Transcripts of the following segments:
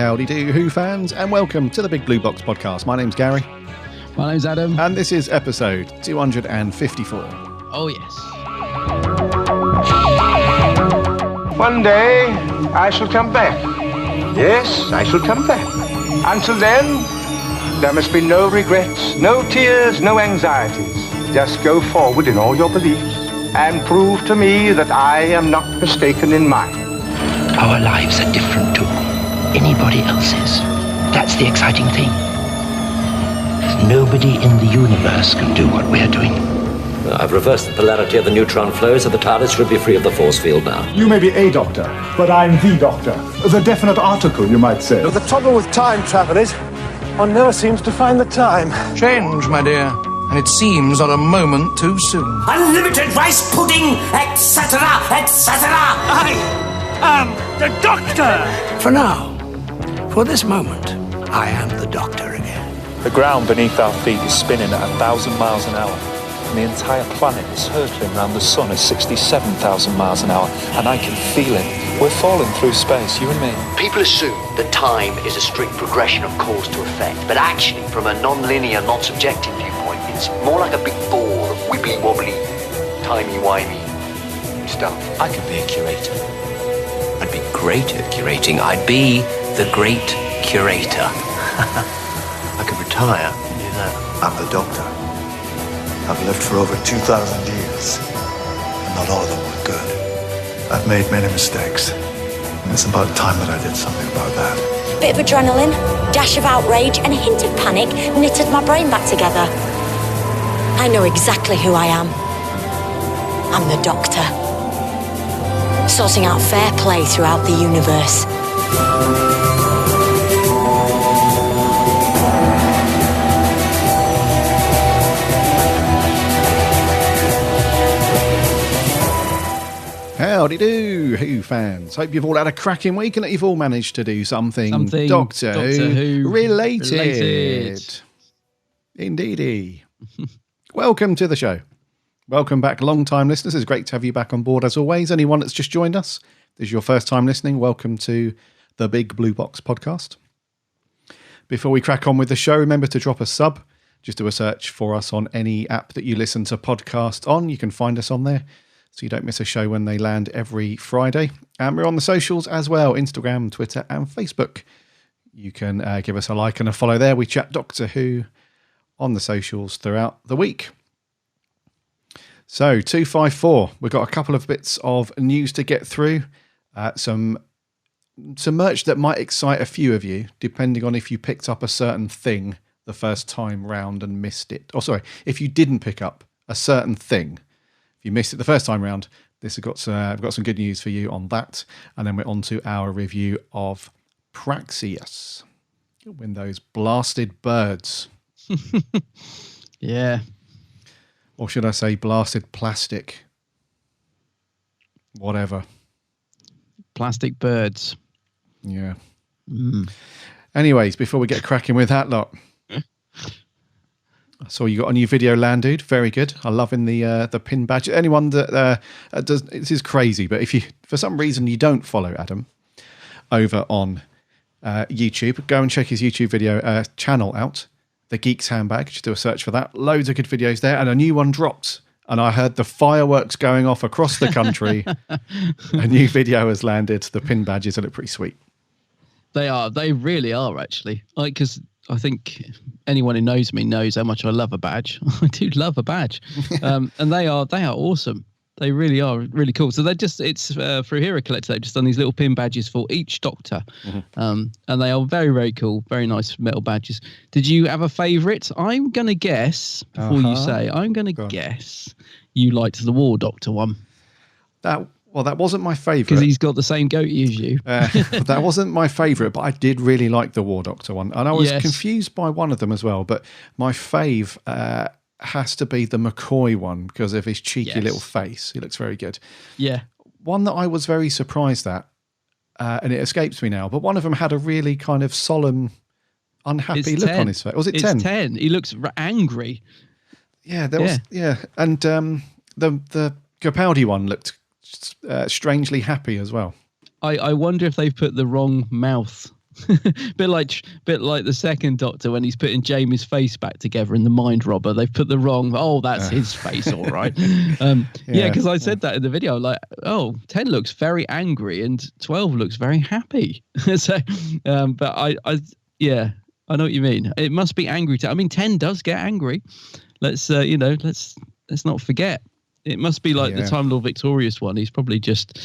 howdy do, Who fans, and welcome to the Big Blue Box podcast. My name's Gary. My name's Adam. And this is episode 254. Oh, yes. One day, I shall come back. Yes, I shall come back. Until then, there must be no regrets, no tears, no anxieties. Just go forward in all your beliefs and prove to me that I am not mistaken in mine. Our lives are different to anybody else's. That's the exciting thing. Nobody in the universe can do what we're doing. I've reversed the polarity of the neutron flow, so the TARDIS should be free of the force field now. You may be a doctor, but I'm the doctor. The definite article, you might say. The trouble with time travel is, one never seems to find the time. Change, my dear, and it seems not a moment too soon. Unlimited rice pudding, etc., etc. I am the Doctor! For now, for this moment, I am the Doctor again. The ground beneath our feet is spinning at 1,000 miles an hour, and the entire planet is hurtling around the sun at 67,000 miles an hour, and I can feel it. We're falling through space, you and me. People assume that time is a strict progression of cause to effect, but actually, from a non-linear, non-subjective viewpoint, it's more like a big ball of wibbly-wobbly, timey-wimey stuff. I could be a curator. I'd be great at curating. I'd be the great curator. I could retire and do that. I'm the Doctor. I've lived for over 2,000 years, and not all of them were good. I've made many mistakes, and it's about time that I did something about that. Bit of adrenaline, dash of outrage, and a hint of panic knitted my brain back together. I know exactly who I am. I'm the Doctor. Sorting out fair play throughout the universe. Howdy do, Who fans. Hope you've all had a cracking week and that you've all managed to do something Doctor Who related. Indeedy. Welcome to the show. Welcome back, long-time listeners. It's great to have you back on board as always. Anyone that's just joined us, this is your first time listening, welcome to the Big Blue Box podcast. Before we crack on with the show, remember to drop a sub. Just do a search for us on any app that you listen to podcasts on. You can find us on there, so you don't miss a show when they land every Friday. And we're on the socials as well, Instagram, Twitter and Facebook. You can give us a like and a follow there. We chat Doctor Who on the socials throughout the week. So, 254, we've got a couple of bits of news to get through. Some merch that might excite a few of you, depending on if you picked up a certain thing the first time round and missed it. Oh, sorry, if you didn't pick up a certain thing, if you missed it the first time round, we've got some good news for you on that. And then we're on to our review of Praxeus. Win those blasted birds. Yeah. Or should I say blasted plastic? Whatever. Plastic birds. Yeah. Anyways, before we get cracking with that lot, I saw you got a new video landed. Very good. I'm loving the pin badge. Anyone that does, this is crazy, but if you, for some reason, you don't follow Adam over on YouTube, go and check his YouTube video channel out. The Geek's Handbag. Just do a search for that. Loads of good videos there, and a new one dropped. And I heard the fireworks going off across the country. A new video has landed. The pin badges look pretty sweet. They are. They really are, actually. Like, because I think anyone who knows me knows how much I love a badge. I do love a badge, and they are awesome. They really are really cool. So it's through Hero Collector. They've just done these little pin badges for each Doctor. And they are very, very cool. Very nice metal badges. Did you have a favourite? I'm going to guess, before you say, I'm going to guess you liked the War Doctor one. That wasn't my favourite. Because he's got the same goatee as you. That wasn't my favourite, but I did really like the War Doctor one. And I was confused by one of them as well. But my fave has to be the McCoy one because of his cheeky little face. He looks very good. Yeah. One that I was very surprised at, and it escapes me now, but one of them had a really kind of solemn, unhappy look on his face. Was it 10? It's 10. He looks angry. Yeah, there was. Yeah, and the Capaldi one looked strangely happy as well. I wonder if they've put the wrong mouth bit like the second Doctor when he's putting Jamie's face back together in the Mind Robber. They've put the wrong. Oh, that's his face, all right. Because I said that in the video. Like, 10 looks very angry and 12 looks very happy. So, but I know what you mean. It must be angry. I mean, 10 does get angry. Let's not forget. It must be like the Time Lord Victorious one. He's probably just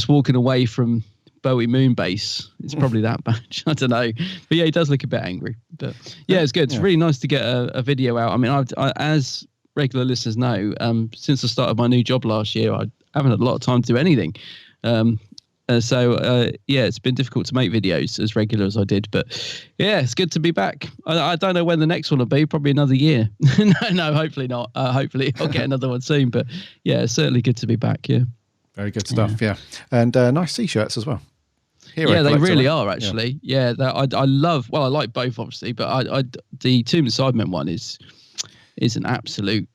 walking away from Bowie Moonbase. It's probably that batch. I don't know. But yeah, he does look a bit angry. But yeah, it's good. It's really nice to get a video out. I mean, I as regular listeners know, since I started my new job last year, I haven't had a lot of time to do anything. So it's been difficult to make videos as regular as I did, but yeah, it's good to be back. I don't know when the next one will be, probably another year. no, hopefully not. Hopefully I'll get another one soon, but yeah, it's certainly good to be back. Yeah. Very good stuff. Yeah. And nice t-shirts as well. Hero they really are actually. Yeah. I love, I like both obviously, but the Tomb of Cybermen one is an absolute,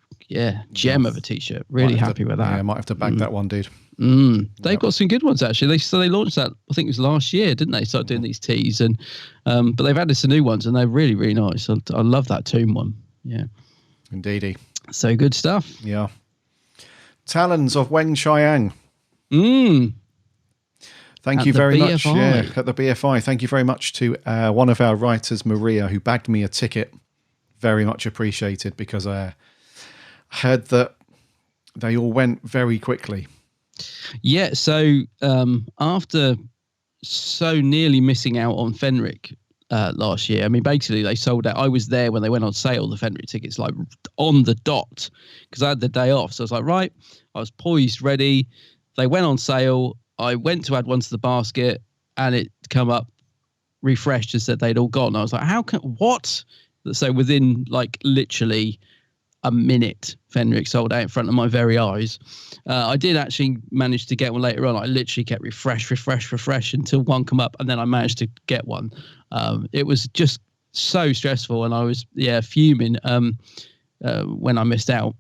gem of a t-shirt. Really happy with that. Yeah, I might have to bag that one, dude. They've got some good ones actually. They launched that, I think it was last year, didn't they? Started doing these teas and but they've added some new ones and they're really, really nice. I love that Tomb one. Yeah. Indeedy. So good stuff. Yeah. Talons of Wen Chiang. Thank you very much. Yeah, at the BFI. Thank you very much to one of our writers, Maria, who bagged me a ticket. Very much appreciated because I heard that they all went very quickly. Yeah, so after so nearly missing out on Fenric last year, I mean, basically they sold out. I was there when they went on sale, the Fenric tickets, like on the dot, because I had the day off. So I was like, right, I was poised, ready. They went on sale. I went to add one to the basket and it come up refreshed and said they'd all gone. I was like, what? So within like literally a minute, Fenric sold out in front of my very eyes. I did actually manage to get one later on. I literally kept refresh until one come up, and then I managed to get one. It was just so stressful, and I was fuming when I missed out.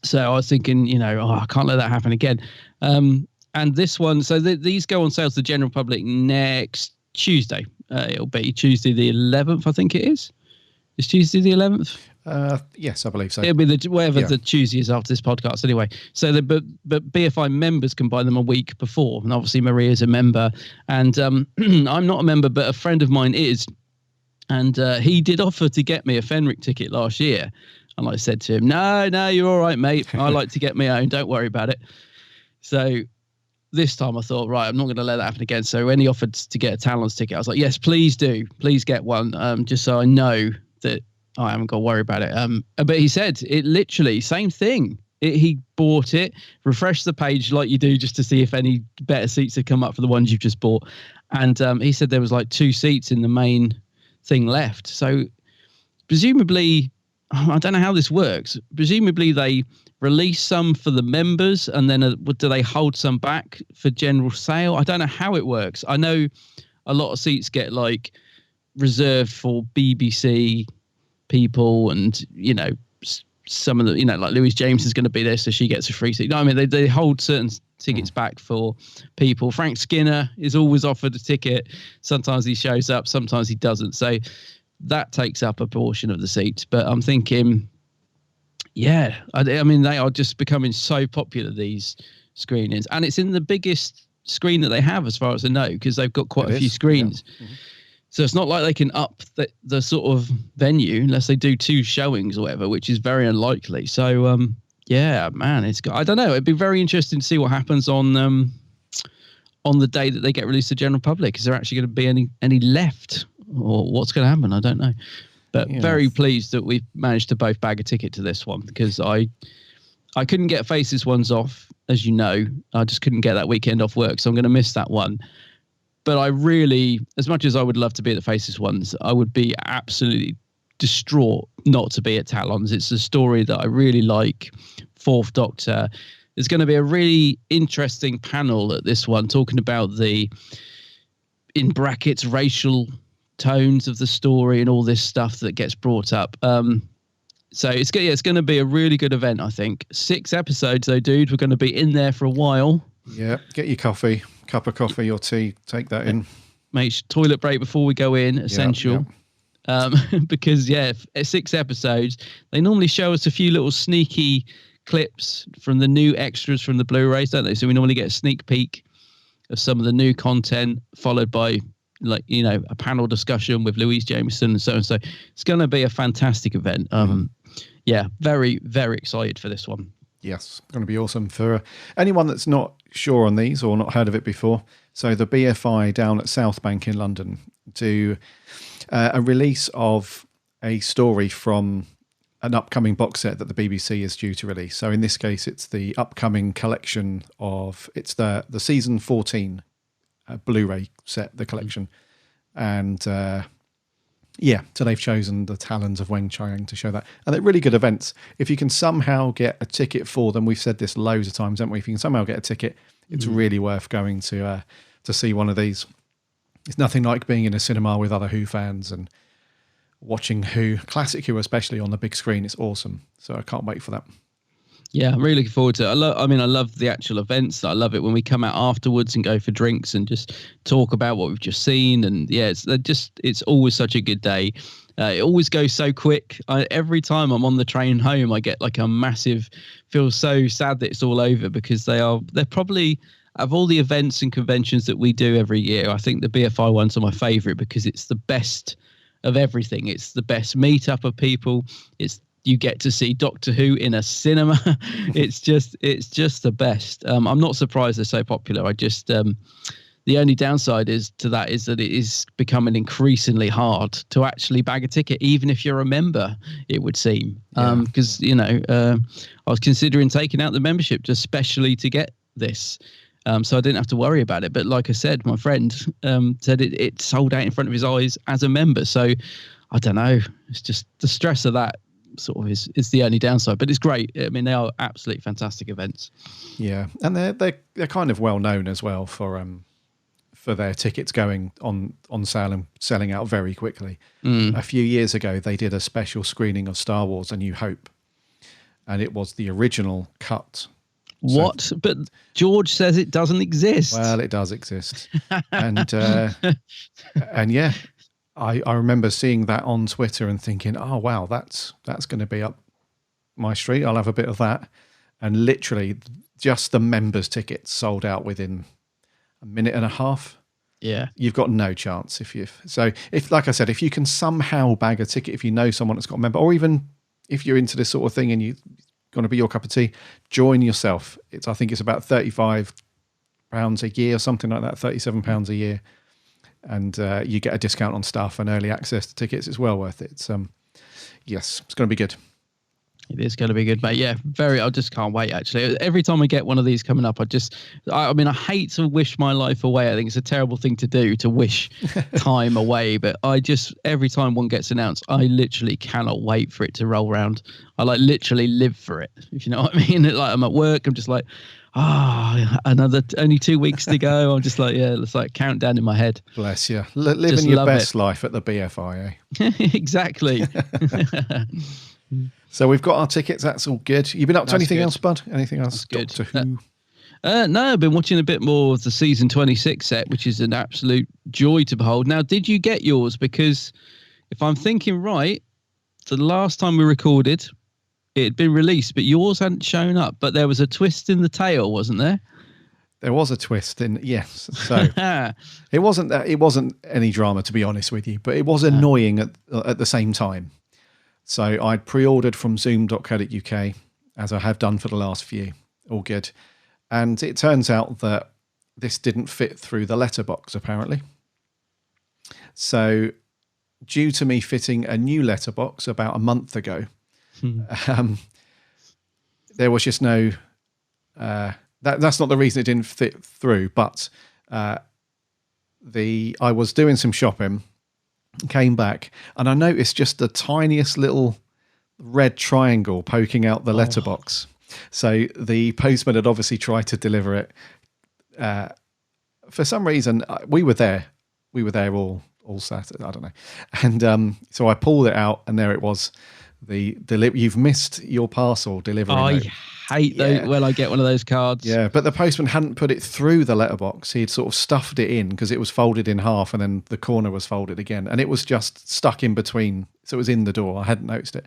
So I was thinking, I can't let that happen again. And this one, so these go on sale to the general public next Tuesday. It'll be Tuesday the 11th, I think it is. Is Tuesday the 11th? Yes, I believe so. It'll be the Tuesday is after this podcast anyway. So but BFI members can buy them a week before, and obviously Maria's a member, and I'm not a member, but a friend of mine is, and he did offer to get me a Fenric ticket last year, and I said to him, "No, you're all right, mate. I like to get my own. Don't worry about it." So this time I thought, right, I'm not going to let that happen again. So when he offered to get a Talons ticket, I was like, yes, please do. Please get one, just so I know that I haven't got to worry about it. But he said it literally same thing. He bought it, refreshed the page like you do just to see if any better seats had come up for the ones you've just bought. And he said there was like 2 seats in the main thing left. So presumably, I don't know how this works. Presumably they release some for the members and then do they hold some back for general sale? I don't know how it works. I know a lot of seats get like reserved for BBC people and some of the like Louise James is going to be there, so she gets a free seat. No, I mean they hold certain tickets back for people. Frank Skinner is always offered a ticket. Sometimes he shows up, sometimes he doesn't, so that takes up a portion of the seats. But I'm thinking, I mean they are just becoming so popular, these screenings, and it's in the biggest screen that they have as far as I know, because they've got quite a few screens. So it's not like they can up the sort of venue unless they do 2 showings or whatever, which is very unlikely. So, man, I don't know. It'd be very interesting to see what happens on the day that they get released to the general public. Is there actually going to be any left, or what's going to happen? I don't know. But very pleased that we've managed to both bag a ticket to this one, because I couldn't get Faces ones off, as you know. I just couldn't get that weekend off work, so I'm going to miss that one. But I really, as much as I would love to be at the Faces ones, I would be absolutely distraught not to be at Talons. It's a story that I really like. 4th Doctor. There's going to be a really interesting panel at this one talking about the, in brackets, racial tones of the story and all this stuff that gets brought up. So it's going to be a really good event, I think. 6 episodes, though, dude. We're going to be in there for a while. Yeah, get your coffee, cup of coffee or tea, take that in. Toilet break before we go in, essential. Because 6 episodes. They normally show us a few little sneaky clips from the new extras from the Blu-rays, don't they? So we normally get a sneak peek of some of the new content, followed by a panel discussion with Louise Jameson and so on. So it's going to be a fantastic event. Very, very excited for this one. Yes, going to be awesome for anyone that's not sure on these or not heard of it before. So the BFI down at South Bank in London do a release of a story from an upcoming box set that the BBC is due to release. So in this case, it's the upcoming collection of, it's the season 14 Blu-ray set, the collection. And so they've chosen the Talons of Weng Chiang to show that. And they're really good events. If you can somehow get a ticket for them, we've said this loads of times, haven't we? If you can somehow get a ticket, it's really worth going to see one of these. It's nothing like being in a cinema with other Who fans and watching Who, classic Who especially, on the big screen. It's awesome. So I can't wait for that. Yeah, I'm really looking forward to it. I love the actual events. I love it when we come out afterwards and go for drinks and just talk about what we've just seen. And it's always such a good day. It always goes so quick. Every time I'm on the train home, I get like a massive, feel so sad that it's all over, because they're probably, of all the events and conventions that we do every year, I think the BFI ones are my favourite, because it's the best of everything. It's the best meetup of people. You get to see Doctor Who in a cinema. It's just the best. I'm not surprised they're so popular. The only downside is that it is becoming increasingly hard to actually bag a ticket, even if you're a member, it would seem. Because I was considering taking out the membership just specially to get this. So I didn't have to worry about it. But like I said, my friend said it sold out in front of his eyes as a member. So I don't know. It's just the stress of that sort of is the only downside. But it's great. I mean, they are absolutely fantastic events. Yeah, and they're kind of well known as well for their tickets going on sale and selling out very quickly. A few years ago, they did a special screening of Star Wars: A New Hope, and it was the original cut. What? So, but George says it doesn't exist. Well, it does exist. And yeah, I remember seeing that on Twitter and thinking, oh, wow, that's going to be up my street. I'll have a bit of that. And literally just the members' tickets sold out within a minute and a half. Yeah. You've got no chance if like I said, if you can somehow bag a ticket, if you know someone that's got a member, or even if you're into this sort of thing and you going to be your cup of tea, join yourself. I think it's about £35 a year or something like that, £37 a year, and you get a discount on stuff and early access to tickets. It's well worth it. It's it's going to be good. It is going to be good, mate. Yeah, I just can't wait, actually. Every time I get one of these coming up, I hate to wish my life away. I think it's a terrible thing to do, to wish time away. But every time one gets announced, I literally cannot wait for it to roll around. I literally live for it, if you know what I mean. I'm at work, I'm just like, only 2 weeks to go. I'm just like, it's like countdown in my head. Bless you. Living your best life at the BFI, eh? Exactly. So we've got our tickets. That's all good. You been up to anything else, bud? Anything else? That's good. Doctor Who? No, I've been watching a bit more of the season 26 set, which is an absolute joy to behold. Now, did you get yours? Because if I'm thinking right, the last time we recorded, it had been released, but yours hadn't shown up. But there was a twist in the tale, wasn't there? There was a twist in, yes. So it wasn't any drama, to be honest with you, but it was annoying at the same time. So I'd pre-ordered from zoom.co.uk, as I have done for the last few. All good. And it turns out that this didn't fit through the letterbox, apparently. So due to me fitting a new letterbox about a month ago, there was just no... that's not the reason it didn't fit through, but I was doing some shopping, came back, and I noticed just the tiniest little red triangle poking out the letterbox. So the postman had obviously tried to deliver it. For some reason, we were there all Saturday. I don't know. And so I pulled it out, and there it was. You've missed your parcel delivery. I note. hate those when I get one of those cards. Yeah, but the postman hadn't put it through the letterbox. He'd sort of stuffed it in because it was folded in half and then the corner was folded again. And it was just stuck in between. So it was in the door. I hadn't noticed it.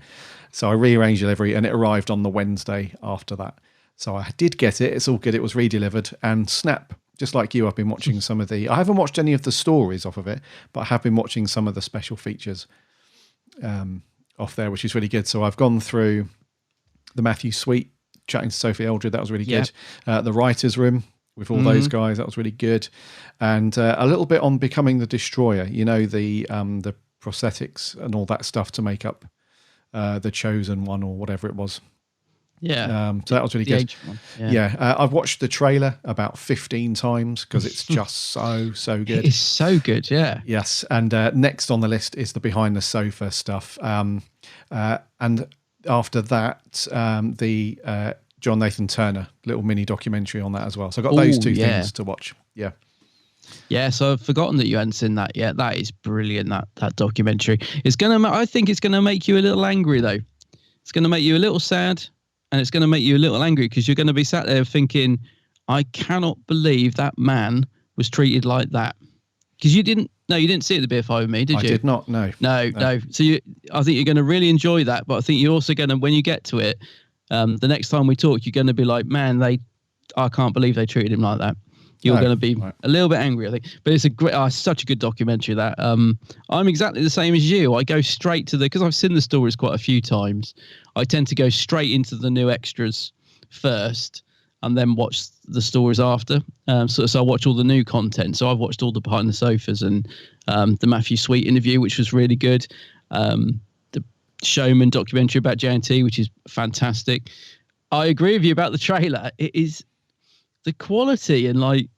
So I rearranged delivery and it arrived on the Wednesday after that. So I did get it. It's all good. It was redelivered and snap. Just like you, I've been watching some of the... I haven't watched any of the stories off of it, but I have been watching some of the special features off there, which is really good. So I've gone through the Matthew Sweet, chatting to Sophie Eldred. That was really good. The writer's room with all those guys. That was really good. And a little bit on Becoming the Destroyer. You know, the prosthetics and all that stuff to make up the Chosen One or whatever it was. Yeah. So that was really good. I've watched the trailer about 15 times because it's just so good. It's so good, yeah. Yes. And next on the list is the Behind the Sofa stuff. And after that, the John Nathan Turner little mini documentary on that as well. So I've got those two things to watch. Yeah. Yeah, so I've forgotten that you hadn't seen that yet. That is brilliant, that documentary. I think it's going to make you a little angry, though. It's going to make you a little sad. And it's going to make you a little angry because you're going to be sat there thinking, I cannot believe that man was treated like that. Because you didn't see it at the BFI with me, did you? I did not, no. No. So I think you're going to really enjoy that. But I think you're also going to, when you get to it, the next time we talk, you're going to be like, man, I can't believe they treated him like that. You're going to be a little bit angry, I think. But it's such a good documentary that I'm exactly the same as you. I go straight to because I've seen the stories quite a few times. I tend to go straight into the new extras first and then watch the stories after. So I watch all the new content. So I've watched all the Behind the Sofas and the Matthew Sweet interview, which was really good. The Showman documentary about JNT, which is fantastic. I agree with you about the trailer. It is the quality and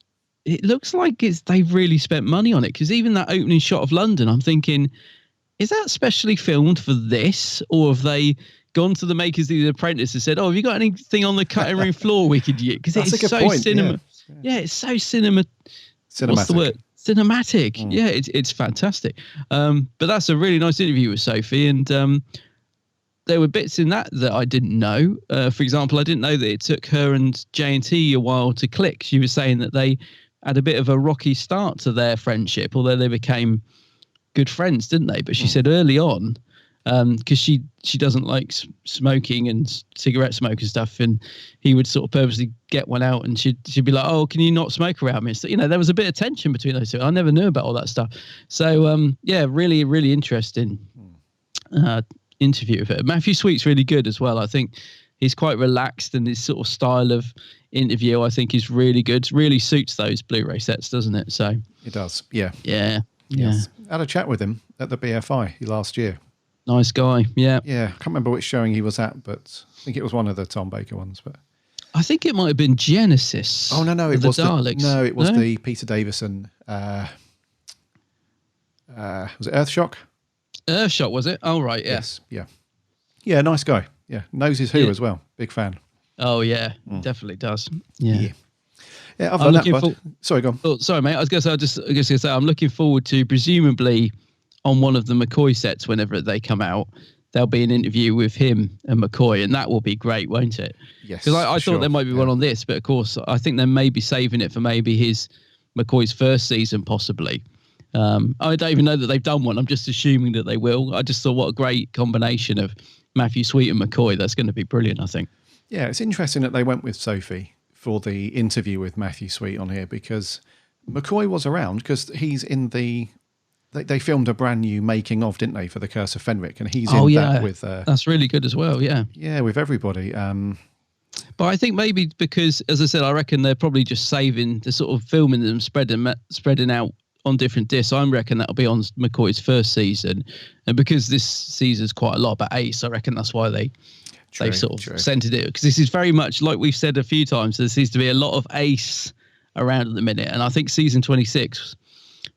it looks like they've really spent money on it because even that opening shot of London, I'm thinking, is that specially filmed for this, or have they gone to the makers of The Apprentice and said, "Oh, have you got anything on the cutting room floor we could use?" Because it's so cinema. Yeah, it's so cinematic. What's the word? Cinematic. Mm. Yeah, it's fantastic. But that's a really nice interview with Sophie, and there were bits in that I didn't know. For example, I didn't know that it took her and J&T a while to click. She was saying that they had a bit of a rocky start to their friendship, although they became good friends, didn't they? But she said early on, because she doesn't like smoking and cigarette smoke and stuff, and he would sort of purposely get one out, and she'd be like, "Oh, can you not smoke around me?" So, there was a bit of tension between those two. I never knew about all that stuff. So really, really interesting interview with it. Matthew Sweet's really good as well. I think he's quite relaxed, and his sort of style of interview, I think, is really good. Really suits those Blu-ray sets, doesn't it? So it does. Yeah. Yes. I had a chat with him at the BFI last year. Nice guy. Yeah. I can't remember which showing he was at, but I think it was one of the Tom Baker ones. But I think it might have been Genesis. Oh no, it was Daleks. It was the Peter Davison. Was it Earthshock? Earthshock, was it? Oh, right, yeah. Yes, yeah, nice guy. Yeah, knows his who as well. Big fan. Oh yeah, definitely does. Yeah. Other than that, sorry, go on. Oh, sorry, mate. I was going to say, I'm looking forward to, presumably on one of the McCoy sets, whenever they come out, there'll be an interview with him and McCoy, and that will be great, won't it? Yes. Because I thought there might be one on this, but of course, I think they may be saving it for maybe McCoy's first season, possibly. I don't even know that they've done one. I'm just assuming that they will. I just thought, what a great combination of Matthew Sweet and McCoy. That's going to be brilliant, I think. Yeah, it's interesting that they went with Sophie for the interview with Matthew Sweet on here, because McCoy was around because he's in the... They filmed a brand new making of, didn't they, for The Curse of Fenric, and he's in that with... that's really good as well, yeah. Yeah, with everybody. But I think maybe because, as I said, I reckon they're probably just saving, the sort of filming them, spreading out on different discs. I reckon that'll be on McCoy's first season, and because this season's quite a lot about Ace, I reckon that's why they've sort of centered it, because this is very much like we've said a few times. There seems to be a lot of Ace around at the minute, and I think season 26,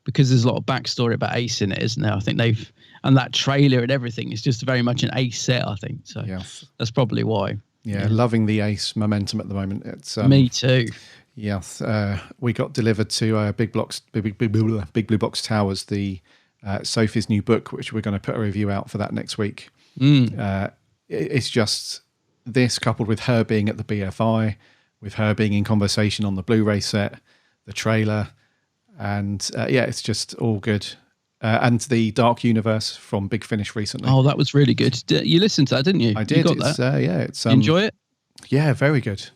because there's a lot of backstory about Ace in it, isn't there? I think and that trailer and everything is just very much an Ace set, I think. So that's probably why. Yeah, loving the Ace momentum at the moment. It's me too. Yes, we got delivered to Big Blue Box Towers, the Sophie's new book, which we're going to put a review out for that next week. It's just this coupled with her being at the BFI, with her being in conversation on the Blu-ray set, the trailer, and it's just all good. And the Dark Universe from Big Finish recently. Oh, that was really good. You listened to that, didn't you? I did. You got that? It's enjoy it? Yeah, very good.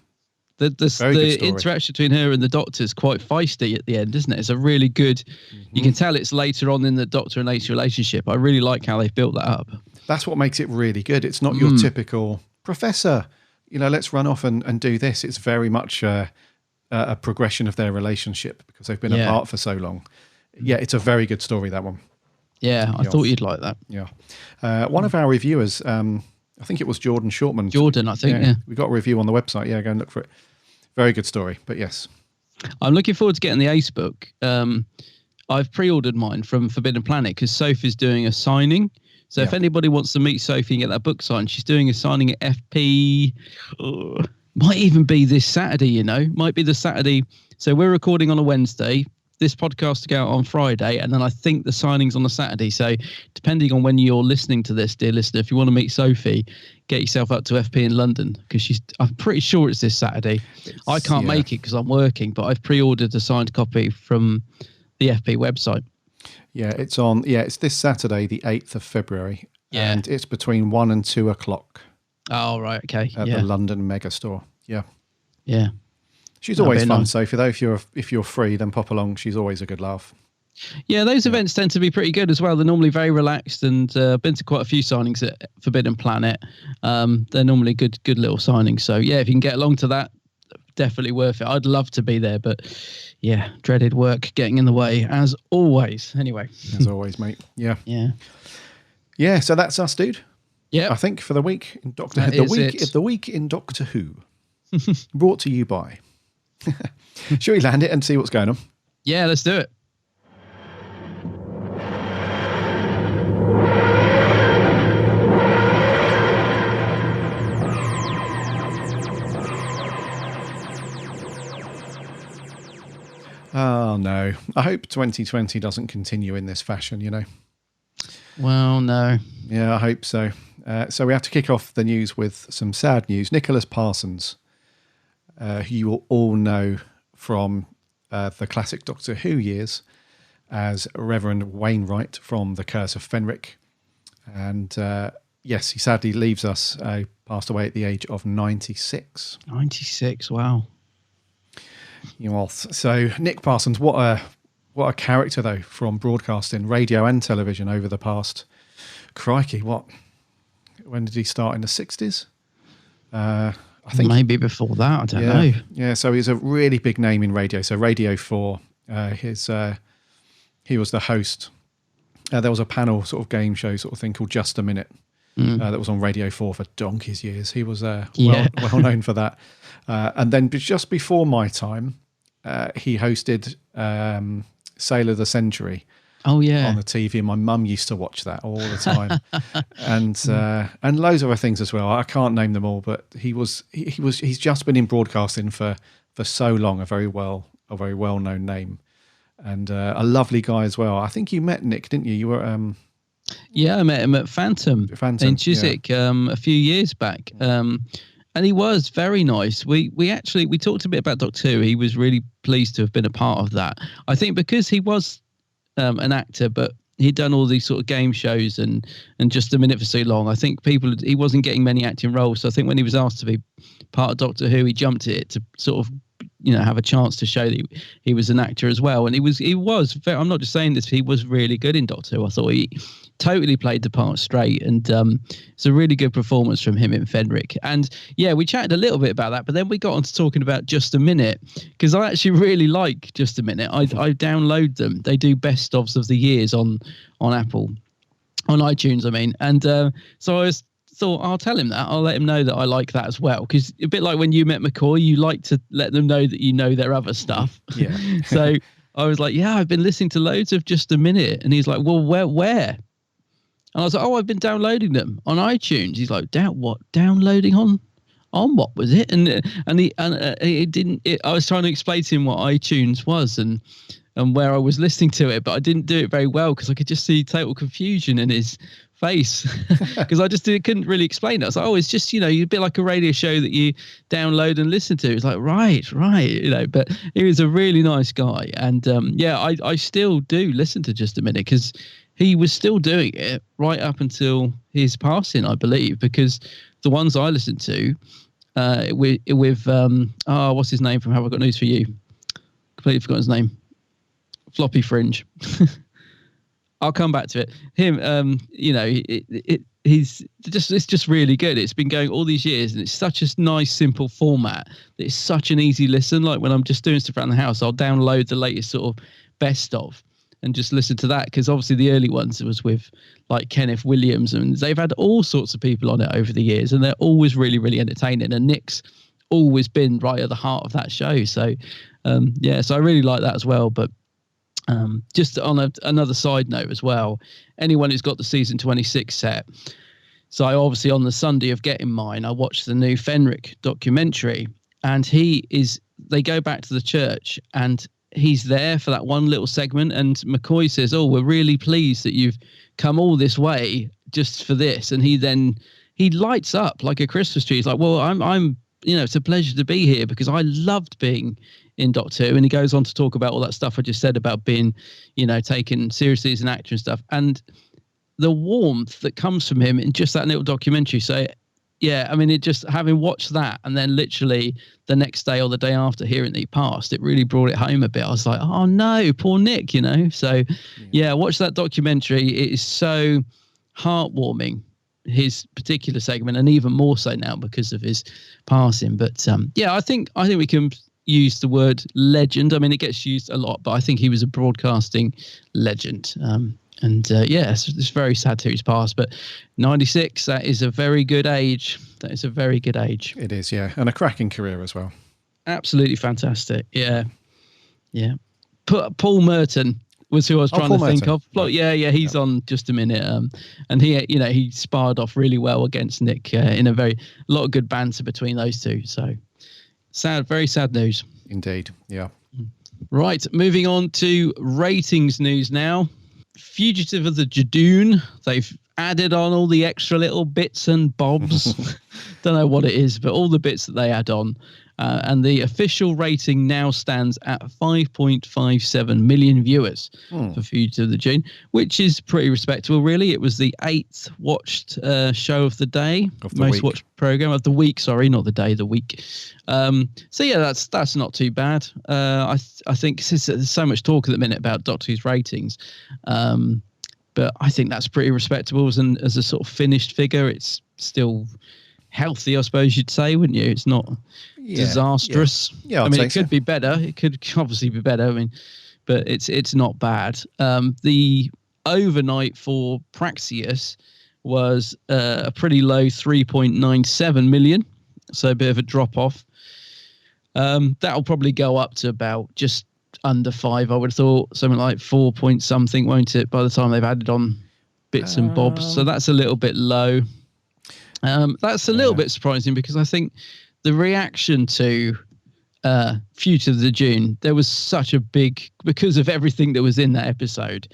The interaction between her and the Doctor is quite feisty at the end, isn't it? It's a really good. Mm-hmm. You can tell it's later on in the Doctor and H relationship. I really like how they've built that up. That's what makes it really good. It's not your typical Professor, let's run off and do this. It's very much a progression of their relationship because they've been apart for so long. Yeah, it's a very good story, that one. Yeah, I thought you'd like that. Yeah. One of our reviewers, I think it was Jordan Shortman. Jordan, I think, yeah. We got a review on the website. Yeah, go and look for it. Very good story, but yes. I'm looking forward to getting the Ace book. I've pre-ordered mine from Forbidden Planet because Sophie's doing a signing. So if anybody wants to meet Sophie and get that book signed, she's doing a signing at FP. Might even be this Saturday, Might be the Saturday. So we're recording on a Wednesday. This podcast to go out on Friday, and then I think the signing's on a Saturday. So depending on when you're listening to this, dear listener, if you want to meet Sophie, get yourself up to FP in London because I'm pretty sure it's this Saturday. I can't make it because I'm working, but I've pre-ordered a signed copy from the FP website. Yeah, it's this Saturday, the 8th of February. Yeah. And it's between 1 and 2 o'clock. Oh, right. Okay. At the London Mega Store. Yeah. Yeah. She's always fun, Sophie, though. If you're free, then pop along. She's always a good laugh. Yeah, those events tend to be pretty good as well. They're normally very relaxed, and I've been to quite a few signings at Forbidden Planet. They're normally good little signings. So, yeah, if you can get along to that, definitely worth it. I'd love to be there, but, yeah, dreaded work getting in the way, as always. Anyway. As always, mate. Yeah. Yeah. Yeah, so that's us, dude. Yeah. I think for the week in Doctor Who. The week in Doctor Who. Brought to you by... Shall we land it and see what's going on? Yeah, let's do it. Oh, no. I hope 2020 doesn't continue in this fashion, Well, no. Yeah, I hope so. So we have to kick off the news with some sad news. Nicholas Parsons, who you will all know from the classic Doctor Who years as Reverend Wainwright from The Curse of Fenric. And yes, he sadly leaves us, passed away at the age of 96. 96, wow. So Nick Parsons, what a character, though, from broadcasting, radio and television over the past, crikey, when did he start? In the 60s? I think maybe before that. I don't know. Yeah, so he's a really big name in radio. So Radio 4, he was the host. There was a panel sort of game show sort of thing called Just a Minute that was on Radio 4 for donkey's years. He was well known for that. And then just before my time, he hosted Sailor of the Century. Oh yeah, on the TV, and my mum used to watch that all the time, and loads of other things as well. I can't name them all, but he's just been in broadcasting for so long. A very well known name, and a lovely guy as well. I think you met Nick, didn't you? You were yeah, I met him at Phantom in Chiswick a few years back, and he was very nice. We talked a bit about Doctor Who. He was really pleased to have been a part of that. I think because he was an actor, but he'd done all these sort of game shows and Just a Minute for so long. I think he wasn't getting many acting roles. So I think when he was asked to be part of Doctor Who, he jumped at it to sort of, have a chance to show that he was an actor as well. And he was I'm not just saying this, he was really good in Doctor Who. I thought he totally played the part straight, and it's a really good performance from him in Fenric. And yeah, we chatted a little bit about that, but then we got on to talking about Just a Minute, because I actually really like Just a Minute. I download them. They do best ofs of the years on Apple, on iTunes, I mean. And so I thought I'll tell him that. I'll let him know that I like that as well, because a bit like when you met McCoy, you like to let them know that you know their other stuff. Yeah. So I was like, yeah, I've been listening to loads of Just a Minute. And he's like, well, where? And I was like, oh, I've been downloading them on iTunes. He's like, downloading on what was it? And he didn't. I was trying to explain to him what iTunes was, and and where I was listening to it, but I didn't do it very well because I could just see total confusion in his face because I just couldn't really explain it. I was like, oh, it's just, a bit like a radio show that you download and listen to. It's like, right, but he was a really nice guy. And I still do listen to Just a Minute because he was still doing it right up until his passing, I believe, because the ones I listened to with what's his name from Have I Got News for You? Completely forgot his name. Floppy Fringe. I'll come back to it. Him, it's just really good. It's been going all these years, and it's such a nice, simple format. It's such an easy listen. Like when I'm just doing stuff around the house, I'll download the latest sort of best of and just listen to that, because obviously the early ones, it was with like Kenneth Williams, and they've had all sorts of people on it over the years, and they're always really, really entertaining. And Nick's always been right at the heart of that show. So, so I really like that as well. But just on another side note as well, anyone who's got the season 26 set. So I obviously on the Sunday of getting mine, I watched the new Fenric documentary, and they go back to the church and he's there for that one little segment. And McCoy says, oh, we're really pleased that you've come all this way just for this. And he lights up like a Christmas tree. He's like, well, I'm it's a pleasure to be here because I loved being in Doctor Who. And he goes on to talk about all that stuff I just said about being, taken seriously as an actor and stuff. And the warmth that comes from him in just that little documentary. So, yeah, I mean, it just having watched that and then literally the next day or the day after hearing that he passed, it really brought it home a bit. I was like, oh, no, poor Nick, So, yeah, watch that documentary. It is so heartwarming, his particular segment, and even more so now because of his passing. But, I think we can use the word legend. I mean, it gets used a lot, but I think he was a broadcasting legend. It's very sad to he's passed, but 96, that is a very good age. That is a very good age. It is, yeah. And a cracking career as well. Absolutely fantastic. Yeah. Yeah. Paul Merton was who I was trying to think of. Right. Yeah. He's on Just a Minute. And he sparred off really well against Nick in a lot of good banter between those two. So sad, very sad news. Indeed. Yeah. Right. Moving on to ratings news now. Fugitive of the Judoon, they've added on all the extra little bits and bobs. Don't know what it is, but all the bits that they add on. And the official rating now stands at 5.57 million viewers for Fugitive of the Judoon, which is pretty respectable, really. It was the 8th watched show of the day, most watched program of the week. Sorry, not the day, the week. So yeah, that's not too bad. I think there's so much talk at the minute about Doctor Who's ratings, but I think that's pretty respectable as a sort of finished figure. It's still healthy, I suppose you'd say, wouldn't you? It's not disastrous. Yeah, I mean, it could be better. It could obviously be better. I mean, but it's not bad. The overnight for Praxeus was a pretty low 3.97 million, so a bit of a drop off. That'll probably go up to about just under 5, I would have thought, something like 4 point something, won't it, by the time they've added on bits and bobs. So that's a little bit low. That's a little bit surprising because I think the reaction to Fugitive of the Judoon, there was such a big, because of everything that was in that episode,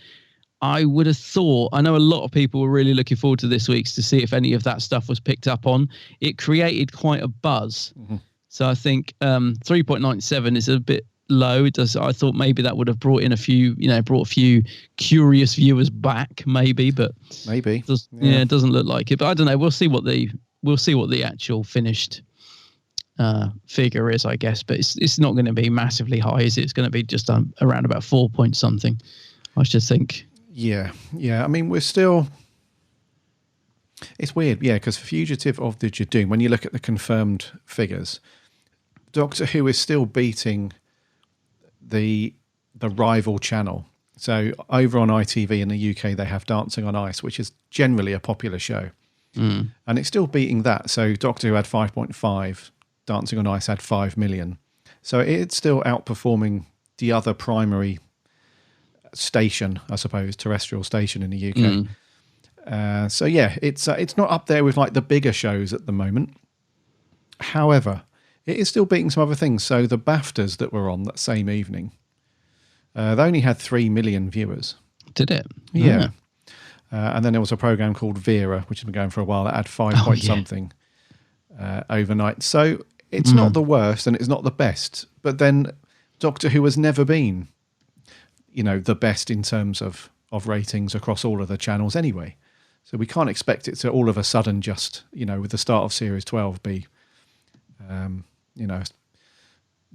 I would have thought, I know a lot of people were really looking forward to this week's to see if any of that stuff was picked up on. It created quite a buzz. Mm-hmm. So I think 3.97 is a bit low. I thought maybe that would have brought a few curious viewers back, maybe, but it doesn't look like it. But I don't know. We'll see what the actual finished figure is, I guess. But it's not going to be massively high, is it? It's going to be just around about 4 point something, I should think. Yeah. I mean, we're still. It's weird, because Fugitive of the Judoon, when you look at the confirmed figures, Doctor Who is still beating the rival channel. So over on ITV in the UK, they have Dancing on Ice, which is generally a popular show. And it's still beating that. So Doctor Who had 5.5, Dancing on Ice had 5 million. So it's still outperforming the other primary station, I suppose, terrestrial station in the UK. It's not up there with like the bigger shows at the moment. However, it is still beating some other things. So the BAFTAs that were on that same evening, They only had 3 million viewers. Did it? Yeah. And then there was a program called Vera, which has been going for a while, that had 5 point something overnight. So it's not the worst and it's not the best. But then Doctor Who has never been, the best in terms of ratings across all of the channels anyway. So we can't expect it to all of a sudden just, with the start of Series 12 be,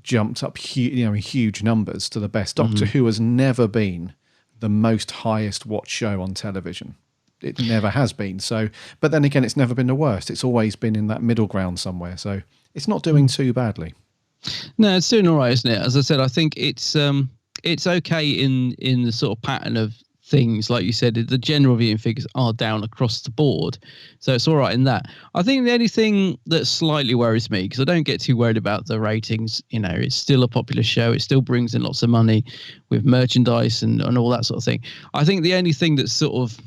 jumped up in huge numbers to the best. Doctor Who has never been the most highest watched show on television. It never has been. So, but then again, it's never been the worst. It's always been in that middle ground somewhere. So it's not doing too badly. No, it's doing all right, isn't it? As I said, I think it's okay in the sort of pattern of things. Like you said, the general viewing figures are down across the board. So it's all right in that. I think the only thing that slightly worries me, because I don't get too worried about the ratings, it's still a popular show. It still brings in lots of money with merchandise and all that sort of thing. I think the only thing that sort of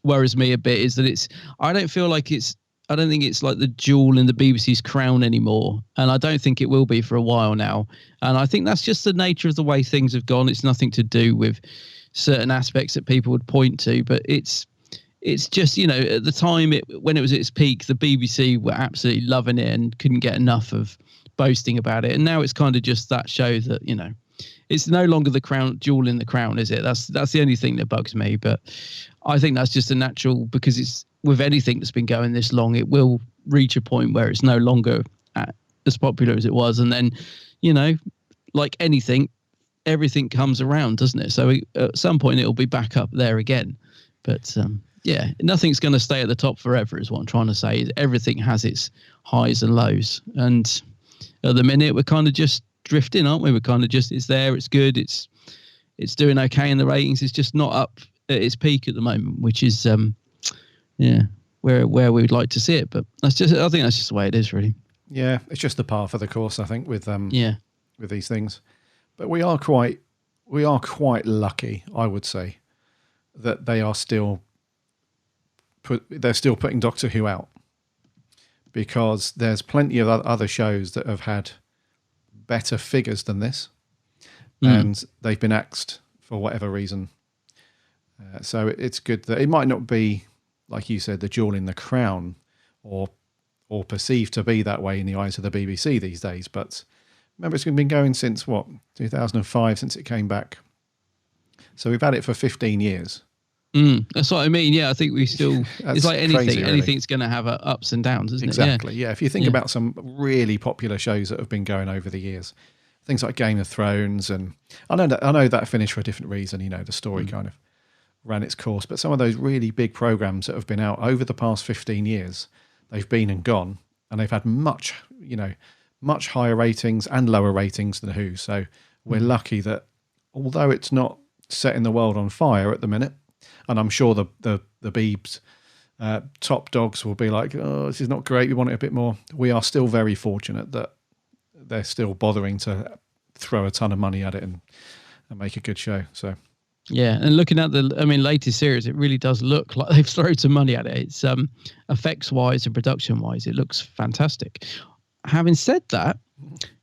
worries me a bit is that I don't think it's like the jewel in the BBC's crown anymore. And I don't think it will be for a while now. And I think that's just the nature of the way things have gone. It's nothing to do with certain aspects that people would point to, but it's just, at the time when it was at its peak, the BBC were absolutely loving it and couldn't get enough of boasting about it. And now it's kind of just that show that, it's no longer the crown, jewel in the crown, is it? That's the only thing that bugs me. But I think that's just a natural, because it's with anything that's been going this long, it will reach a point where it's no longer as popular as it was. And then, like anything, everything comes around, doesn't it? So at some point it'll be back up there again. But nothing's going to stay at the top forever is what I'm trying to say. Everything has its highs and lows. And at the minute we're kind of just drifting, aren't we? We're kind of just, it's there, it's good, it's doing okay in the ratings. It's just not up at its peak at the moment, which is where we'd like to see it. But I think that's just the way it is, really. Yeah, it's just the par for the course, I think, with these things. But we are quite lucky, I would say, that they are still putting Doctor Who out, because there's plenty of other shows that have had better figures than this, and they've been axed for whatever reason. So it's good that it might not be, like you said, the jewel in the crown, or perceived to be that way in the eyes of the BBC these days, but remember, it's been going since 2005, since it came back. So we've had it for 15 years. That's what I mean. Yeah, I think we still, it's like anything. Crazy, really. Anything's going to have ups and downs, isn't it? Exactly. Yeah. If you think about some really popular shows that have been going over the years, things like Game of Thrones, and I know that finished for a different reason. The story kind of ran its course. But some of those really big programs that have been out over the past 15 years, they've been and gone, and they've had much higher ratings and lower ratings than Who. So we're lucky that, although it's not setting the world on fire at the minute, and I'm sure the Beebs top dogs will be like, oh, this is not great, we want it a bit more. We are still very fortunate that they're still bothering to throw a ton of money at it and make a good show. So yeah, and looking at the latest series, it really does look like they've thrown some money at it. It's effects wise and production wise, it looks fantastic. Having said that,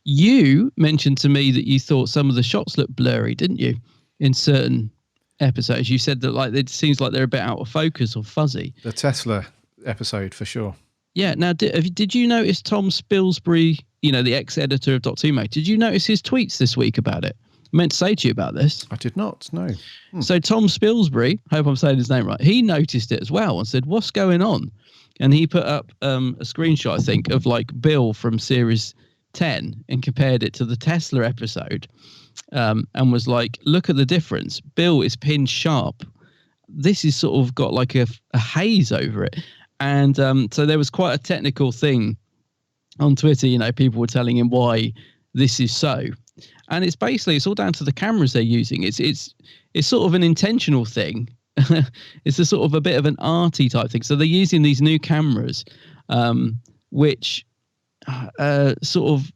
you mentioned to me that you thought some of the shots looked blurry, didn't you? In certain episodes, you said that it seems like they're a bit out of focus or fuzzy. The Tesla episode, for sure. Yeah. Now, did you notice Tom Spilsbury, the ex-editor of Doctor Who, did you notice his tweets this week about it? I meant to say to you about this. I did not, no. So Tom Spilsbury, hope I'm saying his name right, he noticed it as well and said, what's going on? And he put up a screenshot, I think, of Bill from series 10 and compared it to the Tesla episode, and was like, look at the difference. Bill is pinned sharp. This is sort of got like a haze over it. And so there was quite a technical thing on Twitter. People were telling him why this is so. And it's all down to the cameras they're using. It's sort of an intentional thing. It's a sort of a bit of an arty type thing. So they're using these new cameras, which sort of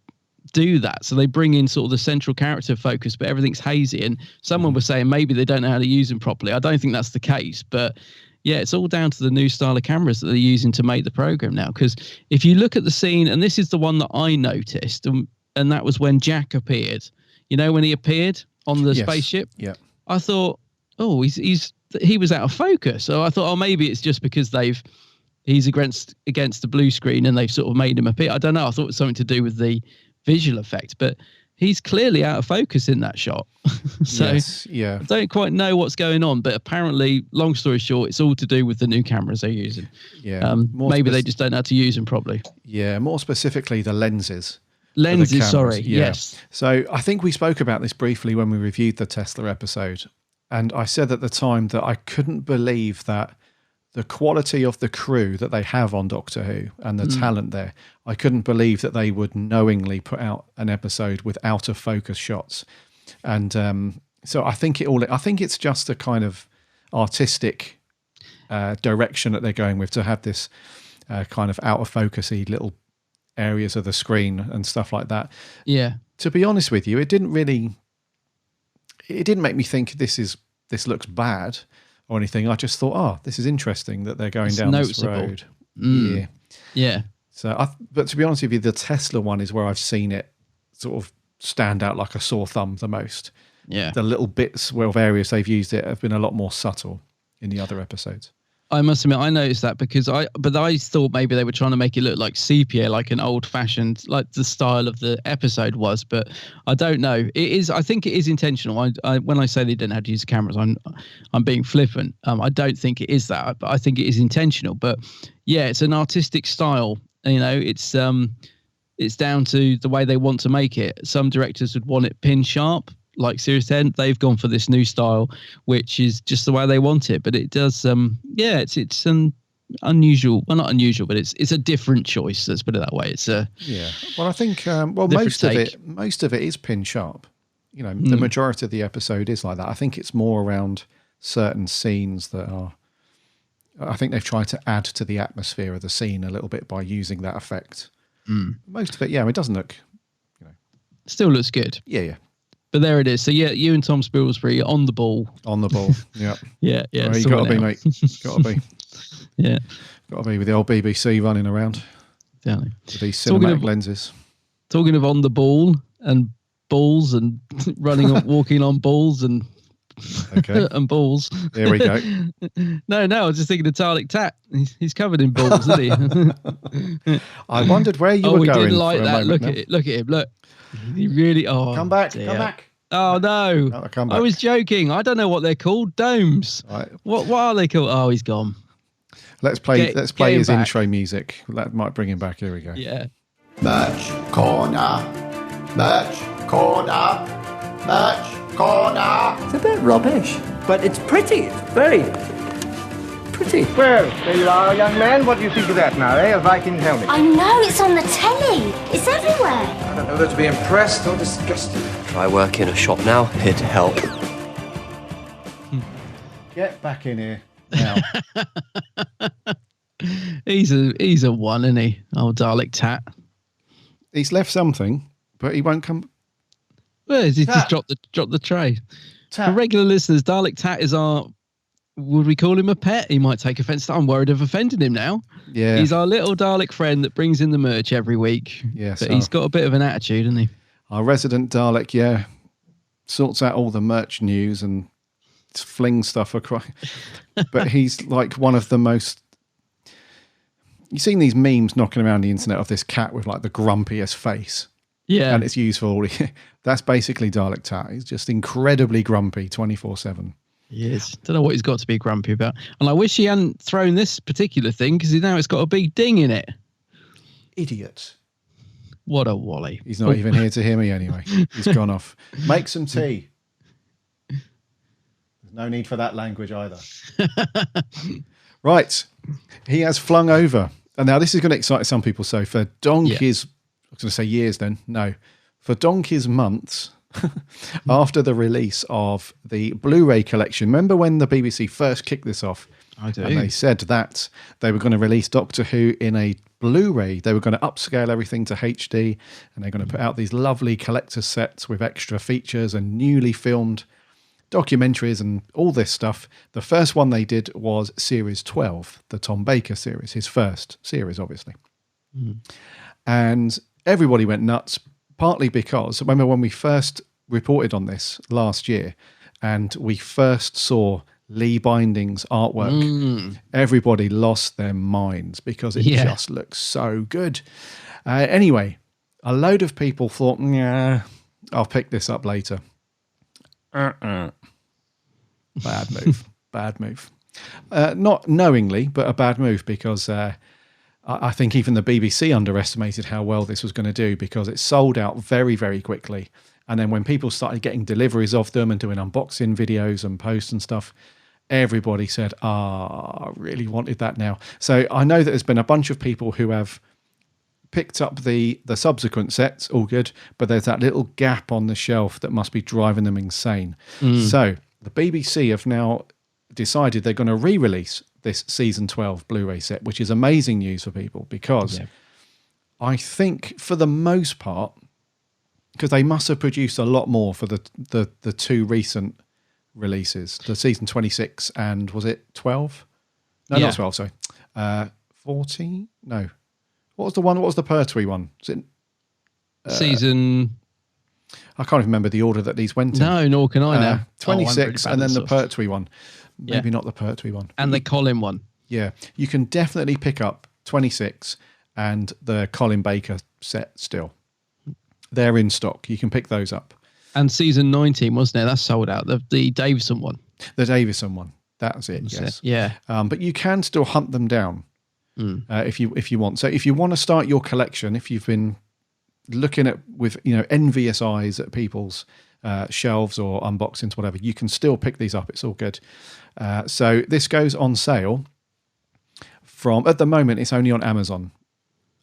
do that. So they bring in sort of the central character focus, but everything's hazy. And someone was saying maybe they don't know how to use them properly. I don't think that's the case, but yeah, it's all down to the new style of cameras that they're using to make the program now. Because if you look at the scene, and this is the one that I noticed, and that was when Jack appeared. When he appeared on the spaceship. Yeah. I thought, oh, he was out of focus. So I thought, oh, maybe it's just because he's against the blue screen and they've sort of made him appear. I don't know. I thought it was something to do with the visual effect, but he's clearly out of focus in that shot. So yes, yeah. I don't quite know what's going on, but apparently, long story short, it's all to do with the new cameras they're using. Yeah. Maybe they just don't know how to use them properly. Yeah, more specifically, the lenses. Sorry, yeah. Yes. So I think we spoke about this briefly when we reviewed the Tesla episode. And I said at the time that I couldn't believe that the quality of the crew that they have on Doctor Who and the talent there, I couldn't believe that they would knowingly put out an episode with out of focus shots. And so I think it's just a kind of artistic direction that they're going with, to have this kind of out of focusy little areas of the screen and stuff like that. Yeah. To be honest with you, it didn't make me think this looks bad or anything. I just thought, oh, this is interesting that they're going down noticeable. This road. Yeah. Yeah. So, but to be honest with you, the Tesla one is where I've seen it sort of stand out like a sore thumb the most. Yeah. The little bits of areas they've used it have been a lot more subtle in the other episodes. I must admit, I noticed that because I thought maybe they were trying to make it look like sepia, like an old-fashioned, like the style of the episode was. But I don't know. It is. I think it is intentional. When I say they didn't have to use the cameras, I'm being flippant. I don't think it is that, but I think it is intentional. But yeah, it's an artistic style. You know, it's down to the way they want to make it. Some directors would want it pin sharp, like Series 10. They've gone for this new style, which is just the way they want it. But it does, it's an unusual. Well, not unusual, but it's a different choice. Let's put it that way. It's a Well, I think most of it is pin sharp. You know, the majority of the episode is like that. I think it's more around certain scenes that are. I think they've tried to add to the atmosphere of the scene a little bit by using that effect. Most of it, it doesn't look. Still looks good. Yeah. But there it is. So yeah, you and Tom Spilsbury on the ball. On the ball. Yeah. yeah. Well, you got to be, mate. Got to be. Yeah. Got to be with the old BBC running around. Exactly. With these cinematic lenses. Talking of on the ball and balls and walking on balls and. Okay. And balls. There we go. No, I was just thinking of Dalek Tat. He's covered in balls, isn't he? I wondered where you were going. He didn't like that. Look at it. Look at him. Look. He really. Oh, come back. Dear. Come back. Oh no! Come back. I was joking. I don't know what they're called. Domes. Right. What are they called? Oh, he's gone. Let's play his intro music. That might bring him back. Here we go. Yeah. Merch corner. Merch corner. Merch corner. It's a bit rubbish, but it's pretty. It's very pretty. Well, there you are, young man. What do you think of that now, A Viking helmet? I know, it's on the telly. It's everywhere. I don't know whether to be impressed or disgusted. If I work in a shop now, it'd help. Get back in here now. He's a one, isn't he? Oh, Dalek Tat. He's left something, but he won't come. Well, he's just dropped the tray. For regular listeners, Dalek Tat is our. Would we call him a pet? He might take offence. I'm worried of offending him now. Yeah. He's our little Dalek friend that brings in the merch every week. Yes. But he's got a bit of an attitude, hasn't he? Our resident Dalek, sorts out all the merch news and flings stuff across. But he's like one of the most... You've seen these memes knocking around the internet of this cat with like the grumpiest face. Yeah. And it's useful. That's basically Dalek Tat. He's just incredibly grumpy 24/7. Yes. Don't know what he's got to be grumpy about. And I wish he hadn't thrown this particular thing because now it's got a big ding in it. Idiot. What a wally. He's not even here to hear me anyway. He's gone off. Make some tea. There's no need for that language either. Right. He has flung over. And now this is going to excite some people. So for donkey's, I was going to say years then. No. For donkey's months... after the release of the Blu-ray collection. Remember when the BBC first kicked this off? I do. And they said that they were going to release Doctor Who in a Blu-ray. They were going to upscale everything to HD, and they're going to put out these lovely collector sets with extra features and newly filmed documentaries and all this stuff. The first one they did was Series 12, the Tom Baker series, his first series, obviously. And everybody went nuts, partly because, remember when we first reported on this last year, and we first saw Lee Binding's artwork, everybody lost their minds because it just looks so good. Anyway, a load of people thought, nah, I'll pick this up later. Bad move. Bad move. Not knowingly, but a bad move, because I think even the BBC underestimated how well this was going to do, because it sold out very, very quickly. And then when people started getting deliveries of them and doing unboxing videos and posts and stuff, everybody said, I really wanted that now. So I know that there's been a bunch of people who have picked up the subsequent sets, all good, but there's that little gap on the shelf that must be driving them insane. So the BBC have now decided they're going to re-release this season 12 Blu-ray set, which is amazing news for people, because I think for the most part, because they must have produced a lot more for the two recent releases, the season 26 and was it 12? No, not 12, sorry. 14? No. What was the one? What was the Pertwee one? Was it season? I can't even remember the order that these went in. No, nor can I now. 26 and then the Pertwee one. Maybe not the Pertwee one. And the Colin one. Yeah. You can definitely pick up 26 and the Colin Baker set still. They're in stock. You can pick those up. And season 19, wasn't it? That's sold out. The Davison one. The Davison one. That's it, yes. Yeah. But you can still hunt them down if you want. So if you want to start your collection, if you've been looking at with envious eyes at people's shelves or unboxings, whatever, you can still pick these up. It's all good. So this goes on sale from, at the moment, it's only on Amazon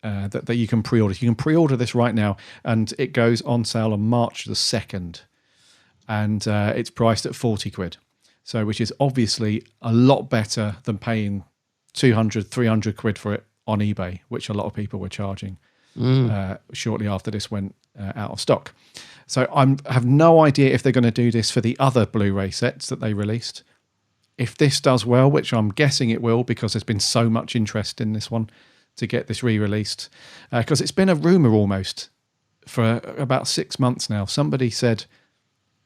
that you can pre-order. You can pre-order this right now, and it goes on sale on March the 2nd, and it's priced at 40 quid. So, which is obviously a lot better than paying 200, 300 quid for it on eBay, which a lot of people were charging shortly after this went out of stock. So I have no idea if they're going to do this for the other Blu-ray sets that they released. If this does well, which I'm guessing it will, because there's been so much interest in this one to get this re-released, because it's been a rumour almost for about 6 months now. Somebody said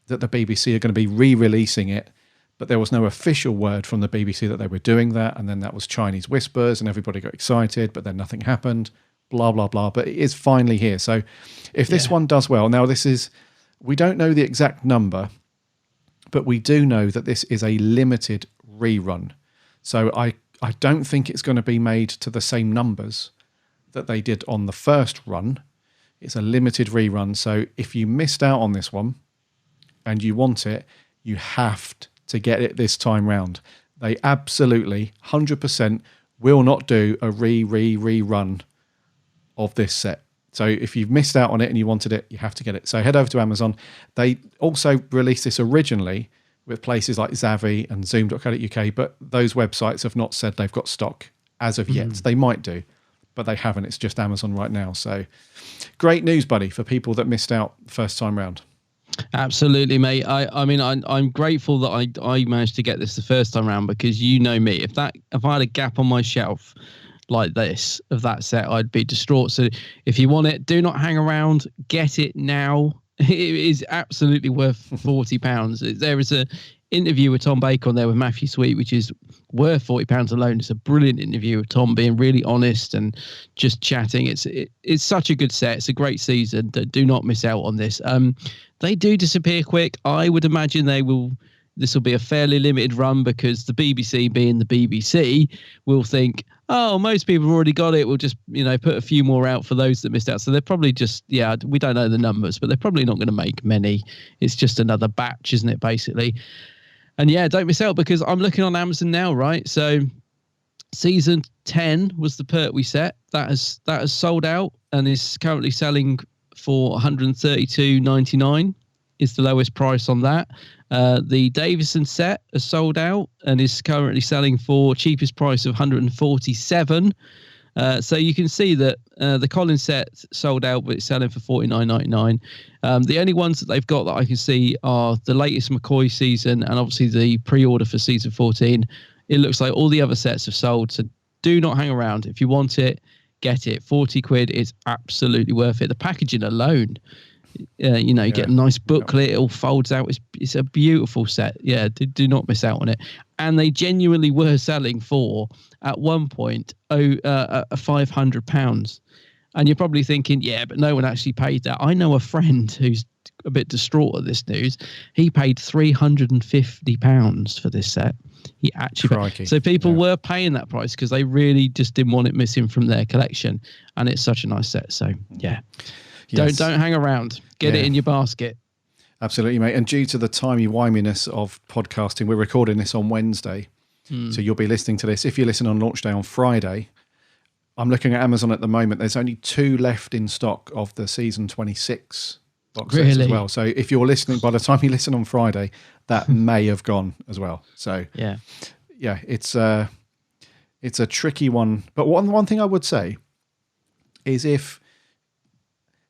that the BBC are going to be re-releasing it, but there was no official word from the BBC that they were doing that, and then that was Chinese whispers, and everybody got excited, but then nothing happened, blah, blah, blah. But it is finally here. So if this one does well, now this is, we don't know the exact number, but we do know that this is a limited rerun. So I don't think it's going to be made to the same numbers that they did on the first run. It's a limited rerun. So if you missed out on this one and you want it, you have to get it this time round. They absolutely 100% will not do a rerun of this set. So if you've missed out on it and you wanted it, you have to get it. So head over to Amazon. They also released this originally with places like Zavvi and Zoom.co.uk, but those websites have not said they've got stock as of yet. They might do, but they haven't. It's just Amazon right now. So great news, buddy, for people that missed out the first time round. Absolutely, mate. I mean, I'm grateful that I managed to get this the first time round, because you know me, if I had a gap on my shelf like this of that set, I'd be distraught. So if you want it, do not hang around, get it now. It is absolutely worth £40. There is a interview with Tom Baker on there with Matthew Sweet, which is worth £40 alone. It's a brilliant interview of Tom being really honest and just chatting. It's such a good set. It's a great season. Do not miss out on this. They do disappear quick. I would imagine this will be a fairly limited run, because the BBC, being the BBC, will think, oh, most people have already got it. We'll just, put a few more out for those that missed out. So they're probably just, we don't know the numbers, but they're probably not going to make many. It's just another batch, isn't it, basically? And don't miss out, because I'm looking on Amazon now, right? So season 10 was the Pertwee set. That has sold out and is currently selling for $132.99 is the lowest price on that. The Davison set has sold out and is currently selling for cheapest price of $147. So you can see that the Collins set sold out, but it's selling for $49.99. The only ones that they've got that I can see are the latest McCoy season and obviously the pre-order for season 14. It looks like all the other sets have sold, so do not hang around. If you want it, get it. 40 quid is absolutely worth it. The packaging alone You know, you get a nice booklet. It all folds out. It's a beautiful set. Yeah, do not miss out on it. And they genuinely were selling for, at one point, £500. And you're probably thinking, yeah, but no one actually paid that. I know a friend who's a bit distraught at this news. He paid £350 for this set. He actually so people were paying that price because they really just didn't want it missing from their collection, and it's such a nice set. So yeah, don't hang around. Get it in your basket. Absolutely, mate. And due to the timey-wiminess of podcasting, we're recording this on Wednesday, so you'll be listening to this. If you listen on launch day on Friday, I'm looking at Amazon at the moment. There's only 2 left in stock of the season 26 box sets as well. So if you're listening, by the time you listen on Friday, that may have gone as well. So yeah, it's a tricky one. But one thing I would say is, if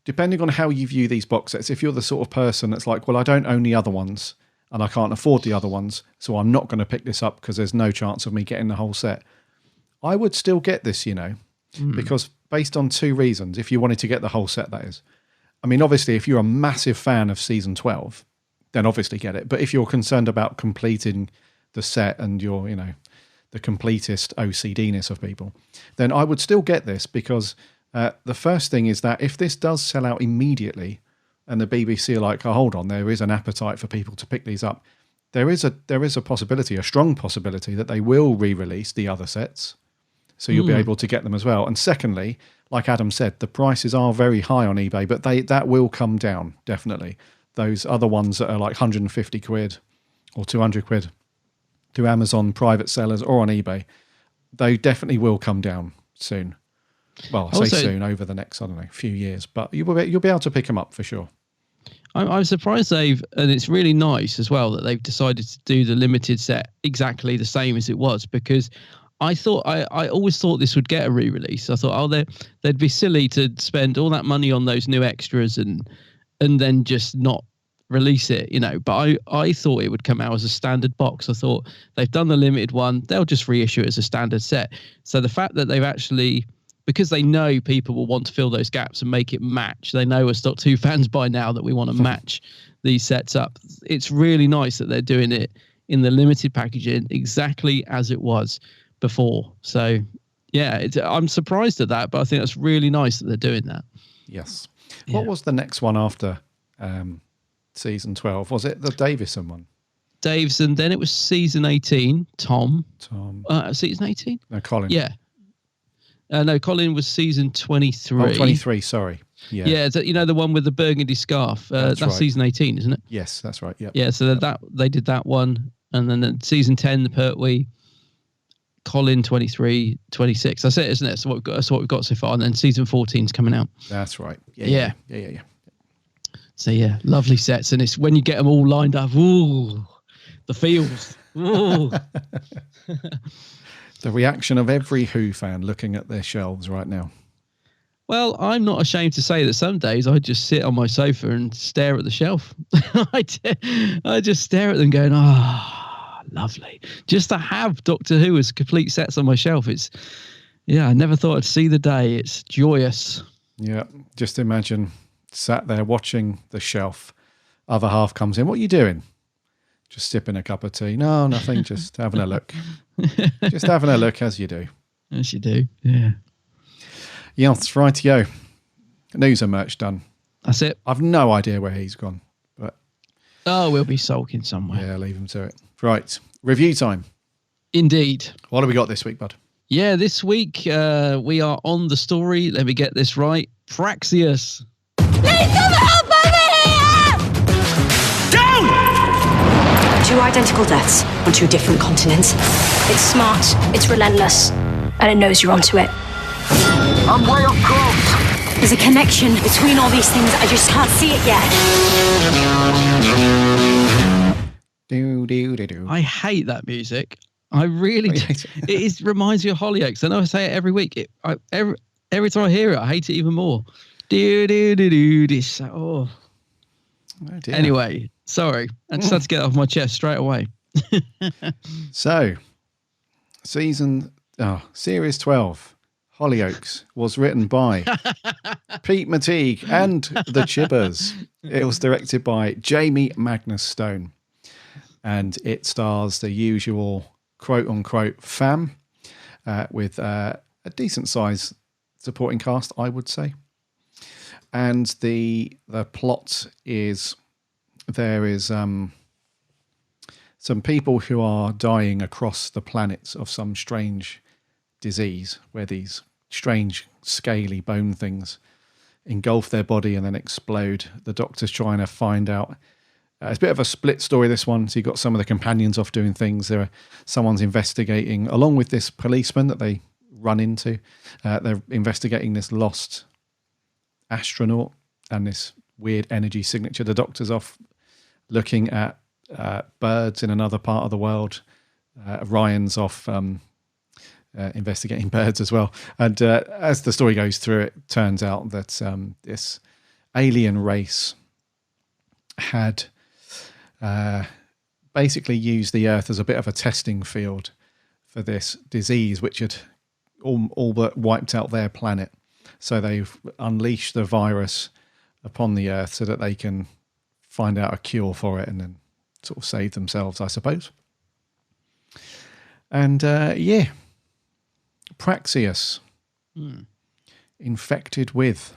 depending on how you view these box sets, if you're the sort of person that's like, well, I don't own the other ones and I can't afford the other ones, so I'm not going to pick this up because there's no chance of me getting the whole set, I would still get this, you know, because based on 2 reasons. If you wanted to get the whole set, that is. I mean, obviously, if you're a massive fan of season 12, then obviously get it. But if you're concerned about completing the set and you're, you know, the completist OCD-ness of people, then I would still get this, because the first thing is that if this does sell out immediately and the BBC are like, oh, hold on, there is an appetite for people to pick these up, there is a possibility, a strong possibility, that they will re-release the other sets. So you'll be able to get them as well. And secondly, like Adam said, the prices are very high on eBay, but that will come down, definitely. Those other ones that are like 150 quid or 200 quid through Amazon private sellers or on eBay, they definitely will come down soon. Well, I say soon, over the next, I don't know, few years. But you'll be able to pick them up for sure. I'm surprised and it's really nice as well that they've decided to do the limited set exactly the same as it was, because I always thought this would get a re-release. I thought, they'd be silly to spend all that money on those new extras and then just not release it, you know. But I thought it would come out as a standard box. I thought they've done the limited one, they'll just reissue it as a standard set. So the fact that they've actually, because they know people will want to fill those gaps and make it match, they know as Stock 2 fans by now that we want to match these sets up. It's really nice that they're doing it in the limited packaging exactly as it was before. So yeah, I'm surprised at that, but I think that's really nice that they're doing that. Yes. What was the next one after season 12? Was it the Davison one? Davison, then it was season 18. Tom. Season 18? No, Colin. Yeah. No, Colin was season 23. Oh, 23, sorry. Yeah. Yeah, you know, the one with the burgundy scarf. That's right. Season 18, isn't it? Yes, that's right. Yep. Yeah, so that they did that one. And then season 10, the Pertwee, Colin 23, 26. That's it, isn't it? So that's what we've got so far. And then season 14 is coming out. That's right. Yeah. So yeah, lovely sets. And it's when you get them all lined up, ooh, the feels. Ooh. The reaction of every Who fan looking at their shelves right now. Well, I'm not ashamed to say that some days I just sit on my sofa and stare at the shelf. I just stare at them going, lovely. Just to have Doctor Who as complete sets on my shelf. I never thought I'd see the day. It's joyous. Yeah, just imagine sat there watching the shelf. Other half comes in. What are you doing? Just sipping a cup of tea. No, nothing. Just having a look. Just having a look, as you do. As you do, yeah. Yes, rightio. News and merch done. That's it. I've no idea where he's gone. But we'll be sulking somewhere. Yeah, leave him to it. Right, review time. Indeed. What have we got this week, bud? Yeah, this week we are on the story. Let me get this right. Praxeus. Need some help over here! Down! 2 identical deaths on 2 different continents. It's smart, it's relentless, and it knows you're onto it. I'm way up close. There's a connection between all these things. I just can't see it yet. I hate that music. I really do. It reminds me of Hollyoaks. I know I say it every week. Every time I hear it, I hate it even more. Anyway, sorry. I just had to get it off my chest straight away. So, Series 12, Hollyoaks, was written by Pete McTeague and the Chibbers. It was directed by Jamie Magnus Stone, and it stars the usual quote-unquote fam with a decent-sized supporting cast, I would say. And the plot is there is some people who are dying across the planets of some strange disease where these strange scaly bone things engulf their body and then explode. The doctor's trying to find out. It's a bit of a split story, this one. So you've got some of the companions off doing things. Someone's investigating, along with this policeman that they run into. They're investigating this lost astronaut and this weird energy signature. The doctor's off looking at birds in another part of the world. Ryan's off investigating birds as well. And as the story goes through, it turns out that this alien race had basically used the Earth as a bit of a testing field for this disease, which had all but wiped out their planet. So they've unleashed the virus upon the Earth so that they can find out a cure for it and then sort of save themselves, I suppose. And Praxeus, infected with.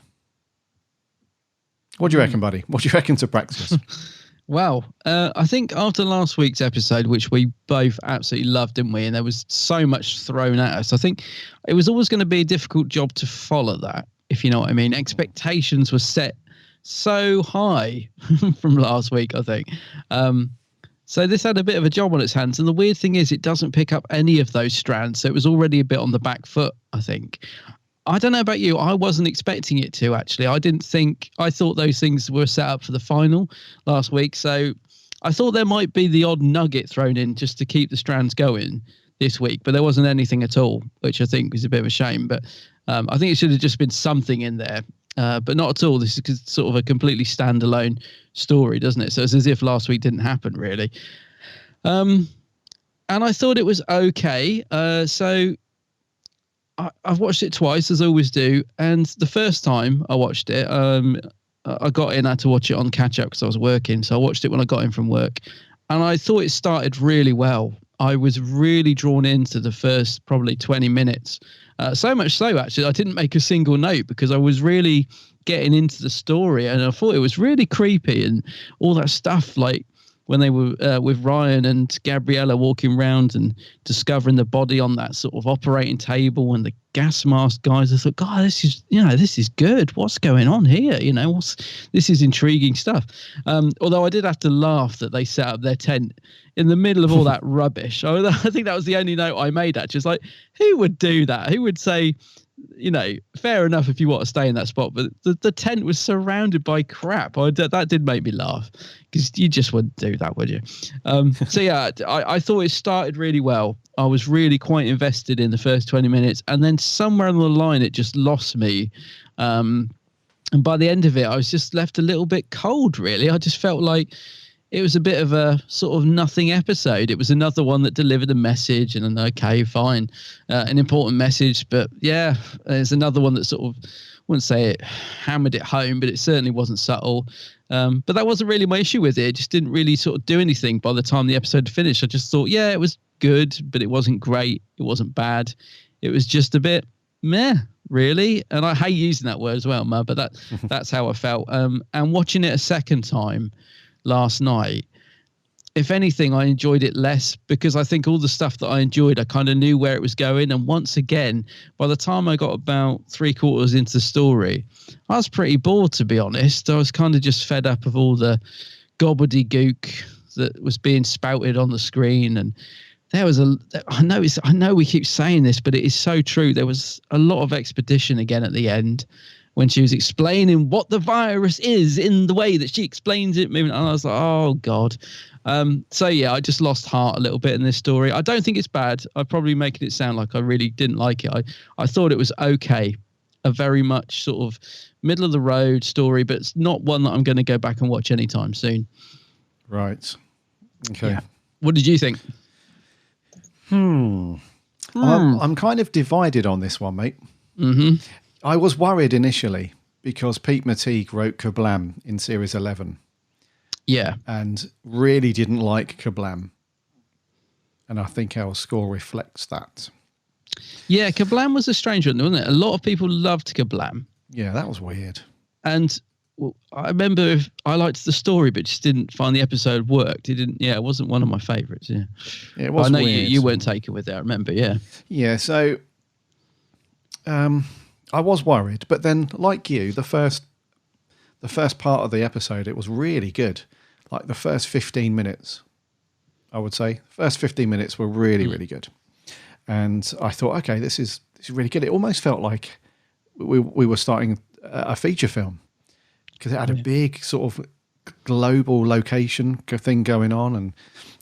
What do you reckon, buddy? What do you reckon to Praxeus? Well, I think after last week's episode, which we both absolutely loved, didn't we? And there was so much thrown at us. I think it was always going to be a difficult job to follow that, if you know what I mean. Expectations were set so high from last week, I think. So this had a bit of a job on its hands. And the weird thing is it doesn't pick up any of those strands. So it was already a bit on the back foot, I think. I don't know about you. I wasn't expecting it to, actually. I thought those things were set up for the final last week. So I thought there might be the odd nugget thrown in just to keep the strands going this week. But there wasn't anything at all, which I think is a bit of a shame. But I think it should have just been something in there. But not at all. This is sort of a completely standalone story, doesn't it? So it's as if last week didn't happen, really. And I thought it was okay. So I've watched it twice, as I always do. And the first time I watched it, I got in, I had to watch it on catch-up because I was working. So I watched it when I got in from work. And I thought it started really well. I was really drawn into the first probably 20 minutes. So much so, actually, I didn't make a single note because I was really getting into the story. And I thought it was really creepy and all that stuff, like when they were with Ryan and Gabriella walking around and discovering the body on that sort of operating table and the gas mask guys. I thought, God, this is good. What's going on here? This is intriguing stuff. Although I did have to laugh that they set up their tent in the middle of all that rubbish. I think that was the only note I made, actually. It's like, who would do that? Who would say, fair enough if you want to stay in that spot, but the tent was surrounded by crap. That did make me laugh because you just wouldn't do that, would you? So yeah, I thought it started really well. I was really quite invested in the first 20 minutes, and then somewhere on the line it just lost me. And by the end of it, I was just left a little bit cold, really. I just felt like it was a bit of a sort of nothing episode. It was another one that delivered a message and okay, fine, an important message. But yeah, there's another one that sort of, wouldn't say it hammered it home, but it certainly wasn't subtle. But that wasn't really my issue with it. It just didn't really sort of do anything by the time the episode finished. I just thought, yeah, it was good, but it wasn't great. It wasn't bad. It was just a bit meh, really. And I hate using that word as well, Ma, but that's how I felt. And watching it a second time last night, if anything, I enjoyed it less because I think all the stuff that I enjoyed, I kind of knew where it was going. And once again, by the time I got about 3/4 into the story, I was pretty bored, to be honest. I was kind of just fed up of all the gobbledygook that was being spouted on the screen. And there was I know we keep saying this, but it is so true. There was a lot of exposition again at the end, when she was explaining what the virus is in the way that she explains it. And I was like, oh, God. So, yeah, I just lost heart a little bit in this story. I don't think it's bad. I'm probably making it sound like I really didn't like it. I thought it was okay. A very much sort of middle of the road story, but it's not one that I'm going to go back and watch anytime soon. Right. Okay. Yeah. What did you think? I'm kind of divided on this one, mate. Mm-hmm. I was worried initially because Pete Mateague wrote Kablam in Series 11. Yeah. And really didn't like Kablam. And I think our score reflects that. Yeah, Kablam was a strange one, wasn't it? A lot of people loved Kablam. Yeah, that was weird. And I remember I liked the story, but just didn't find the episode worked. It wasn't one of my favourites. Yeah, it was. I know weird. you weren't taken with it. I remember. Yeah. Yeah. So, I was worried, but then, like you, the first part of the episode, it was really good. Like the first 15 minutes, I would say, first 15 minutes were really, really good. And I thought, okay, this is really good. It almost felt like we were starting a feature film because it had a big sort of global location thing going on, and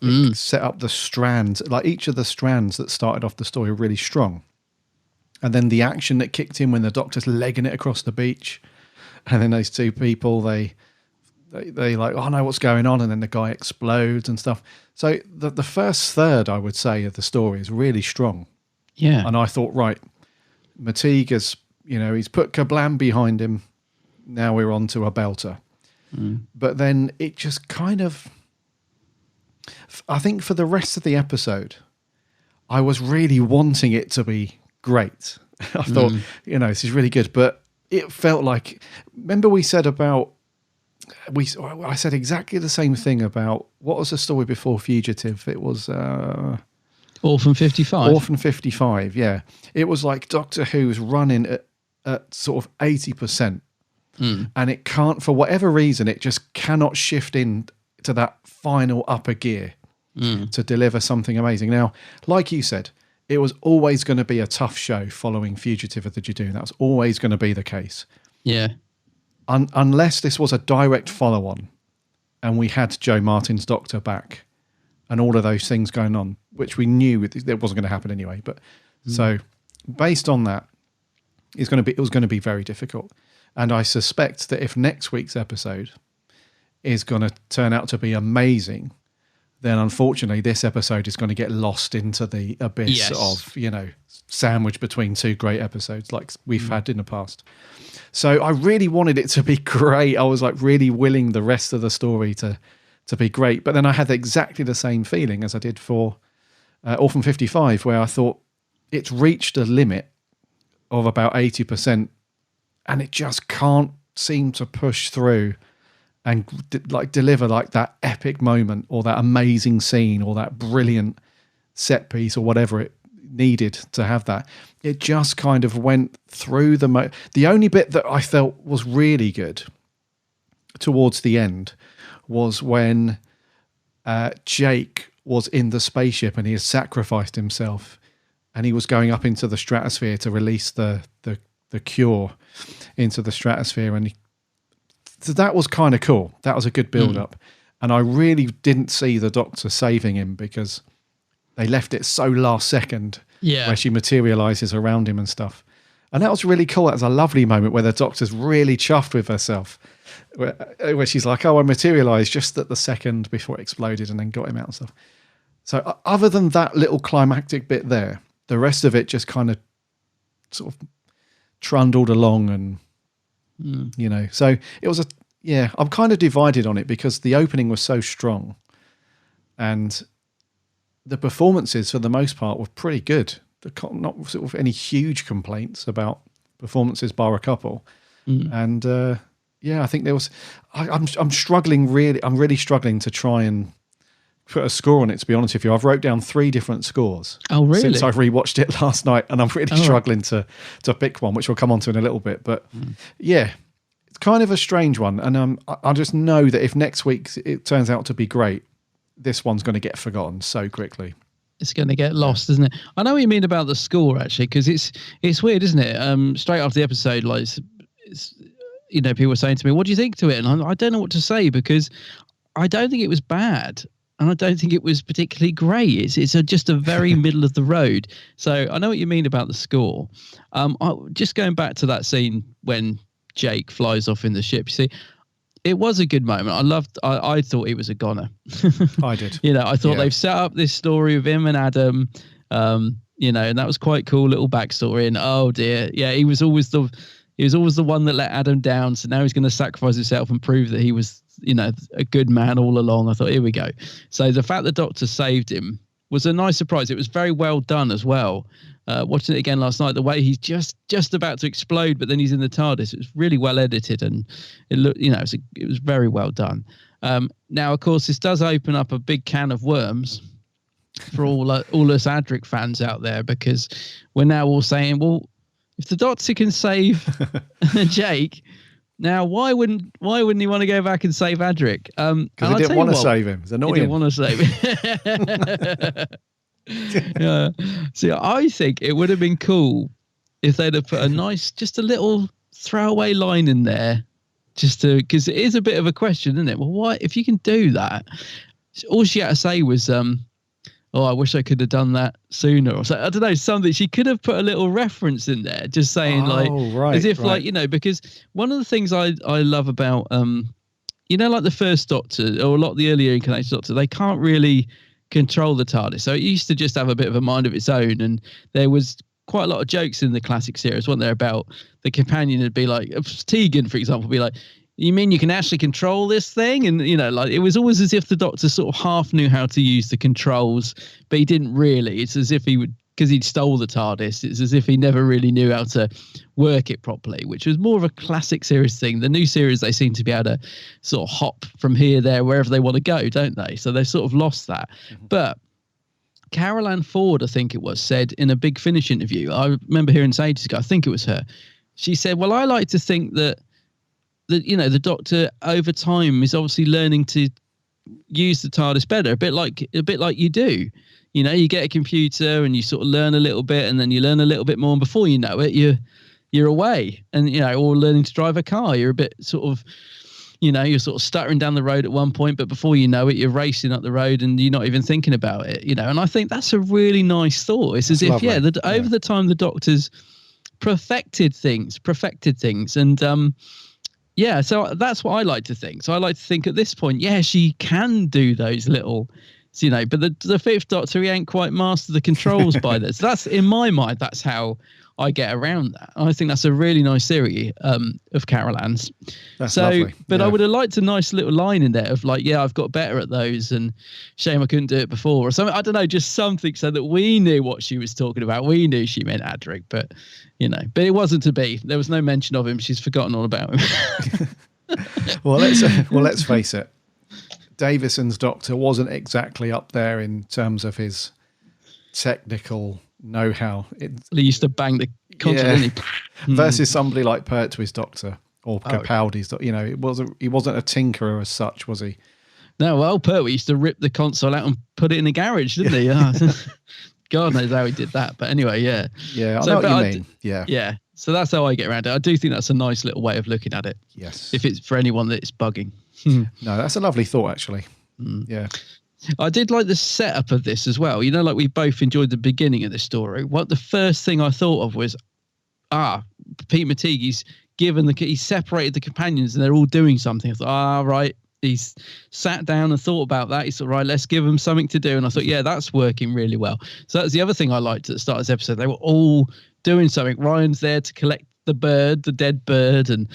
it set up the strands. Like each of the strands that started off the story were really strong. And then the action that kicked in when the Doctor's legging it across the beach, and then those two people, they like, oh no, what's going on? And then the guy explodes and stuff. So the first third, I would say, of the story is really strong. Yeah. And I thought, right, Mateague has, he's put Kablam behind him. Now we're on to a belter. But then it just kind of, I think for the rest of the episode, I was really wanting it to be great. I thought, this is really good. But it felt like, remember we said about, I said exactly the same thing about, what was the story before Fugitive? It was Orphan 55. Orphan 55, yeah. It was like Doctor Who's running at sort of 80%. And it can't, for whatever reason, it just cannot shift in to that final upper gear to deliver something amazing. Now, like you said, it was always going to be a tough show following Fugitive of the Judoon. That was always going to be the case. Yeah. Unless this was a direct follow-on and we had Joe Martin's Doctor back and all of those things going on, which we knew it wasn't going to happen anyway. But so based on that, it was going to be very difficult. And I suspect that if next week's episode is going to turn out to be amazing, then unfortunately this episode is going to get lost into the abyss of, sandwiched between two great episodes like we've had in the past. So I really wanted it to be great. I was like really willing the rest of the story to be great. But then I had exactly the same feeling as I did for Orphan 55, where I thought it's reached a limit of about 80%. And it just can't seem to push through and deliver like that epic moment or that amazing scene or that brilliant set piece or whatever it needed to have that. It just kind of went through the only bit that I felt was really good towards the end was when Jake was in the spaceship and he had sacrificed himself and he was going up into the stratosphere to release the cure into the stratosphere, and so that was kind of cool. That was a good build-up, and I really didn't see the Doctor saving him because they left it so last second, where she materializes around him and stuff, and that was really cool. That was a lovely moment where the Doctor's really chuffed with herself, where she's like, "Oh, I materialized just at the second before it exploded, and then got him out and stuff." So, other than that little climactic bit there, the rest of it just kind of sort of trundled along, and so it was I'm kind of divided on it because the opening was so strong and the performances for the most part were pretty good. Not sort of any huge complaints about performances bar a couple. And I think there was I'm struggling really. I'm really struggling to try and put a score on it, to be honest with you. I've wrote down 3 different scores. Oh, really? Since I've rewatched it last night, and I'm really struggling to pick one, which we'll come on to in a little bit. But it's kind of a strange one. And I just know that if next week it turns out to be great, this one's going to get forgotten so quickly. It's going to get lost, isn't it? I know what you mean about the score, actually, because it's weird, isn't it? Straight after the episode, like, it's people were saying to me, what do you think to it? And I don't know what to say because I don't think it was bad. And I don't think it was particularly great. It's just a very middle of the road. So I know what you mean about the score. Just going back to that scene when Jake flies off in the ship, you see, it was a good moment. I thought it was a goner. I did. I thought they've set up this story of him and Adam, and that was quite cool little backstory. And oh dear, he was always He was always the one that let Adam down. So now he's going to sacrifice himself and prove that he was, a good man all along. I thought, here we go. So the fact the Doctor saved him was a nice surprise. It was very well done as well. Watching it again last night, the way he's just about to explode, but then he's in the TARDIS. It was really well edited, and it looked, it was very well done. Now, of course, this does open up a big can of worms for all us Adric fans out there, because we're now all saying, well, if the Doctor can save Jake, now why wouldn't he want to go back and save Adric? Because he didn't want to save him. It's annoying. He didn't want to save him. See, I think it would have been cool if they'd have put just a little throwaway line in there, because it is a bit of a question, isn't it? Well, why, if you can do that, all she had to say was, I wish I could have done that sooner. Or so, I don't know, something. She could have put a little reference in there, just saying as if because one of the things I love about, like the first Doctor or a lot of the earlier incarnations Doctor, they can't really control the TARDIS. So it used to just have a bit of a mind of its own. And there was quite a lot of jokes in the classic series, weren't there, about the companion would be like, Tegan, for example, would be like, you mean you can actually control this thing? And, it was always as if the Doctor sort of half knew how to use the controls, but he didn't really. It's as if he would, because he'd stole the TARDIS, it's as if he never really knew how to work it properly, which was more of a classic series thing. The new series, they seem to be able to sort of hop from here, there, wherever they want to go, don't they? So they've sort of lost that. Mm-hmm. But Carol Ann Ford, I think it was, said in a Big Finish interview, I remember hearing this ages ago, I think it was her, she said, well, I like to think that the Doctor over time is obviously learning to use the TARDIS better, a bit like you do. You get a computer and you sort of learn a little bit, and then you learn a little bit more, and before you know it, you're away. And or learning to drive a car, you're a bit sort of, you're sort of stuttering down the road at one point, but before you know it, you're racing up the road and you're not even thinking about it. And I think that's a really nice thought. It's as if over the time the Doctor's perfected things, and so that's what I like to think. So I like to think at this point, she can do those little, but the Fifth Doctor, he ain't quite mastered the controls by this. That's, in my mind, that's how I get around that. I think that's a really nice theory of Carol Ann's. That's lovely. But I would have liked a nice little line in there of like, I've got better at those, and shame I couldn't do it before, or something. I don't know, just something so that we knew what she was talking about. We knew she meant Adric, but it wasn't to be. There was no mention of him. She's forgotten all about him. Well, let's face it. Davison's Doctor wasn't exactly up there in terms of his technical know-how. He used to bang the constantly. Versus somebody like Pertwee's Doctor or Capaldi's Doctor. He wasn't a tinkerer as such, was he? No, well, Pertwee used to rip the console out and put it in a garage, didn't he? God knows how he did that. But anyway, yeah. Yeah, I know what you mean. Yeah. So that's how I get around it. I do think that's a nice little way of looking at it. Yes. If it's for anyone that it's bugging. No, that's a lovely thought, actually. Yeah. I did like the setup of this as well. Like we both enjoyed the beginning of the story. What the first thing I thought of was, Pete Matteague's he's separated the companions and they're all doing something. I thought, right. He's sat down and thought about that. He thought, right, let's give them something to do. And I thought, that's working really well. So that's the other thing I liked at the start of this episode. They were all doing something. Ryan's there to collect the dead bird, and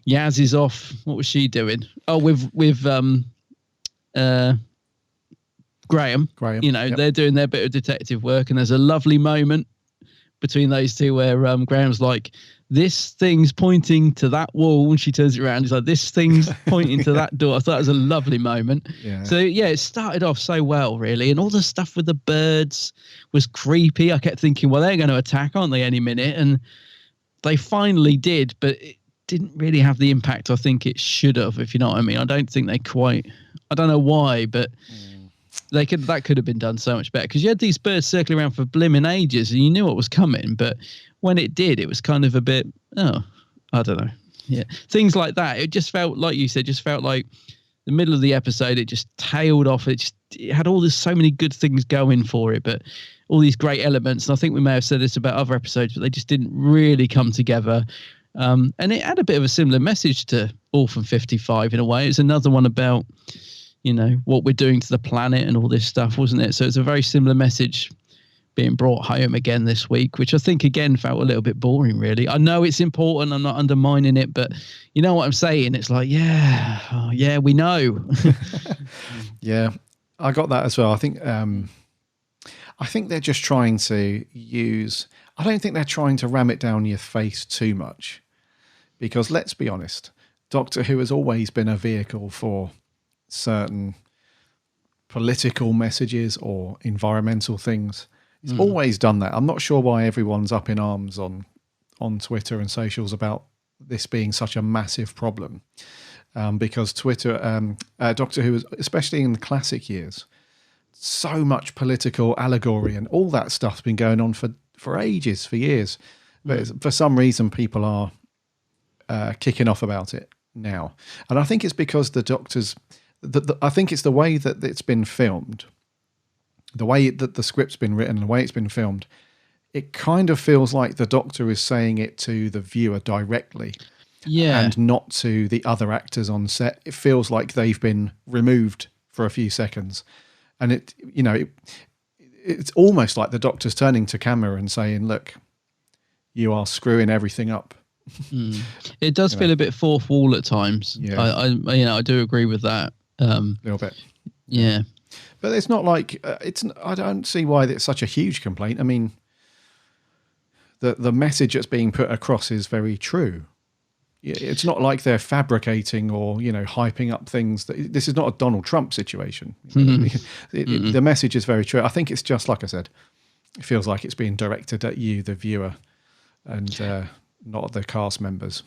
Yaz is off. What was she doing? Oh, with Graham. They're doing their bit of detective work, and there's a lovely moment between those two where Graham's like, this thing's pointing to that wall, and she turns it around. He's like, this thing's pointing to that door. I thought it was a lovely moment. Yeah. So it started off so well, really, and all the stuff with the birds was creepy. I kept thinking, well, they're going to attack, aren't they, any minute? And they finally did, but it didn't really have the impact I think it should have, if you know what I mean. I don't think they quite, I don't know why, but that could have been done so much better, because you had these birds circling around for blimmin' ages and you knew what was coming, but when it did, it was kind of a bit, I don't know. Yeah. Things like that. It just felt, like you said, like the middle of the episode, it just tailed off. It had so many good things going for it, but all these great elements. And I think we may have said this about other episodes, but they just didn't really come together. And it had a bit of a similar message to Orphan 55 in a way. It's another one about, what we're doing to the planet and all this stuff, wasn't it? So it's a very similar message being brought home again this week, which I think again felt a little bit boring, really. I know it's important, I'm not undermining it, but you know what I'm saying? It's like, yeah, we know. Yeah, I got that as well. I think they're just trying to I don't think they're trying to ram it down your face too much, because let's be honest, Doctor Who has always been a vehicle for certain political messages or environmental things. It's always done that. I'm not sure why everyone's up in arms on Twitter and socials about this being such a massive problem, because Twitter, Doctor Who, especially in the classic years, so much political allegory and all that stuff's been going on for ages, for years. But for some reason, people are kicking off about it now. And I think it's because the Doctor's... I think it's the way that it's been filmed, the way that the script's been written, the way it's been filmed. It kind of feels like the Doctor is saying it to the viewer directly, and not to the other actors on set. It feels like they've been removed for a few seconds, and it's almost like the Doctor's turning to camera and saying, "Look, you are screwing everything up." It does feel a bit fourth wall at times. Yeah, I do agree with that. A little bit. Yeah. But it's not like I don't see why it's such a huge complaint. I mean, the message that's being put across is very true. It's not like they're fabricating or hyping up things. This is not a Donald Trump situation. The message is very true. I think it's just like I said. It feels like it's being directed at you, the viewer, and not the cast members.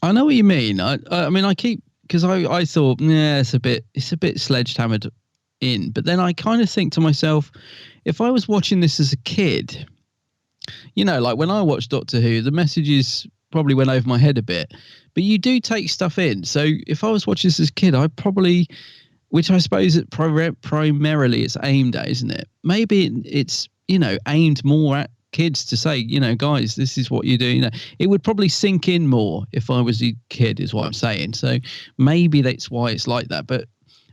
I know what you mean. I mean, I keep. Because I thought, it's a bit sledgehammered in. But then I kind of think to myself, if I was watching this as a kid, like when I watched Doctor Who, the messages probably went over my head a bit. But you do take stuff in. So if I was watching this as a kid, I probably, which I suppose primarily it's aimed at, isn't it? Maybe it's, aimed more at kids to say, guys, this is what you do. It would probably sink in more if I was a kid, is what I'm saying. So maybe that's why it's like that. But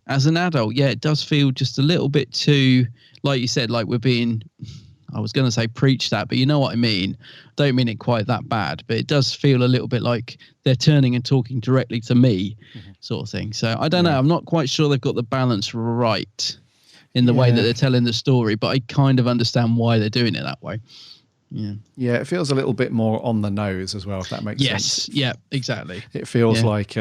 as an adult, it does feel just a little bit too, like you said, like we're being, I was going to say preach that, but you know what I mean. Don't mean it quite that bad, but it does feel a little bit like they're turning and talking directly to me, sort of thing. So I don't know. I'm not quite sure they've got the balance right in the way that they're telling the story, but I kind of understand why they're doing it that way. Yeah, it feels a little bit more on the nose as well, if that makes sense. Yes, yeah, exactly. It feels like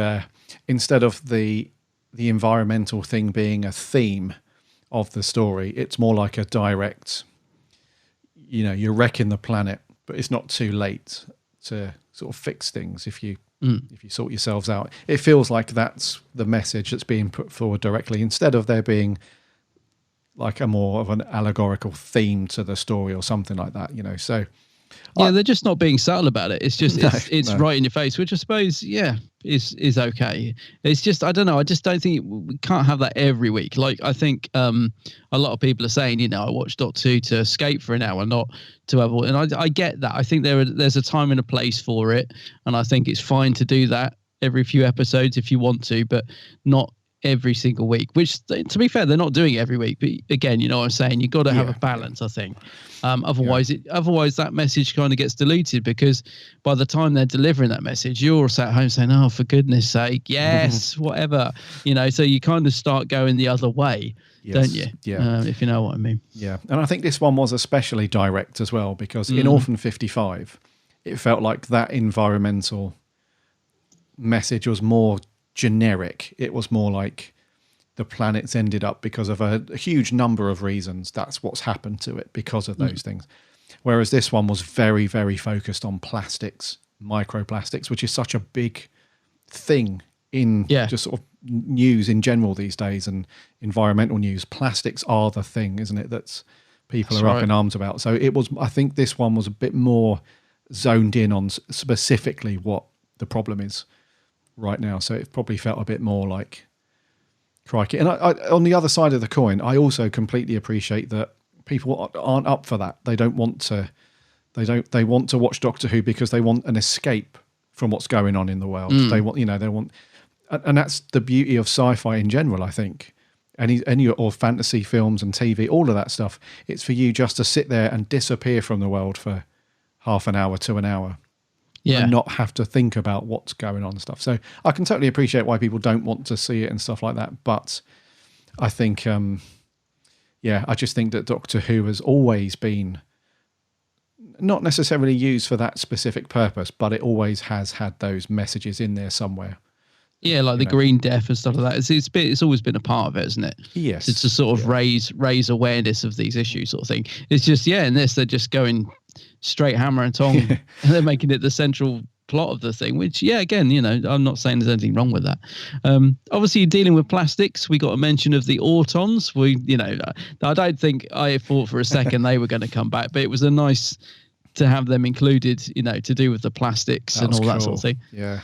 instead of the environmental thing being a theme of the story, it's more like a direct, you're wrecking the planet, but it's not too late to sort of fix things if you sort yourselves out. It feels like that's the message that's being put forward directly, instead of there being like a more of an allegorical theme to the story or something like that, so they're just not being subtle about it. It's just it's right in your face, which I suppose is okay. It's just, I don't know, I just don't think we can't have that every week. Like I think a lot of people are saying, I watch Doctor Who to escape for an hour, not to have, and I get that. I think there's a time and a place for it, and I think it's fine to do that every few episodes if you want to, but not every single week, which to be fair, they're not doing it every week. But again, you know what I'm saying? You've got to have a balance, I think. Otherwise that message kind of gets diluted, because by the time they're delivering that message, you're sat at home saying, oh, for goodness sake, yes, whatever, so you kind of start going the other way, don't you? Yeah. If you know what I mean. Yeah. And I think this one was especially direct as well, because in Orphan 55, it felt like that environmental message was more generic. It was more like the planet's ended up because of a huge number of reasons. That's what's happened to it because of those things. Whereas this one was very, very focused on plastics, microplastics, which is such a big thing in just sort of news in general these days, and environmental news. Plastics are the thing, isn't it? That's people are up in arms about. So it was, I think this one was a bit more zoned in on specifically what the problem is right now. So it probably felt a bit more like, crikey. And I, on the other side of the coin, I also completely appreciate that people aren't up for that. They don't want to, they want to watch Doctor Who because they want an escape from what's going on in the world. They want, they want, and that's the beauty of sci-fi in general, I think. or fantasy films and TV, all of that stuff, it's for you just to sit there and disappear from the world for half an hour to an hour. Yeah. And not have to think about what's going on and stuff. So I can totally appreciate why people don't want to see it and stuff like that. But I think, I just think that Doctor Who has always been not necessarily used for that specific purpose, but it always has had those messages in there somewhere. Yeah, like the green death and stuff like that. It's always been a part of it, isn't it? Yes. It's to sort of raise awareness of these issues, sort of thing. It's just, in this, they're just going straight hammer and tong, and they're making it the central plot of the thing, which, again, I'm not saying there's anything wrong with that. Obviously, dealing with plastics, we got a mention of the Autons. I don't think I thought for a second they were going to come back, but it was a nice to have them included, to do with the plastics and all that sort of thing. Yeah.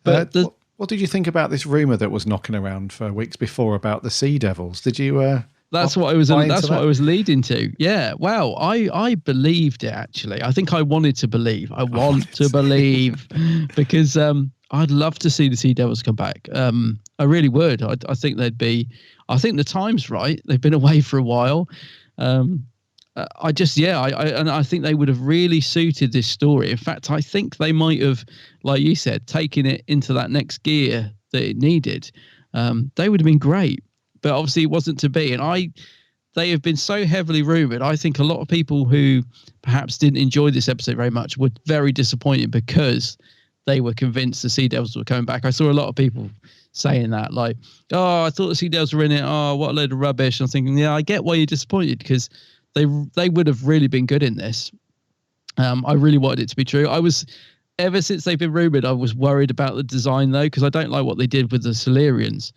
But what did you think about this rumor that was knocking around for weeks before about the Sea Devils? Did you? That's what I was. That's what I was leading to. Yeah. Well, I believed it actually. I think I wanted to believe. I want to believe because I'd love to see the Sea Devils come back. I really would. I think they'd be. I think the time's right. They've been away for a while. I think they would have really suited this story. In fact, I think they might have, like you said, taken it into that next gear that it needed. They would have been great, but obviously it wasn't to be. And they have been so heavily rumored. I think a lot of people who perhaps didn't enjoy this episode very much were very disappointed because they were convinced the Sea Devils were coming back. I saw a lot of people saying that, like, "Oh, I thought the Sea Devils were in it. Oh, what a load of rubbish." And I'm thinking, I get why you're disappointed because they would have really been good in this. I really wanted it to be true. Ever since they've been rumored, I was worried about the design though, because I don't like what they did with the Silurians.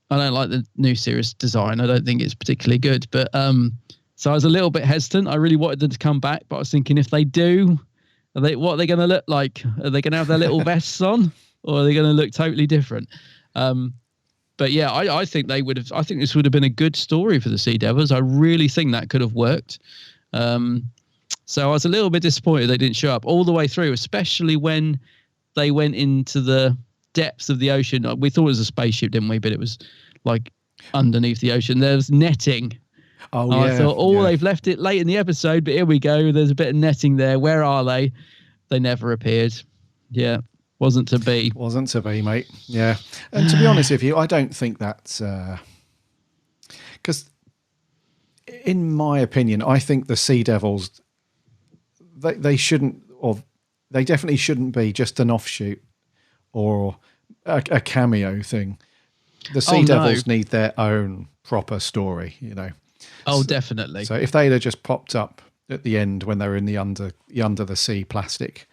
I don't like the new series design. I don't think it's particularly good. But so I was a little bit hesitant. I really wanted them to come back, but I was thinking if they do, what are they going to look like? Are they going to have their little vests on, or are they going to look totally different? But I think they would have. I think this would have been a good story for the Sea Devils. I really think that could have worked. So I was a little bit disappointed they didn't show up all the way through, especially when they went into the depths of the ocean. We thought it was a spaceship, didn't we? But it was like underneath the ocean. There was netting. Oh, yeah. I thought, they've left it late in the episode, but here we go. There's a bit of netting there. Where are they? They never appeared. Yeah. Wasn't to be. Wasn't to be, mate. Yeah. And to be honest with you, I don't think that's... Because in my opinion, I think the Sea Devils, they shouldn't, or they definitely shouldn't be just an offshoot or a cameo thing. The Sea Devils need their own proper story, Oh, definitely. So if they'd have just popped up at the end when they were in the under the sea plastic...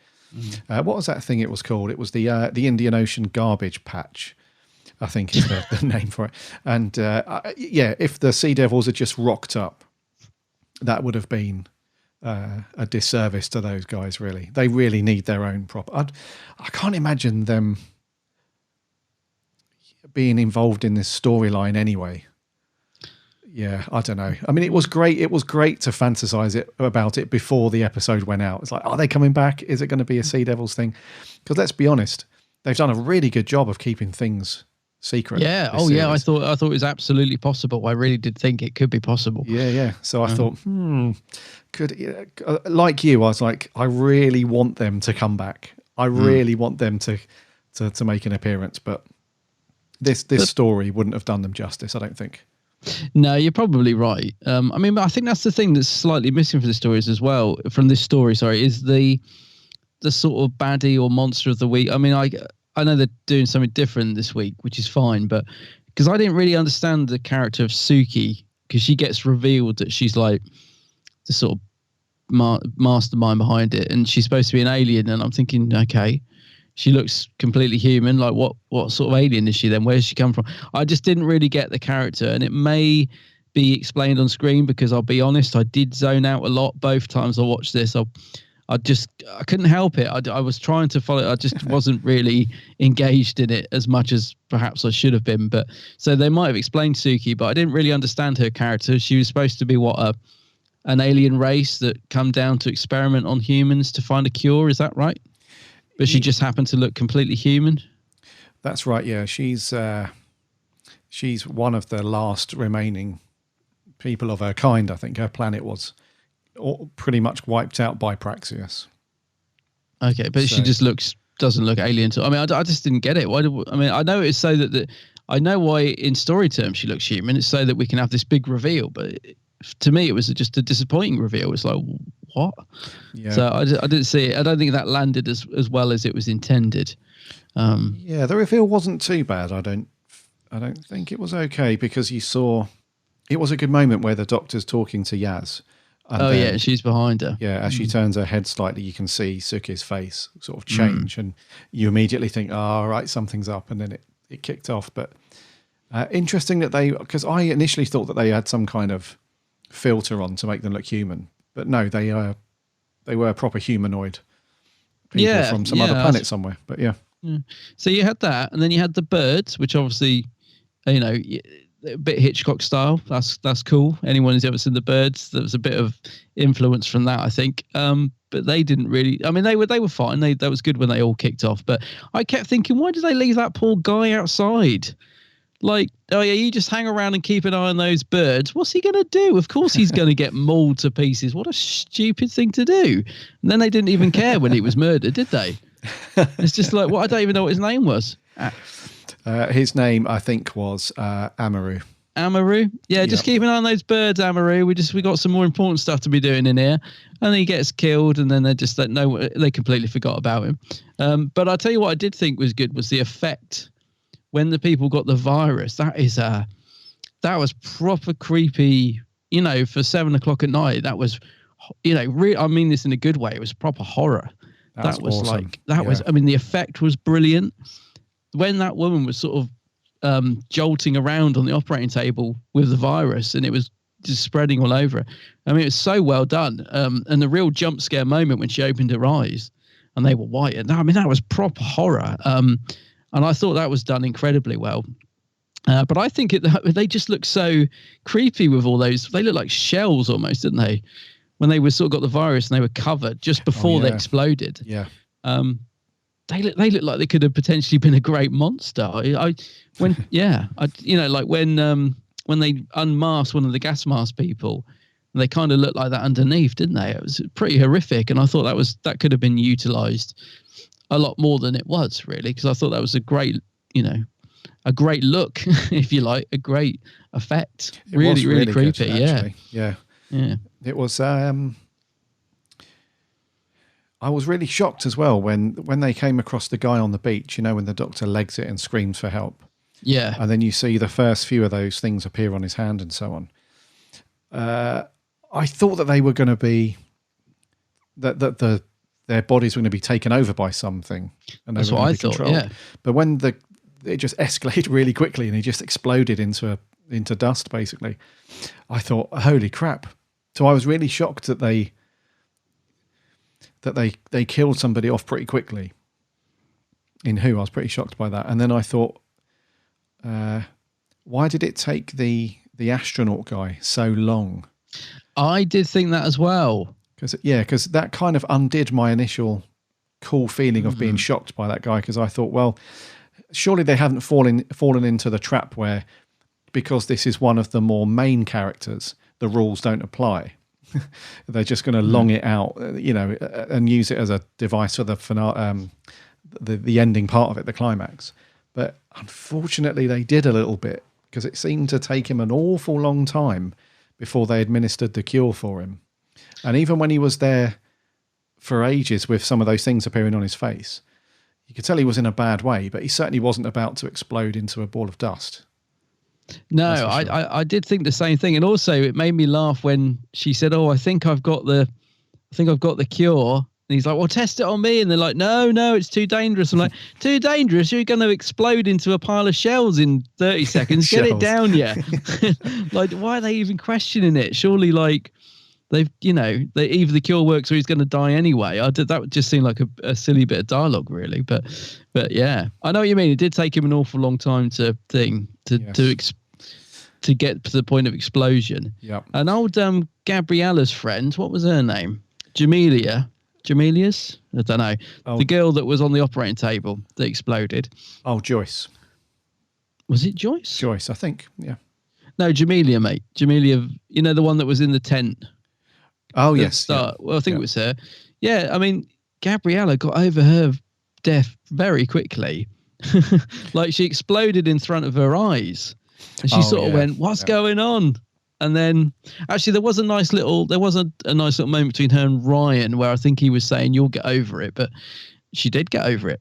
what was that thing it was called? It was the Indian Ocean Garbage Patch, I think is the name for it. And if the Sea Devils had just rocked up, that would have been a disservice to those guys, really. They really need their own proper... I can't imagine them being involved in this storyline anyway. Yeah, I don't know. I mean, it was great. It was great to fantasize about it before the episode went out. It's like, are they coming back? Is it going to be a Sea Devils thing? Because let's be honest, they've done a really good job of keeping things secret. Yeah. Oh, series. Yeah. I thought it was absolutely possible. I really did think it could be possible. Yeah, yeah. So I thought, like you, I was like, I really want them to come back. I really want them to make an appearance. But this story wouldn't have done them justice, I don't think. No, you're probably right. I mean, I think that's the thing that's slightly missing from the stories as well. From this story, is the sort of baddie or monster of the week. I mean, I know they're doing something different this week, which is fine, but because I didn't really understand the character of Suki, because she gets revealed that she's like the sort of mastermind behind it, and she's supposed to be an alien, and I'm thinking, okay. She looks completely human. Like, what sort of alien is she then? Where does she come from? I just didn't really get the character, and it may be explained on screen because I'll be honest, I did zone out a lot both times I watched this. I couldn't help it. I was trying to follow it. I just wasn't really engaged in it as much as perhaps I should have been. But so they might have explained Suki, but I didn't really understand her character. She was supposed to be an alien race that come down to experiment on humans to find a cure. Is that right? But she just happened to look completely human. That's right. Yeah, she's She's one of the last remaining people of her kind. I think her planet was pretty much wiped out by Praxeus. Okay, but she just doesn't look alien to. I mean, I just didn't get it. Why? I know it's so that I know why in story terms she looks human. It's so that we can have this big reveal. But to me, it was just a disappointing reveal. It's like, what? Yeah. So I didn't see it. I don't think that landed as well as it was intended. Yeah, the reveal wasn't too bad. I don't think it was okay, because you saw it was a good moment where the Doctor's talking to Yaz. And she's behind her. Yeah, as she turns her head slightly, you can see Suki's face sort of change, and you immediately think, "Oh, right, something's up," and then it kicked off. But interesting that because I initially thought that they had some kind of filter on to make them look human, but no, they were a proper humanoid people from some other planet somewhere. But yeah. So you had that, and then you had the birds, which obviously, a bit Hitchcock style. That's cool. Anyone who's ever seen the birds, there was a bit of influence from that, I think. But they didn't really. I mean, they were fine. That was good when they all kicked off. But I kept thinking, why did they leave that poor guy outside? Like, oh yeah, you just hang around and keep an eye on those birds. What's he going to do? Of course he's going to get mauled to pieces. What a stupid thing to do. And then they didn't even care when he was murdered, did they? It's just like, I don't even know what his name was. His name, I think, was Amaru. Amaru? Yeah, just keep an eye on those birds, Amaru. We got some more important stuff to be doing in here. And then he gets killed, and then they just they completely forgot about him. But I'll tell you what I did think was good was the effect when the people got the virus. That was proper creepy, for 7 o'clock at night. That was, I mean this in a good way. It was proper horror. That was awesome. The effect was brilliant. When that woman was sort of jolting around on the operating table with the virus, and it was just spreading all over her. I mean, it was so well done. And the real jump scare moment when she opened her eyes and they were white. And that was proper horror. And I thought that was done incredibly well. But I think they just look so creepy with all those. They look like shells almost, didn't they? When they were sort of got the virus and they were covered just before they exploded. Yeah. They look like they could have potentially been a great monster. When they unmasked one of the gas mask people, they kind of looked like that underneath, didn't they? It was pretty horrific, and I thought that could have been utilized a lot more than it was, really, because I thought that was a great look, if you like, a great effect. Really creepy. Good, yeah. It was. I was really shocked as well when they came across the guy on the beach, when the Doctor legs it and screams for help. Yeah. And then you see the first few of those things appear on his hand and so on. I thought that they were going to be, that their bodies were going to be taken over by something. And that's what I thought, yeah. But when it just escalated really quickly and he just exploded into dust, basically, I thought, holy crap. So I was really shocked that they killed somebody off pretty quickly. In Who, I was pretty shocked by that. And then I thought, why did it take the astronaut guy so long? I did think that as well. Because that kind of undid my initial cool feeling of being shocked by that guy, because I thought, well, surely they haven't fallen into the trap where, because this is one of the more main characters, the rules don't apply. They're just going to long it out, and use it as a device for the finale, the ending part of it, the climax. But unfortunately, they did a little bit, because it seemed to take him an awful long time before they administered the cure for him. And even when he was there for ages with some of those things appearing on his face, you could tell he was in a bad way, but he certainly wasn't about to explode into a ball of dust. No, sure. I did think the same thing, and also it made me laugh when she said, "Oh, I think I've got the cure." And he's like, "Well, test it on me." And they're like, "No, it's too dangerous." I'm like, "Too dangerous? You're going to explode into a pile of shells in 30 seconds. Get it down, yeah." Like, why are they even questioning it? Surely, like, they've, either the cure works or he's going to die anyway. That would just seem like a silly bit of dialogue, really. But yeah, I know what you mean. It did take him an awful long time to get to the point of explosion. Yep. And old Gabriella's friend, what was her name? Jamelius? I don't know. Oh. The girl that was on the operating table that exploded. Oh, Joyce. Was it Joyce? Joyce, I think. Yeah. No, Jamelia, mate. Jamelia, the one that was in the tent. Oh, yes. Start. Yeah. Well, I think it was her. Yeah, I mean, Gabriella got over her death very quickly. Like she exploded in front of her eyes. And she sort of went, what's going on? And then actually there was a nice little moment between her and Ryan where I think he was saying, you'll get over it. But she did get over it.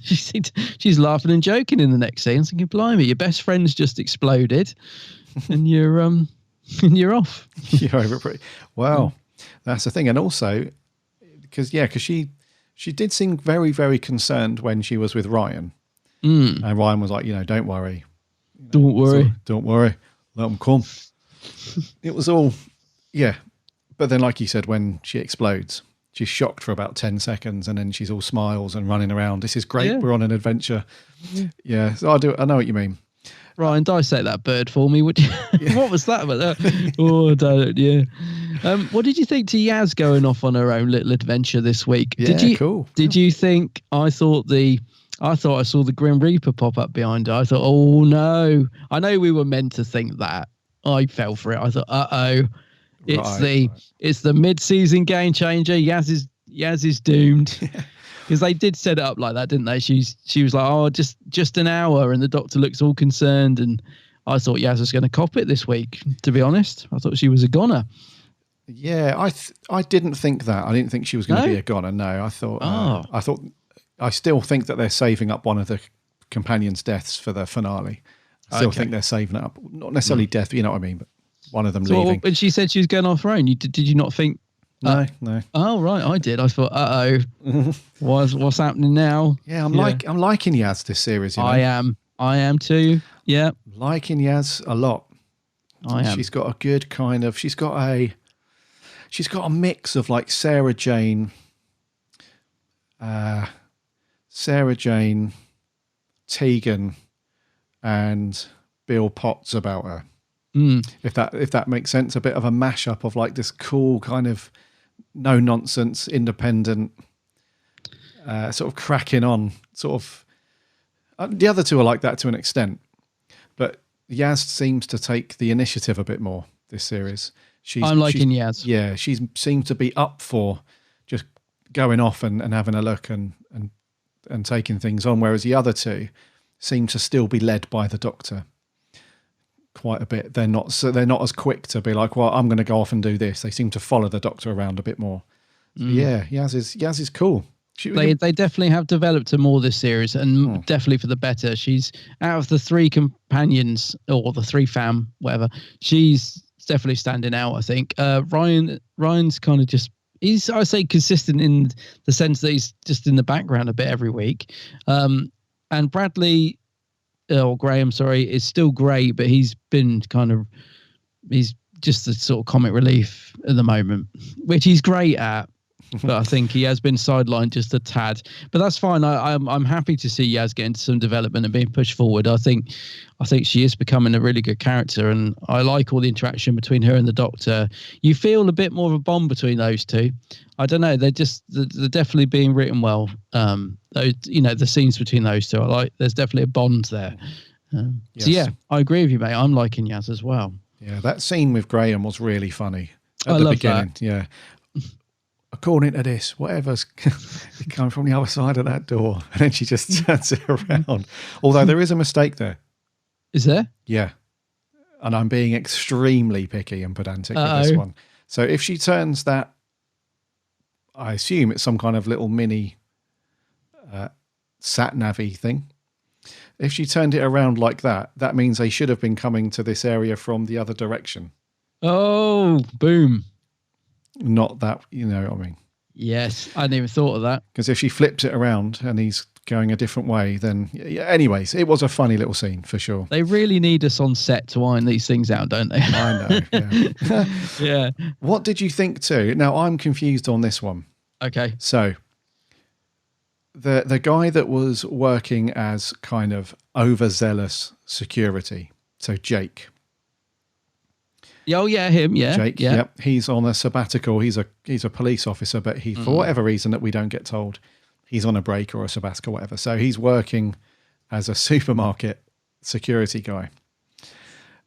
She's laughing and joking in the next scene. I was thinking, blimey, your best friend's just exploded and you're off. You're over it pretty well. That's the thing. And also because she did seem very, very concerned when she was with Ryan. And Ryan was like, don't worry. Don't worry. Don't worry. Let them come. It was all, yeah. But then, like you said, when she explodes, she's shocked for about 10 seconds and then she's all smiles and running around. This is great. Yeah. We're on an adventure. Yeah. So I know what you mean. Ryan, dissect that bird for me, would you? Yeah. What was that about? Oh, I don't, yeah. What did you think to Yaz going off on her own little adventure this week? Yeah, cool. Did you think, I thought I saw the Grim Reaper pop up behind her. I thought, oh no. I know we were meant to think that. I fell for it. I thought, it's the mid-season game changer. Yaz is doomed. Because they did set it up like that, didn't they? She was like, oh, just an hour, and the doctor looks all concerned. And I thought Yaz was going to cop it this week, to be honest. I thought she was a goner. Yeah, I didn't think that. I didn't think she was going to be a goner. No, I thought I still think that they're saving up one of the companions' deaths for the finale. I still think they're saving it up. Not necessarily death, you know what I mean, but one of them leaving. And she said she was going off her own. Did you not think? No. Oh, right, I did. I thought, what's happening now? Yeah, I'm liking Yaz this series. I am too. Yeah. Liking Yaz a lot. I am. She's got a good kind of, she's got a mix of like Sarah Jane, Tegan, and Bill Potts about her. If that makes sense, a bit of a mashup of like this cool kind of no nonsense, independent, sort of cracking on, sort of. The other two are like that to an extent, but Yaz seems to take the initiative a bit more this series. I'm liking Yaz. Yeah, she seems to be up for just going off and having a look and taking things on, whereas the other two seem to still be led by the doctor quite a bit. They're not as quick to be like, well, I'm going to go off and do this. They seem to follow the doctor around a bit more. So yeah, Yaz is cool. They definitely have developed her more this series, and definitely for the better. She's out of the three companions or the three fam, whatever. She's definitely standing out. I think Ryan's kind of just. He's, I say, consistent in the sense that he's just in the background a bit every week. And Graham, is still great, but he's just the sort of comic relief at the moment, which he's great at. But I think he has been sidelined just a tad. But that's fine. I'm happy to see Yaz getting some development and being pushed forward. I think she is becoming a really good character, and I like all the interaction between her and the Doctor. You feel a bit more of a bond between those two. I don't know. They're definitely being written well. The scenes between those two. There's definitely a bond there. Yes. So yeah, I agree with you, mate. I'm liking Yaz as well. Yeah, that scene with Graham was really funny at the beginning. That. Yeah. According to this, whatever's coming from the other side of that door. And then she just turns it around. Although there is a mistake there. Is there? Yeah. And I'm being extremely picky and pedantic with this one. So if she turns that, I assume it's some kind of little mini sat-navy thing. If she turned it around like that, that means they should have been coming to this area from the other direction. Oh, boom. Not that, you know what I mean? Yes, I hadn't even thought of that. Because if she flips it around and he's going a different way, then... Yeah, anyways, it was a funny little scene, for sure. They really need us on set to iron these things out, don't they? I know, yeah. Yeah. What did you think too? Now, I'm confused on this one. Okay. So, the guy that was working as kind of overzealous security, so Jake... Oh yeah, him. Yeah, Jake. Yeah. Yep. He's on a sabbatical. He's a police officer, but he, for whatever reason that we don't get told, he's on a break or a sabbatical, whatever. So he's working as a supermarket security guy.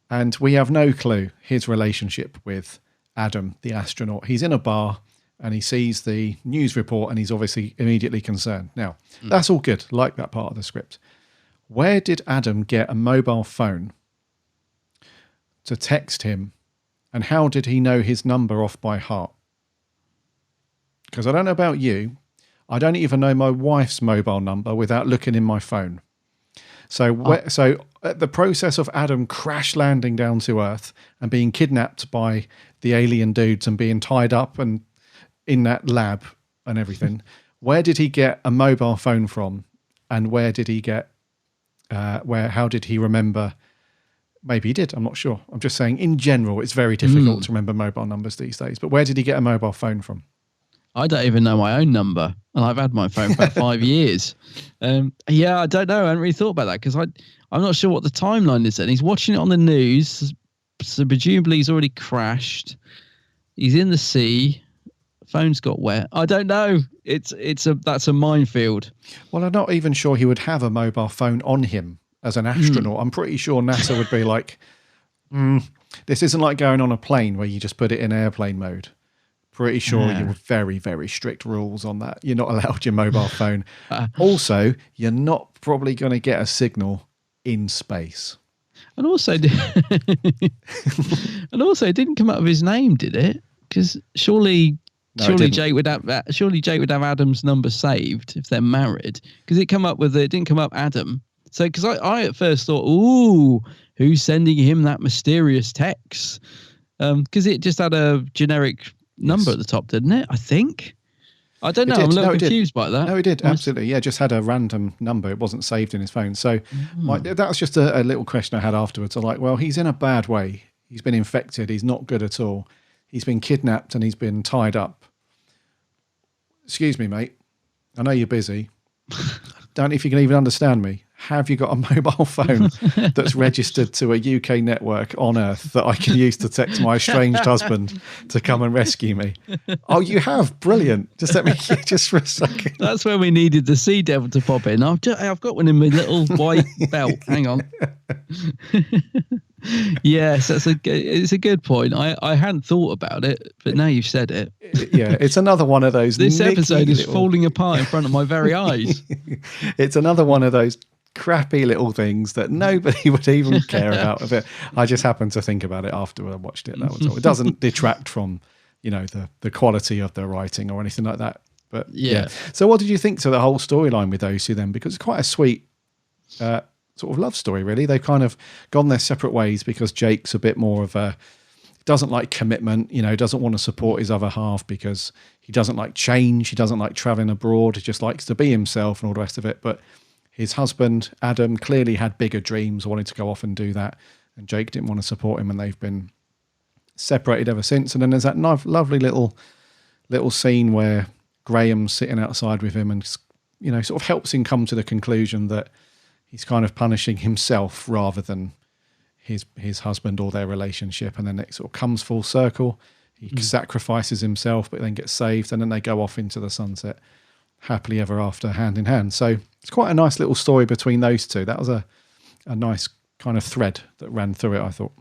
And we have no clue his relationship with Adam, the astronaut. He's in a bar and he sees the news report and he's obviously immediately concerned. Now, that's all good, like that part of the script. Where did Adam get a mobile phone to text him, and how did he know his number off by heart? Because I don't know about you, I don't even know my wife's mobile number without looking in my phone. So the process of Adam crash landing down to Earth and being kidnapped by the alien dudes and being tied up and in that lab and everything, where did he get a mobile phone from? And where did he get, how did he remember? Maybe he did, I'm not sure. I'm just saying in general, it's very difficult to remember mobile numbers these days. But where did he get a mobile phone from? I don't even know my own number, and I've had my phone for about 5 years. Yeah, I don't know. I hadn't really thought about that because I'm not sure what the timeline is. And he's watching it on the news, so presumably he's already crashed. He's in the sea. Phone's got wet. I don't know. That's a minefield. Well, I'm not even sure he would have a mobile phone on him as an astronaut. I'm pretty sure NASA would be like, this isn't like going on a plane where you just put it in airplane mode. Pretty sure you have very, very strict rules on that. You're not allowed your mobile phone. Also, you're not probably going to get a signal in space. And also, it didn't come out of his name, did it? Because surely Jake would have Adam's number saved if they're married. Because it didn't come up Adam. So because I at first thought, ooh, who's sending him that mysterious text? Because it just had a generic number at the top, didn't it? I think. I don't know. I'm a little confused by that. No, it did. Absolutely. Yeah, just had a random number. It wasn't saved in his phone. So that was just a little question I had afterwards. I'm like, well, he's in a bad way. He's been infected. He's not good at all. He's been kidnapped and he's been tied up. Excuse me, mate. I know you're busy. Don't know if you can even understand me. Have you got a mobile phone that's registered to a UK network on Earth that I can use to text my estranged husband to come and rescue me? Oh, you have? Brilliant. Just let me, just for a second. That's where we needed the Sea Devil to pop in. I've got one in my little white belt. Hang on. Yes, it's a good point. I hadn't thought about it, but now you've said it. Yeah, it's another one of those. This episode is falling apart in front of my very eyes. It's another one of those crappy little things that nobody would even care about. Of it, I just happened to think about it after I watched it. That was all. It doesn't detract from the quality of the writing or anything like that. But yeah. So what did you think to the whole storyline with those two then? Because it's quite a sweet sort of love story, really. They've kind of gone their separate ways because Jake's a bit more of a, doesn't like commitment, doesn't want to support his other half because he doesn't like change. He doesn't like traveling abroad. He just likes to be himself and all the rest of it. But his husband, Adam, clearly had bigger dreams, wanted to go off and do that. And Jake didn't want to support him, and they've been separated ever since. And then there's that lovely little scene where Graham's sitting outside with him and, sort of helps him come to the conclusion that he's kind of punishing himself rather than his husband or their relationship. And then it sort of comes full circle. He sacrifices himself, but then gets saved. And then they go off into the sunset happily ever after, hand in hand. So it's quite a nice little story between those two. That was a nice kind of thread that ran through it, I thought.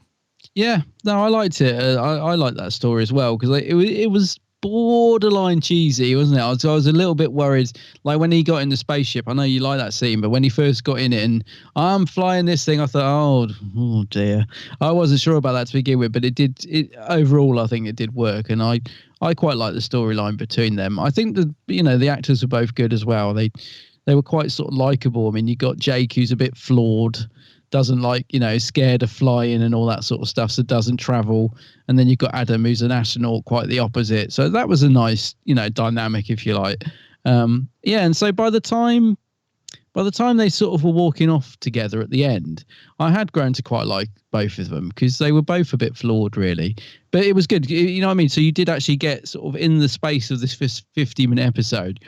Yeah, no, I liked it. I liked that story as well because it was borderline cheesy, wasn't it? I was a little bit worried, like when he got in the spaceship. I know you like that scene, but when he first got in it and I'm flying this thing, I thought, oh dear. I wasn't sure about that to begin with, but it overall, I think it did work, and I quite like the storyline between them. I think that the actors were both good as well. They were quite sort of likable. I mean, you got Jake, who's a bit flawed, doesn't like, scared of flying and all that sort of stuff, so doesn't travel. And then you've got Adam, who's an astronaut, quite the opposite. So that was a nice, dynamic, if you like. And so by the time they sort of were walking off together at the end, I had grown to quite like both of them because they were both a bit flawed, really. But it was good. You know what I mean? So you did actually get sort of in the space of this 50-minute episode,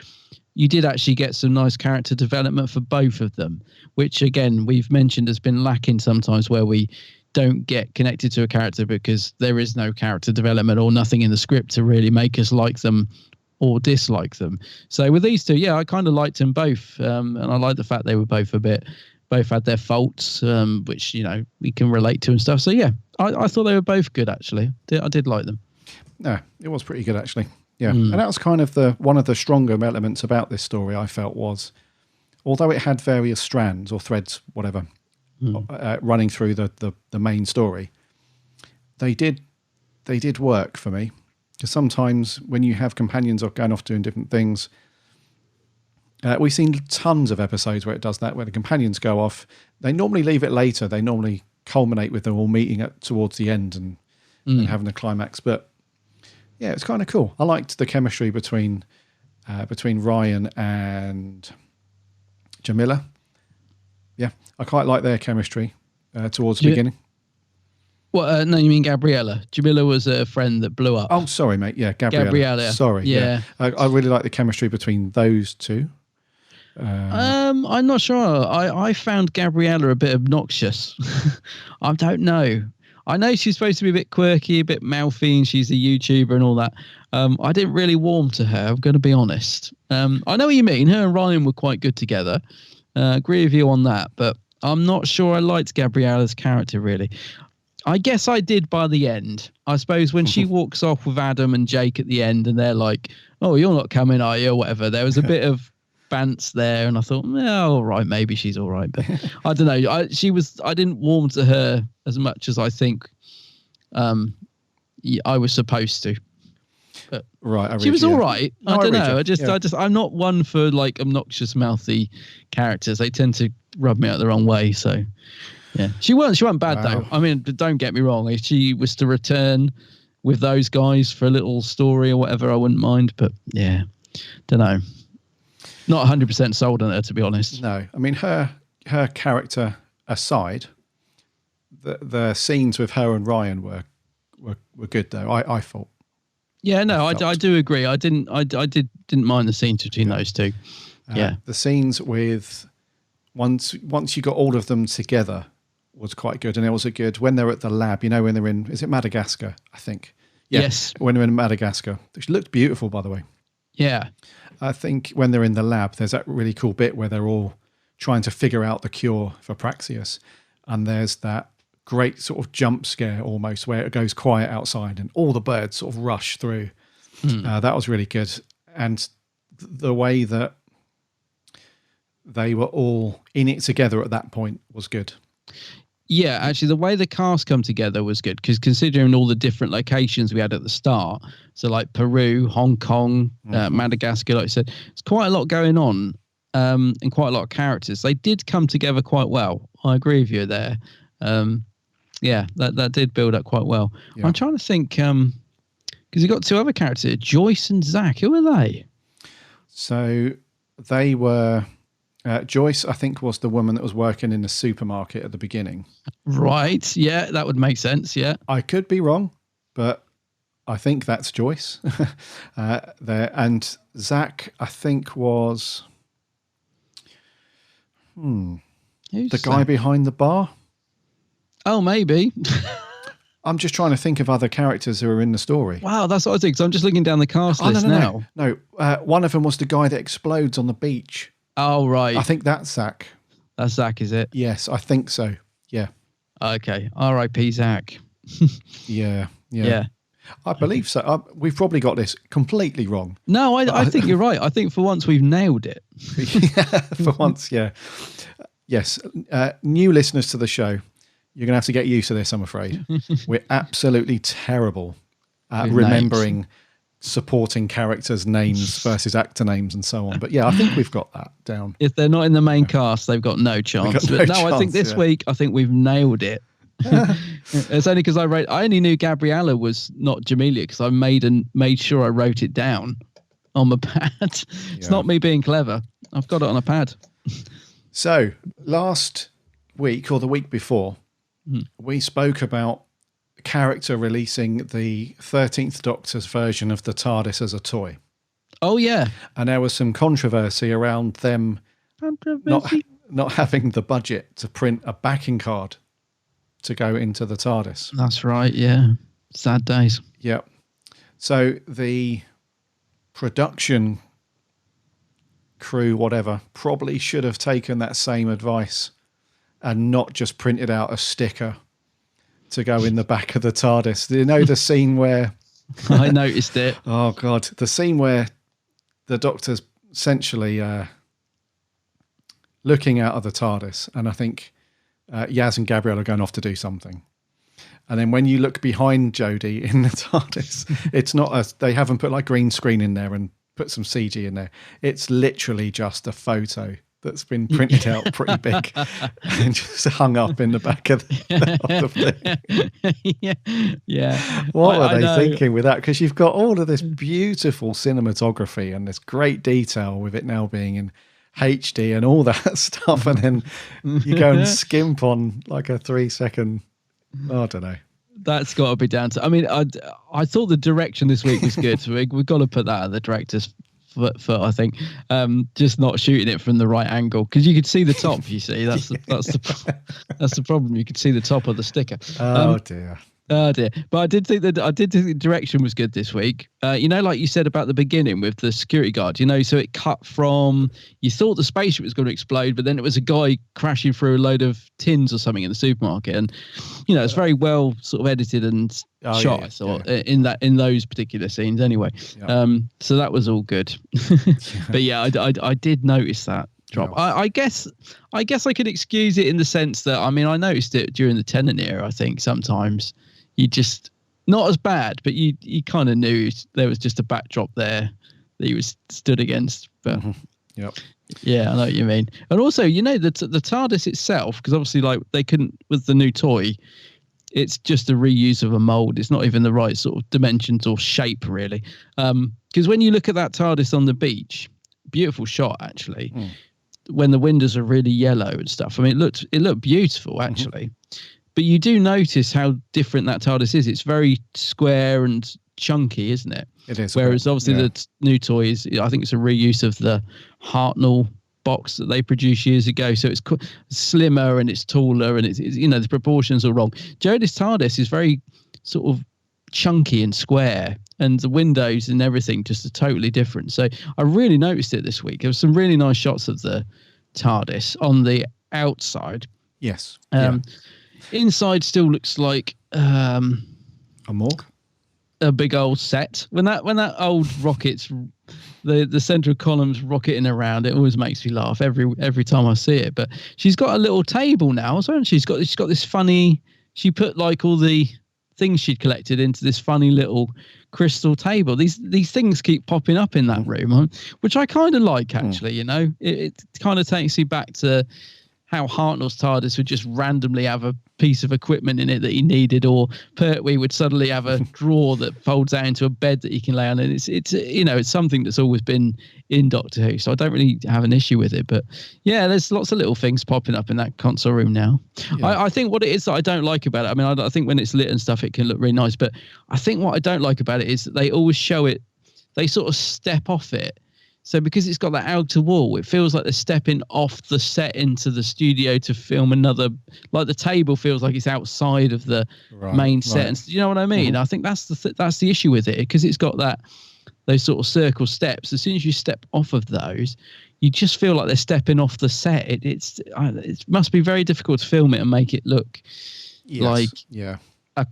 you did actually get some nice character development for both of them, which, again, we've mentioned has been lacking sometimes where we don't get connected to a character because there is no character development or nothing in the script to really make us like them or dislike them. So with these two, I kind of liked them both. And I like the fact they were both a bit both had their faults, which, you know, we can relate to and stuff. So, yeah, I thought they were both good, actually. I did like them. Yeah, it was pretty good, actually. Yeah, and that was kind of one of the stronger elements about this story, I felt, was, although it had various strands or threads, whatever, running through the main story, they did work for me. Because sometimes when you have companions going off doing different things, we've seen tons of episodes where it does that, where the companions go off. They normally leave it later. They normally culminate with them all meeting towards the end and having a climax. But yeah, it's kind of cool. I liked the chemistry between Ryan and Jamila. Yeah, I quite like their chemistry towards the beginning. What? No, you mean Gabriella. Jamila was a friend that blew up. Oh, sorry, mate. Yeah, Gabriella. Sorry. Yeah. I really like the chemistry between those two. I'm not sure. I found Gabriella a bit obnoxious. I don't know. I know she's supposed to be a bit quirky, a bit mouthy, and she's a YouTuber and all that. I didn't really warm to her, I'm going to be honest. I know what you mean. Her and Ryan were quite good together. Agree with you on that, but I'm not sure I liked Gabriella's character, really. I guess I did by the end. I suppose when she walks off with Adam and Jake at the end and they're like, oh, you're not coming, are you? Or whatever. There was a bit of bants there, and I thought, well, all right, maybe she's all right, but I don't know. I didn't warm to her as much as I think I was supposed to. But right, she was all right. No, I don't know. I'm not one for like obnoxious, mouthy characters. They tend to rub me out the wrong way. So yeah, she wasn't bad though. I mean, don't get me wrong. If she was to return with those guys for a little story or whatever, I wouldn't mind. But yeah, don't know. Not 100% sold on her, to be honest. No, I mean her character aside, the scenes with her and Ryan were good though. I thought. Yeah, no, I do agree. I didn't mind the scenes between those two. Yeah, the scenes with once you got all of them together was quite good, and it was good when they're at the lab. You know, when they're in, is it Madagascar? I think. Yeah, yes, when they're in Madagascar, which looked beautiful, by the way. Yeah. I think when they're in the lab, there's that really cool bit where they're all trying to figure out the cure for Praxeus. And there's that great sort of jump scare almost where it goes quiet outside and all the birds sort of rush through. That was really good. And the way that they were all in it together at that point was good. Yeah, actually, the way the cast come together was good because considering all the different locations we had at the start, so like Peru, Hong Kong, Madagascar, like I said, it's quite a lot going on and quite a lot of characters. They did come together quite well. I agree with you there. Yeah, that did build up quite well. Yeah. I'm trying to think because you got two other characters, Joyce and Zach. Who are they? So they were... Joyce, I think, was the woman that was working in the supermarket at the beginning. Right. Yeah, that would make sense. Yeah. I could be wrong, but I think that's Joyce. There. And Zach, I think, was the guy behind the bar. Oh, maybe. I'm just trying to think of other characters who are in the story. Wow, that's what I think. So I'm just looking down the cast list now. No, one of them was the guy that explodes on the beach. Oh, right. I think that's Zach. That's Zach, is it? Yes, I think so. Yeah. Okay. R.I.P. Zach. Yeah. I believe so. We've probably got this completely wrong. No, I think you're right. I think for once we've nailed it. Yeah, for once, yeah. Yes. New listeners to the show, you're going to have to get used to this, I'm afraid. We're absolutely terrible at remembering supporting characters' names versus actor names and so on. But yeah, I think we've got that down. If they're not in the main cast, they've got no chance. I think this week, I think we've nailed it. It's only because I only knew Gabriella was not Jamelia because I made sure I wrote it down on my pad. It's not me being clever. I've got it on a pad. So last week or the week before, we spoke about character releasing the 13th Doctor's version of the TARDIS as a toy. Oh, yeah. And there was some controversy around them not having the budget to print a backing card to go into the TARDIS. That's right, yeah. Sad days. Yeah. So the production crew, whatever, probably should have taken that same advice and not just printed out a sticker to go in the back of the TARDIS. You know the scene where... I noticed it. Oh, God. The scene where the Doctor's essentially looking out of the TARDIS, and I think Yaz and Gabrielle are going off to do something. And then when you look behind Jodie in the TARDIS, it's not they haven't put like green screen in there and put some CG in there. It's literally just a photo that's been printed out pretty big and just hung up in the back of the thing. Yeah. What were they thinking with that? Because you've got all of this beautiful cinematography and this great detail with it now being in HD and all that stuff, and then you go and skimp on like a 3-second... I don't know. That's got to be down to... I mean, I thought the direction this week was good. So we've got to put that at the director's foot, I think. Just not shooting it from the right angle, because you could see the top. You see, that's the problem. You could see the top of the sticker. Oh dear. Oh dear. But I did think the direction was good this week. You know, like you said about the beginning with the security guard, you know, so it cut from, you thought the spaceship was going to explode, but then it was a guy crashing through a load of tins or something in the supermarket. And, you know, it's very well sort of edited and shot, I thought, in those particular scenes anyway. Yeah. So that was all good. But yeah, I did notice that drop. Yeah. I guess I could excuse it in the sense that, I mean, I noticed it during the Tennant era, I think, sometimes. You just, not as bad, but you kind of knew there was just a backdrop there that he was stood against. But yeah, I know what you mean. And also, you know, the TARDIS itself, because obviously, like, they couldn't, with the new toy, it's just a reuse of a mold. It's not even the right sort of dimensions or shape, really. Because when you look at that TARDIS on the beach, beautiful shot, actually, when the windows are really yellow and stuff. I mean, it looked beautiful, actually. But you do notice how different that TARDIS is. It's very square and chunky, isn't it? It is. Whereas obviously the new toy is, I think it's a reuse of the Hartnell box that they produced years ago. So it's slimmer and it's taller and it's you know, the proportions are wrong. Jodie's TARDIS is very sort of chunky and square, and the windows and everything just are totally different. So I really noticed it this week. There were some really nice shots of the TARDIS on the outside. Yes. Inside still looks like a morgue, a big old set. When that old rocket's the central column's rocketing around, it always makes me laugh every time I see it. But she's got a little table now, hasn't she? She's got this funny. She put like all the things she'd collected into this funny little crystal table. These things keep popping up in that room, which I kind of like, actually. You know, it kind of takes you back to how Hartnell's TARDIS would just randomly have a piece of equipment in it that he needed, or Pertwee would suddenly have a drawer that folds out into a bed that he can lay on. And it's you know, it's something that's always been in Doctor Who, so I don't really have an issue with it. But yeah, there's lots of little things popping up in that console room now. Yeah. I think what it is that I don't like about it, I mean, I think when it's lit and stuff, it can look really nice. But I think what I don't like about it is that they always show it, they sort of step off it. So because it's got that outer wall, it feels like they're stepping off the set into the studio to film another, like the table feels like it's outside of the main set. And you know what I mean? I think that's the issue with it, because it's got those sort of circle steps. As soon as you step off of those, you just feel like they're stepping off the set. It must be very difficult to film it and make it look like I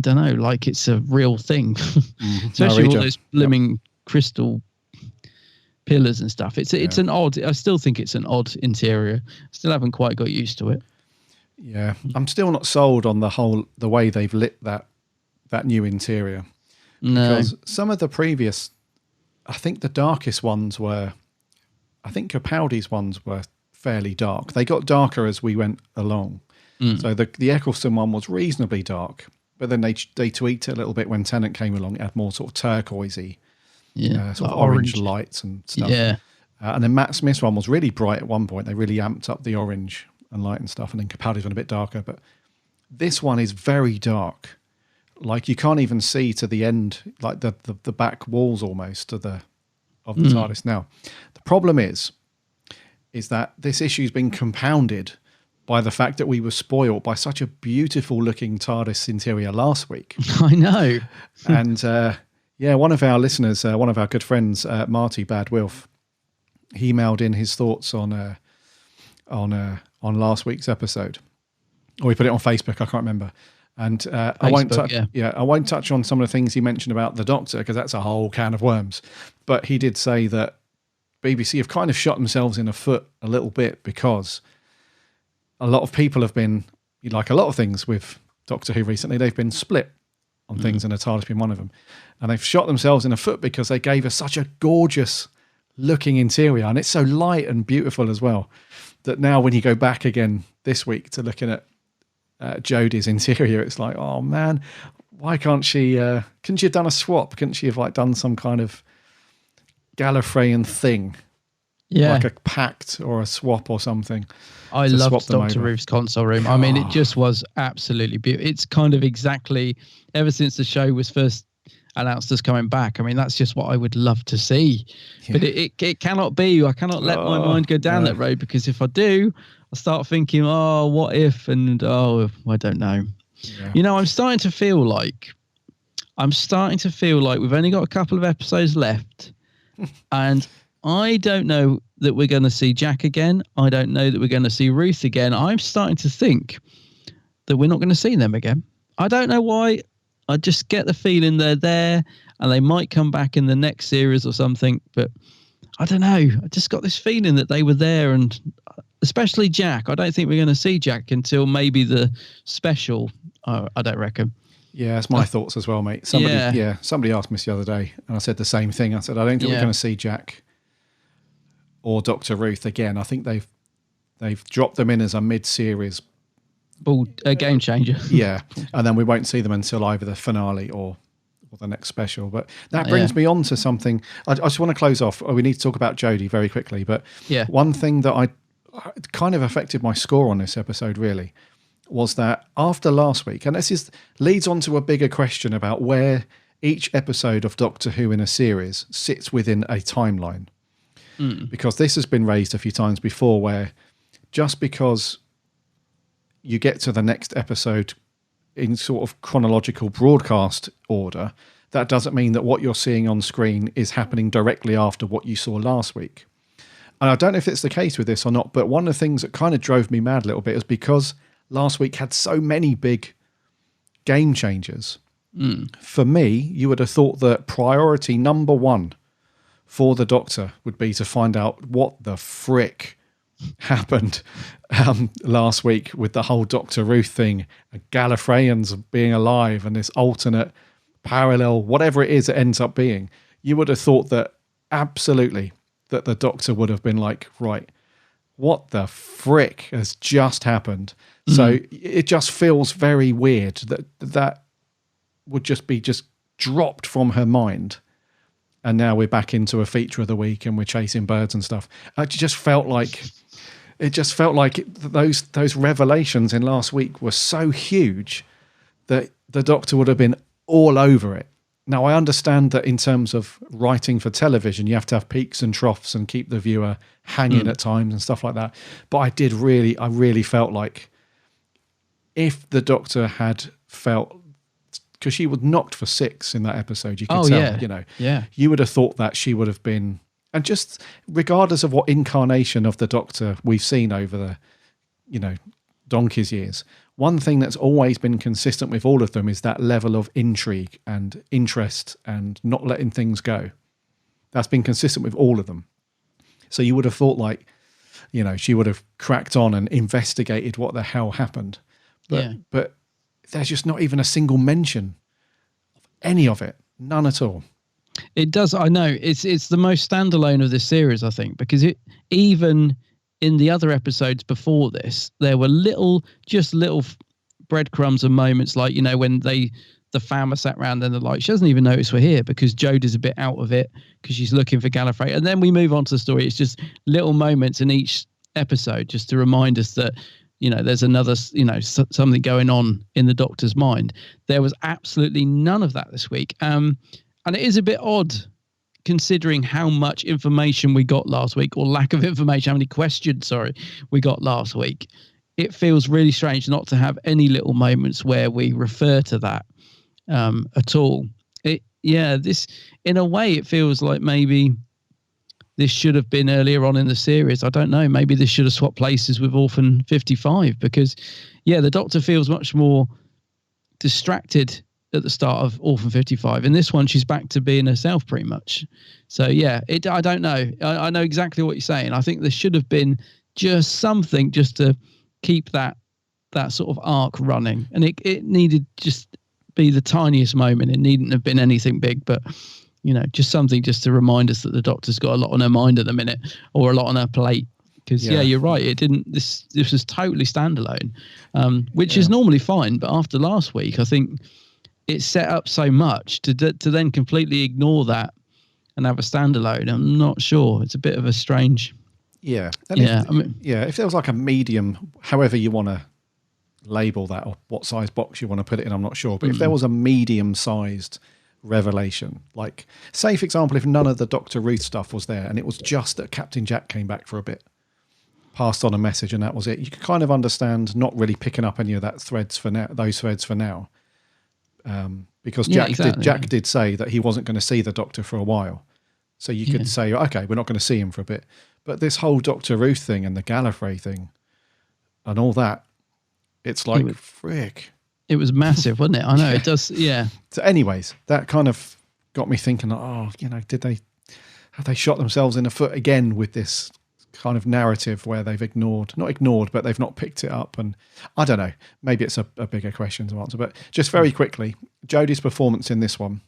don't know, like it's a real thing. Especially all those blooming crystal pillars and stuff. It's an odd, I still think it's an odd interior. Still haven't quite got used to it. Yeah, I'm still not sold on the way they've lit that new interior. No. Because some of the previous, I think the darkest ones were, I think Capaldi's ones were fairly dark. They got darker as we went along. So the Eccleston one was reasonably dark, but then they tweaked it a little bit when Tennant came along. It had more sort of turquoisey, sort of orange lights and stuff. Yeah. And then Matt Smith's one was really bright at one point. They really amped up the orange and light and stuff. And then Capaldi's one a bit darker. But this one is very dark. Like you can't even see to the end, like the back walls almost of the TARDIS. Now, the problem is that this issue's been compounded by the fact that we were spoiled by such a beautiful looking TARDIS interior last week. I know. And one of our listeners, one of our good friends, Marty Bad Wilf, he emailed in his thoughts on on last week's episode, or we put it on Facebook. I can't remember. And I won't touch on some of the things he mentioned about the Doctor, because that's a whole can of worms. But he did say that BBC have kind of shot themselves in the foot a little bit, because a lot of people have been, like a lot of things with Doctor Who recently, they've been split on things, and the TARDIS being one of them. And they've shot themselves in the foot because they gave us such a gorgeous looking interior, and it's so light and beautiful as well, that now when you go back again this week to looking at Jodie's interior, it's like, oh man, why can't she couldn't she have done a swap? Couldn't she have like done some kind of Gallifreyan thing, like a pact or a swap or something? I loved Dr. Ruth's console room. I mean, it just was absolutely beautiful. It's kind of exactly, ever since the show was first announced as coming back, I mean, that's just what I would love to see. But it cannot be. I cannot let my mind go down that road, because if I do, I start thinking, oh, what if? And I don't know. Yeah. I'm starting to feel like we've only got a couple of episodes left, and I don't know that we're going to see Jack again. I don't know that we're going to see Ruth again. I'm starting to think that we're not going to see them again. I don't know why. I just get the feeling they're there, and they might come back in the next series or something. But I don't know. I just got this feeling that they were there, and especially Jack. I don't think we're going to see Jack until maybe the special. I don't reckon. Yeah, it's my thoughts as well, mate. Somebody asked me the other day, and I said the same thing. I said, I don't think we're going to see Jack or Dr. Ruth again. I think they've dropped them in as a mid-series a game changer. Yeah, and then we won't see them until either the finale or the next special. But that brings me on to something. I just want to close off. We need to talk about Jodie very quickly. But one thing that I kind of affected my score on this episode really was that after last week, and this leads on to a bigger question about where each episode of Doctor Who in a series sits within a timeline. Because this has been raised a few times before, where just because you get to the next episode in sort of chronological broadcast order, that doesn't mean that what you're seeing on screen is happening directly after what you saw last week. And I don't know if it's the case with this or not, but one of the things that kind of drove me mad a little bit is because last week had so many big game changers. For me, you would have thought that priority number one for the Doctor would be to find out what the frick happened last week with the whole Dr. Ruth thing, Gallifreyans being alive, and this alternate parallel, whatever it is it ends up being. You would have thought that absolutely that the Doctor would have been like, right, what the frick has just happened? So it just feels very weird that would just be dropped from her mind. And now we're back into a feature of the week, and we're chasing birds and stuff. It just felt like those revelations in last week were so huge that the Doctor would have been all over it. Now, I understand that in terms of writing for television, you have to have peaks and troughs and keep the viewer hanging at times and stuff like that. But I really felt like if the Doctor had felt, because she was knocked for 6 in that episode, you could tell, you would have thought that she would have been, and just regardless of what incarnation of the Doctor we've seen over the, donkey's years, one thing that's always been consistent with all of them is that level of intrigue and interest and not letting things go. That's been consistent with all of them. So you would have thought like, she would have cracked on and investigated what the hell happened. But there's just not even a single mention of any of it. None at all. It does. I know it's the most standalone of this series, I think, because even in the other episodes before this, there were little breadcrumbs and moments like, when the fam are sat around and they're like, she doesn't even notice we're here because Jodie's a bit out of it because she's looking for Gallifrey. And then we move on to the story. It's just little moments in each episode just to remind us that, there's another, something going on in the Doctor's mind. There was absolutely none of that this week. And it is a bit odd considering how much information we got last week, or lack of information, how many questions, we got last week. It feels really strange not to have any little moments where we refer to that at all. This, in a way, it feels like maybe this should have been earlier on in the series. I don't know. Maybe this should have swapped places with Orphan 55 because, yeah, the Doctor feels much more distracted at the start of Orphan 55. In this one, she's back to being herself pretty much. So, yeah, I don't know. I know exactly what you're saying. I think there should have been just something just to keep that sort of arc running. And it needed just be the tiniest moment. It needn't have been anything big, but... just something just to remind us that the Doctor's got a lot on her mind at the minute, or a lot on her plate. Because you're right. It didn't. This was totally standalone, which is normally fine. But after last week, I think it set up so much to then completely ignore that and have a standalone. I'm not sure. It's a bit of a strange. Yeah. If there was like a medium, however you want to label that, or what size box you want to put it in, I'm not sure. But if there was a medium-sized revelation, like say for example if none of the Dr. Ruth stuff was there and it was just that Captain Jack came back for a bit, passed on a message, and that was it, you could kind of understand not really picking up any of those threads for now, because Jack did say that he wasn't going to see the Doctor for a while, so you could say, okay, we're not going to see him for a bit. But this whole Dr. Ruth thing and the Gallifrey thing and all that, it's like frick. It was massive, wasn't it? I know it does. Yeah. So, anyways, that kind of got me thinking. Have they shot themselves in the foot again with this kind of narrative where they've not ignored, but they've not picked it up? And I don't know. Maybe it's a bigger question to answer. But just very quickly, Jodie's performance in this one,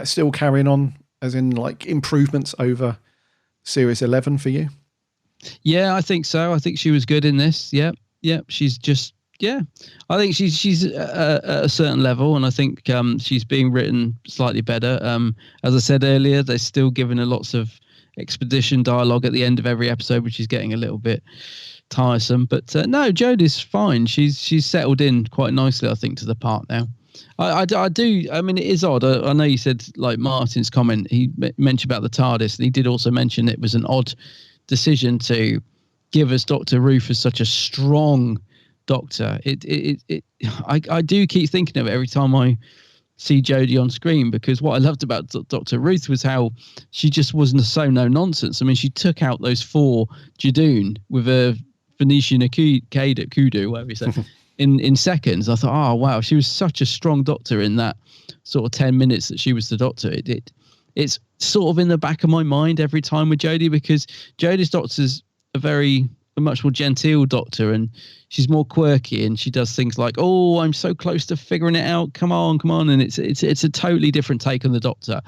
still carrying on, as in like improvements over Series 11 for you. Yeah, I think so. I think she was good in this. Yep. She's just. Yeah, I think she's at a certain level, and I think she's being written slightly better. As I said earlier, they're still giving her lots of expedition dialogue at the end of every episode, which is getting a little bit tiresome. But no, Jodie's fine. She's settled in quite nicely, I think, to the part now. I do. I mean, it is odd. I know you said, like Martin's comment, he mentioned about the TARDIS, and he did also mention it was an odd decision to give us Dr. Ruth as such a strong Doctor. I do keep thinking of it every time I see Jodie on screen, because what I loved about Dr. Ruth was how she just wasn't so no nonsense. I mean, she took out those 4 Jadoon with a Phoenician Kudu, whatever you said, in seconds. I thought, oh wow, she was such a strong Doctor in that sort of 10 minutes that she was the Doctor. It's sort of in the back of my mind every time with Jodie, because Jodie's Doctor's a much more genteel Doctor, and she's more quirky, and she does things like, oh, I'm so close to figuring it out, come on, and it's a totally different take on the Doctor.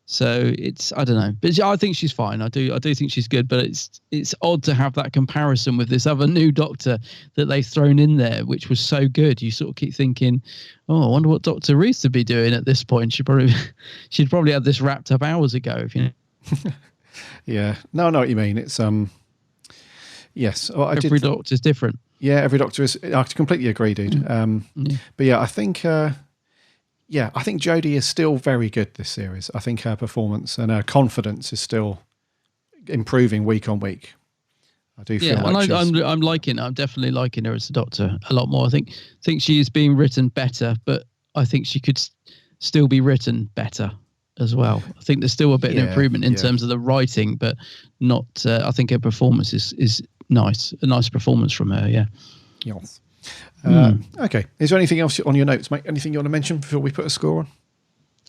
So it's, I don't know, but I think she's fine. I do think she's good, but it's odd to have that comparison with this other new Doctor that they've thrown in there, which was so good. You sort of keep thinking, oh, I wonder what Dr. Ruth would be doing at this point. She'd probably had this wrapped up hours ago, if you know. Yeah, no, I know what you mean. It's yes, well, every Doctor's different. Yeah, every Doctor is. I completely agree, dude. But yeah, I think Jodie is still very good this series. I think her performance and her confidence is still improving week on week. I do feel like I'm liking her. I'm definitely liking her as a Doctor a lot more. I think she is being written better, but I think she could still be written better as well. I think there's still a bit of improvement in terms of the writing, but not. I think her performance is nice. A nice performance from her. Yeah. Yes. Okay. Is there anything else on your notes, mate? Anything you want to mention before we put a score on?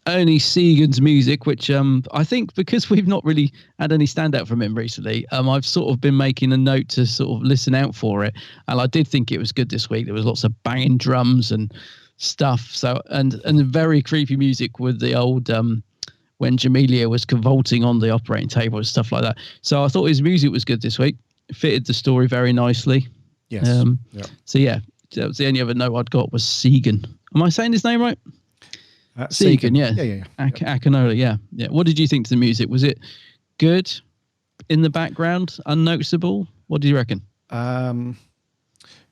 Only Segan's music, which I think because we've not really had any standout from him recently, I've sort of been making a note to sort of listen out for it. And I did think it was good this week. There was lots of banging drums and stuff. So and very creepy music with the old when Jamelia was convulsing on the operating table and stuff like that. So I thought his music was good this week. It fitted the story very nicely. Yes. So yeah, that was the only other note I'd got was Segan. Am I saying his name right? Segan, yeah. Yeah. Akinola, yeah. What did you think to the music? Was it good in the background, unnoticeable? What do you reckon?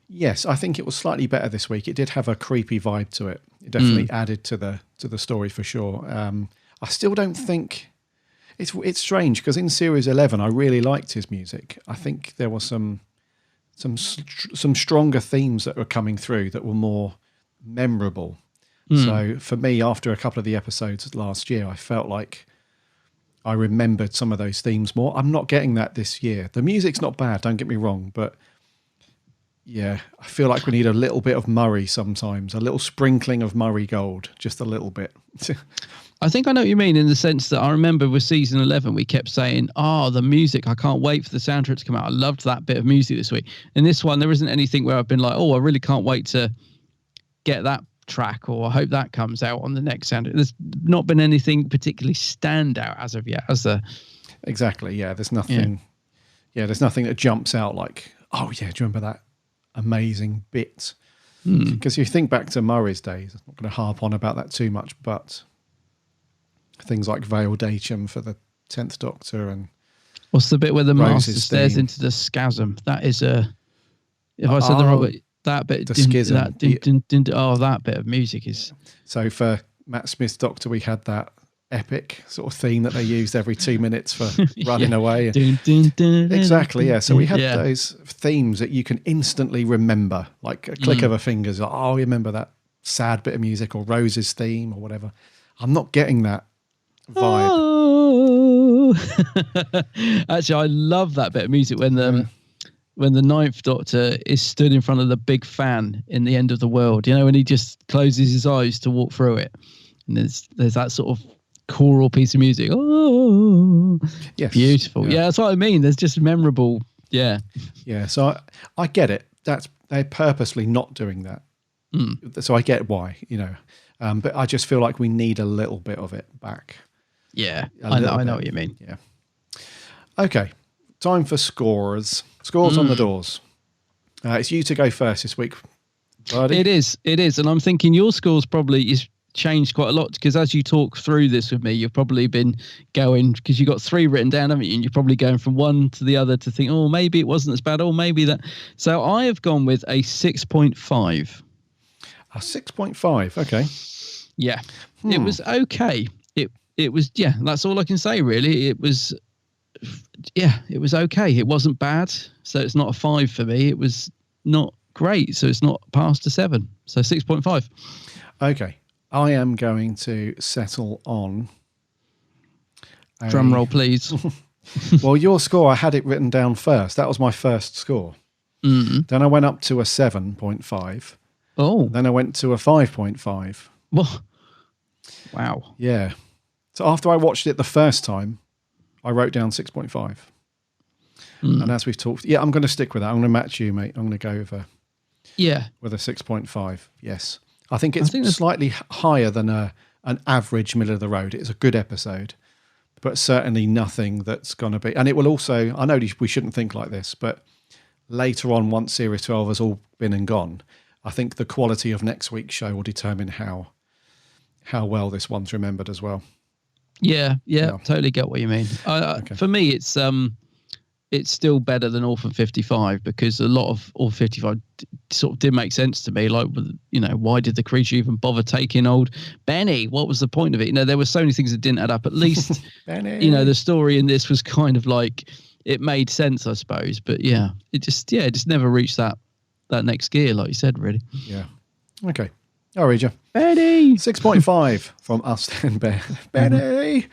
Yes, I think it was slightly better this week. It did have a creepy vibe to it. It definitely added to the story for sure. I still don't think it's strange because in Series 11 I really liked his music. I think there were some stronger themes that were coming through that were more memorable. So for me, after a couple of the episodes last year, I felt like I remembered some of those themes more. I'm not getting that this year. The music's not bad, don't get me wrong, but yeah, I feel like we need a little bit of Murray sometimes, a little sprinkling of Murray Gold, just a little bit. I think I know what you mean in the sense that I remember with season 11, we kept saying, the music, I can't wait for the soundtrack to come out. I loved that bit of music this week. In this one, there isn't anything where I've been like, I really can't wait to get that track, or I hope that comes out on the next soundtrack. There's not been anything particularly stand out as of yet. Exactly, yeah. There's nothing. Yeah, there's nothing that jumps out like, oh yeah, do you remember that amazing bit? Because you think back to Murray's days, I'm not going to harp on about that too much, but things like Vale Dachum for the 10th Doctor, and what's the bit where the Master stares into the schism? That is if I said the wrong bit, that bit, the schism. That bit of music is. So for Matt Smith's Doctor, we had that epic sort of theme that they used every 2 minutes for running away. Exactly, yeah. So we had those themes that you can instantly remember, like a click of a fingers. Like, you remember that sad bit of music, or Rose's theme, or whatever. I'm not getting that vibe. Actually, I love that bit of music when the 9th Doctor is stood in front of the big fan in the end of the world. You know, when he just closes his eyes to walk through it, and there's that sort of choral piece of music. Yes, beautiful. Yeah, that's what I mean. There's just memorable. Yeah. So I get it. They're purposely not doing that. So I get why, but I just feel like we need a little bit of it back. Yeah, I know what you mean. Yeah. Okay, time for scores. Scores on the doors. It's you to go first this week, buddy. It is, and I'm thinking your scores probably is changed quite a lot, because as you talk through this with me, you've probably been going, because you got 3 written down, haven't you? And you're probably going from one to the other to think, maybe it wasn't as bad, or maybe that. So I have gone with a 6.5. A 6.5. Okay. Yeah, it was okay. It was, that's all I can say really. It was, it was okay. It wasn't bad, so it's not a 5 for me. It was not great, so it's not past a 7. So 6.5. Okay, I am going to settle on. Drum roll, please. Well, your score, I had it written down first. That was my first score. Then I went up to a 7.5. Oh. Then I went to a 5.5. What? Wow. Yeah. So after I watched it the first time, I wrote down 6.5. And as we've talked, I'm going to stick with that. I'm going to match you, mate. I'm going to go with a 6.5. Yes. I think it's slightly higher than an average middle of the road. It's a good episode, but certainly nothing that's going to be. And it will also, I know we shouldn't think like this, but later on, once Series 12 has all been and gone, I think the quality of next week's show will determine how well this one's remembered as well. Yeah, totally get what you mean. Okay. For me, it's still better than Orphan 55, because a lot of Orphan 55 sort of did make sense to me. Like, why did the creature even bother taking old Benny? What was the point of it? There were so many things that didn't add up. At least, Benny. The story in this was kind of like, it made sense, I suppose. But it just never reached that next gear, like you said, really. Yeah. Okay. I'll read you. Benny! 6.5 from us and Benny.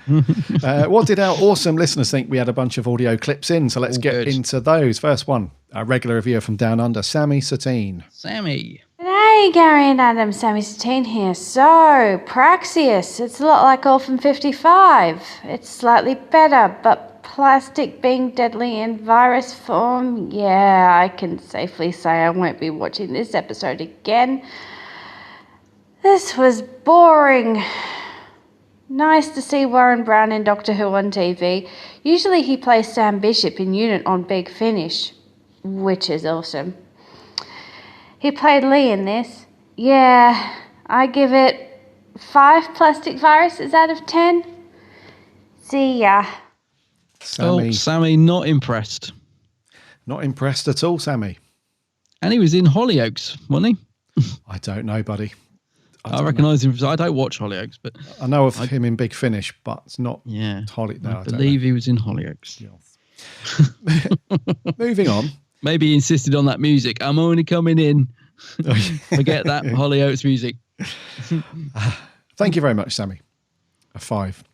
What did our awesome listeners think? We had a bunch of audio clips in, so let's get into those. First one, a regular reviewer from Down Under, Sammy Satine. Sammy. Hey, Gary and Adam, Sammy Satine here. So, Praxeus, it's a lot like Orphan 55. It's slightly better, but plastic being deadly in virus form, I can safely say I won't be watching this episode again. This was boring. Nice to see Warren Brown in Doctor Who on TV. Usually he plays Sam Bishop in Unit on Big Finish, which is awesome. He played Lee in this. I give it 5 plastic viruses out of 10. See ya. Sammy, not impressed. Not impressed at all, Sammy. And he was in Hollyoaks, wasn't he? I don't know, buddy. I recognise him. I don't watch Hollyoaks, but I know of him in Big Finish, but it's not Hollyoaks. No, I believe he was in Hollyoaks. Moving on. Maybe he insisted on that music. I'm only coming in. Forget that Hollyoaks music. Thank you very much, Sammy. A 5.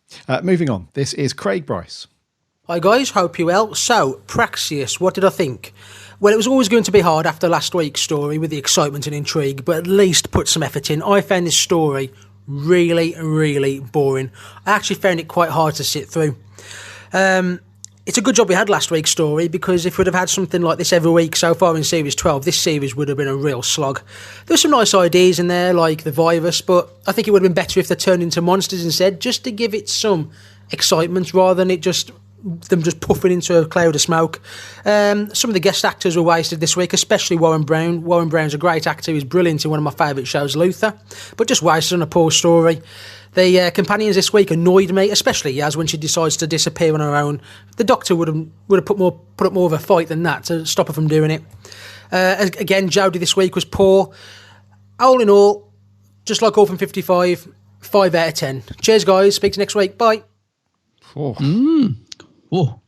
Moving on. This is Craig Bryce. Hi guys, hope you're well. So, Praxeus, what did I think? Well, it was always going to be hard after last week's story with the excitement and intrigue, but at least put some effort in. I found this story really, really boring. I actually found it quite hard to sit through. It's a good job we had last week's story, because if we'd have had something like this every week so far in Series 12, this series would have been a real slog. There's some nice ideas in there, like the virus, but I think it would have been better if they turned into monsters instead, just to give it some excitement rather than them just puffing into a cloud of smoke. Some of the guest actors were wasted this week, especially Warren Brown. Warren Brown's a great actor. He's brilliant in one of my favourite shows, Luther, but just wasted on a poor story. The companions this week annoyed me, especially Yaz when she decides to disappear on her own. The Doctor would have put up more of a fight than that to stop her from doing it. Again, Jodie this week was poor. All in all, just like Orphan 55, 5 out of 10. Cheers, guys. Speak to you next week. Bye. Oh,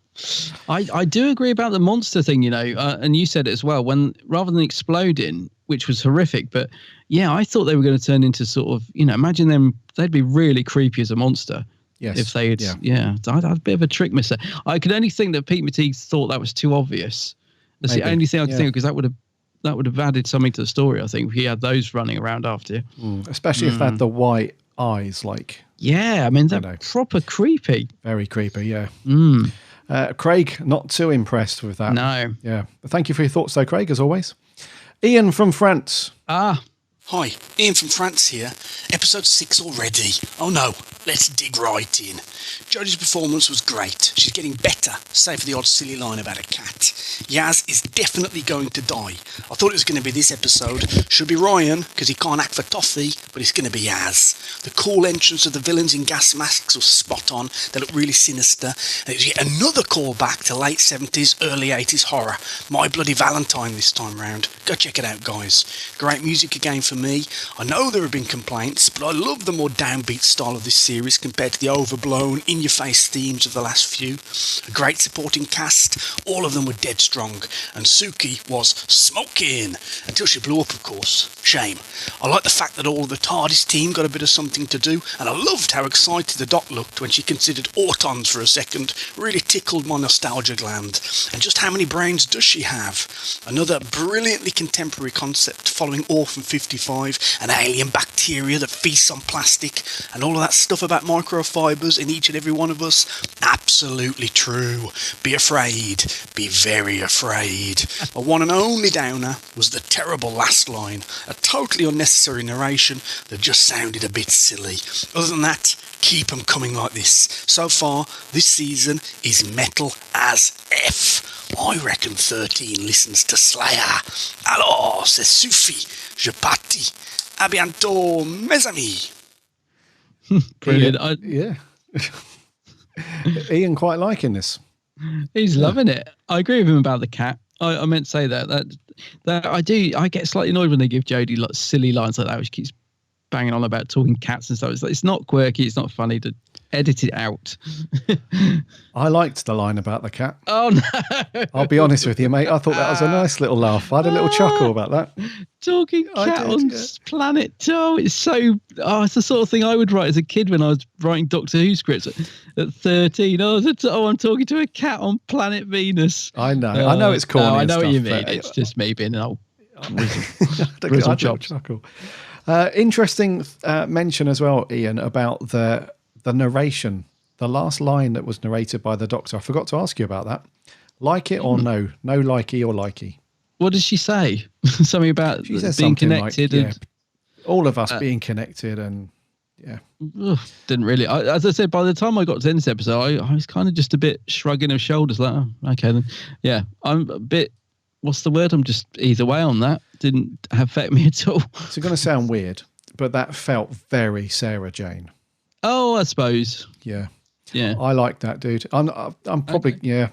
I do agree about the monster thing, and you said it as well, when rather than exploding, which was horrific, but yeah, I thought they were going to turn into sort of, imagine them, they'd be really creepy as a monster. Yes. If they'd, I'd had a bit of a trick mister. I could only think that Pete Matigue thought that was too obvious. That's the only thing I could think of, because that would have added something to the story, I think, if he had those running around after you. Especially if they had the white eyes, like... Yeah, I mean, they're proper creepy. Very creepy, yeah. Craig, not too impressed with that. No. Yeah. Thank you for your thoughts, though, Craig, as always. Ian from France. Hi, Ian from France here. Episode 6 already. Oh no, let's dig right in. Jodie's performance was great. She's getting better, save for the odd silly line about a cat. Yaz is definitely going to die. I thought it was going to be this episode. Should be Ryan, because he can't act for Toffee, but it's going to be Yaz. The cool entrance of the villains in gas masks was spot on. They look really sinister. And it was yet another callback to late 70s, early 80s horror. My Bloody Valentine this time round. Go check it out, guys. Great music again for me. I know there have been complaints, but I love the more downbeat style of this series compared to the overblown, in-your-face themes of the last few. A great supporting cast, all of them were dead strong, and Suki was smoking, until she blew up, of course. Shame. I like the fact that all of the TARDIS team got a bit of something to do, and I loved how excited the Doc looked when she considered Autons for a second. Really tickled my nostalgia gland. And just how many brains does she have? Another brilliantly contemporary concept following Orphan 55, an alien bacteria that feasts on plastic, and all of that stuff about microfibers in each and every one of us. Absolutely true. Be afraid. Be very afraid. My one and only downer was the terrible last line. A totally unnecessary narration that just sounded a bit silly. Other than that, keep them coming like this. So far, this season is metal as F. I reckon 13 listens to Slayer. Alors, c'est suffit. Je partis. À bientôt, mes amis. Brilliant. Yeah. Ian quite liking this. He's loving it. I agree with him about the cat. I meant to say that I get slightly annoyed when they give Jodie like silly lines like that, which keeps banging on about talking cats and stuff. It's not quirky, it's not funny. To edit it out. I liked the line about the cat. Oh no! I'll be honest with you, mate. I thought that was a nice little laugh. I had a little chuckle about that. Talking cat on Planet Toe. It's it's the sort of thing I would write as a kid when I was writing Doctor Who scripts at 13. I'm talking to a cat on Planet Venus. I know. I know it's corny. I know stuff, what you mean. It's just me being an old grizzle chuckle. Interesting mention as well, Ian, about the narration. The last line that was narrated by the Doctor. I forgot to ask you about that. Like it or no? No likey or likey? What does she say? Something about being connected. Like, all of us being connected and yeah. Didn't really. As I said, by the time I got to this episode, I was kind of just a bit shrugging of shoulders like, oh, okay then. Yeah, I'm a bit, what's the word? I'm just either way on that. Didn't affect me at all. It's going to sound weird, but that felt very Sarah Jane. Oh, I suppose. Yeah. Yeah. I like that, dude. I'm probably, yeah.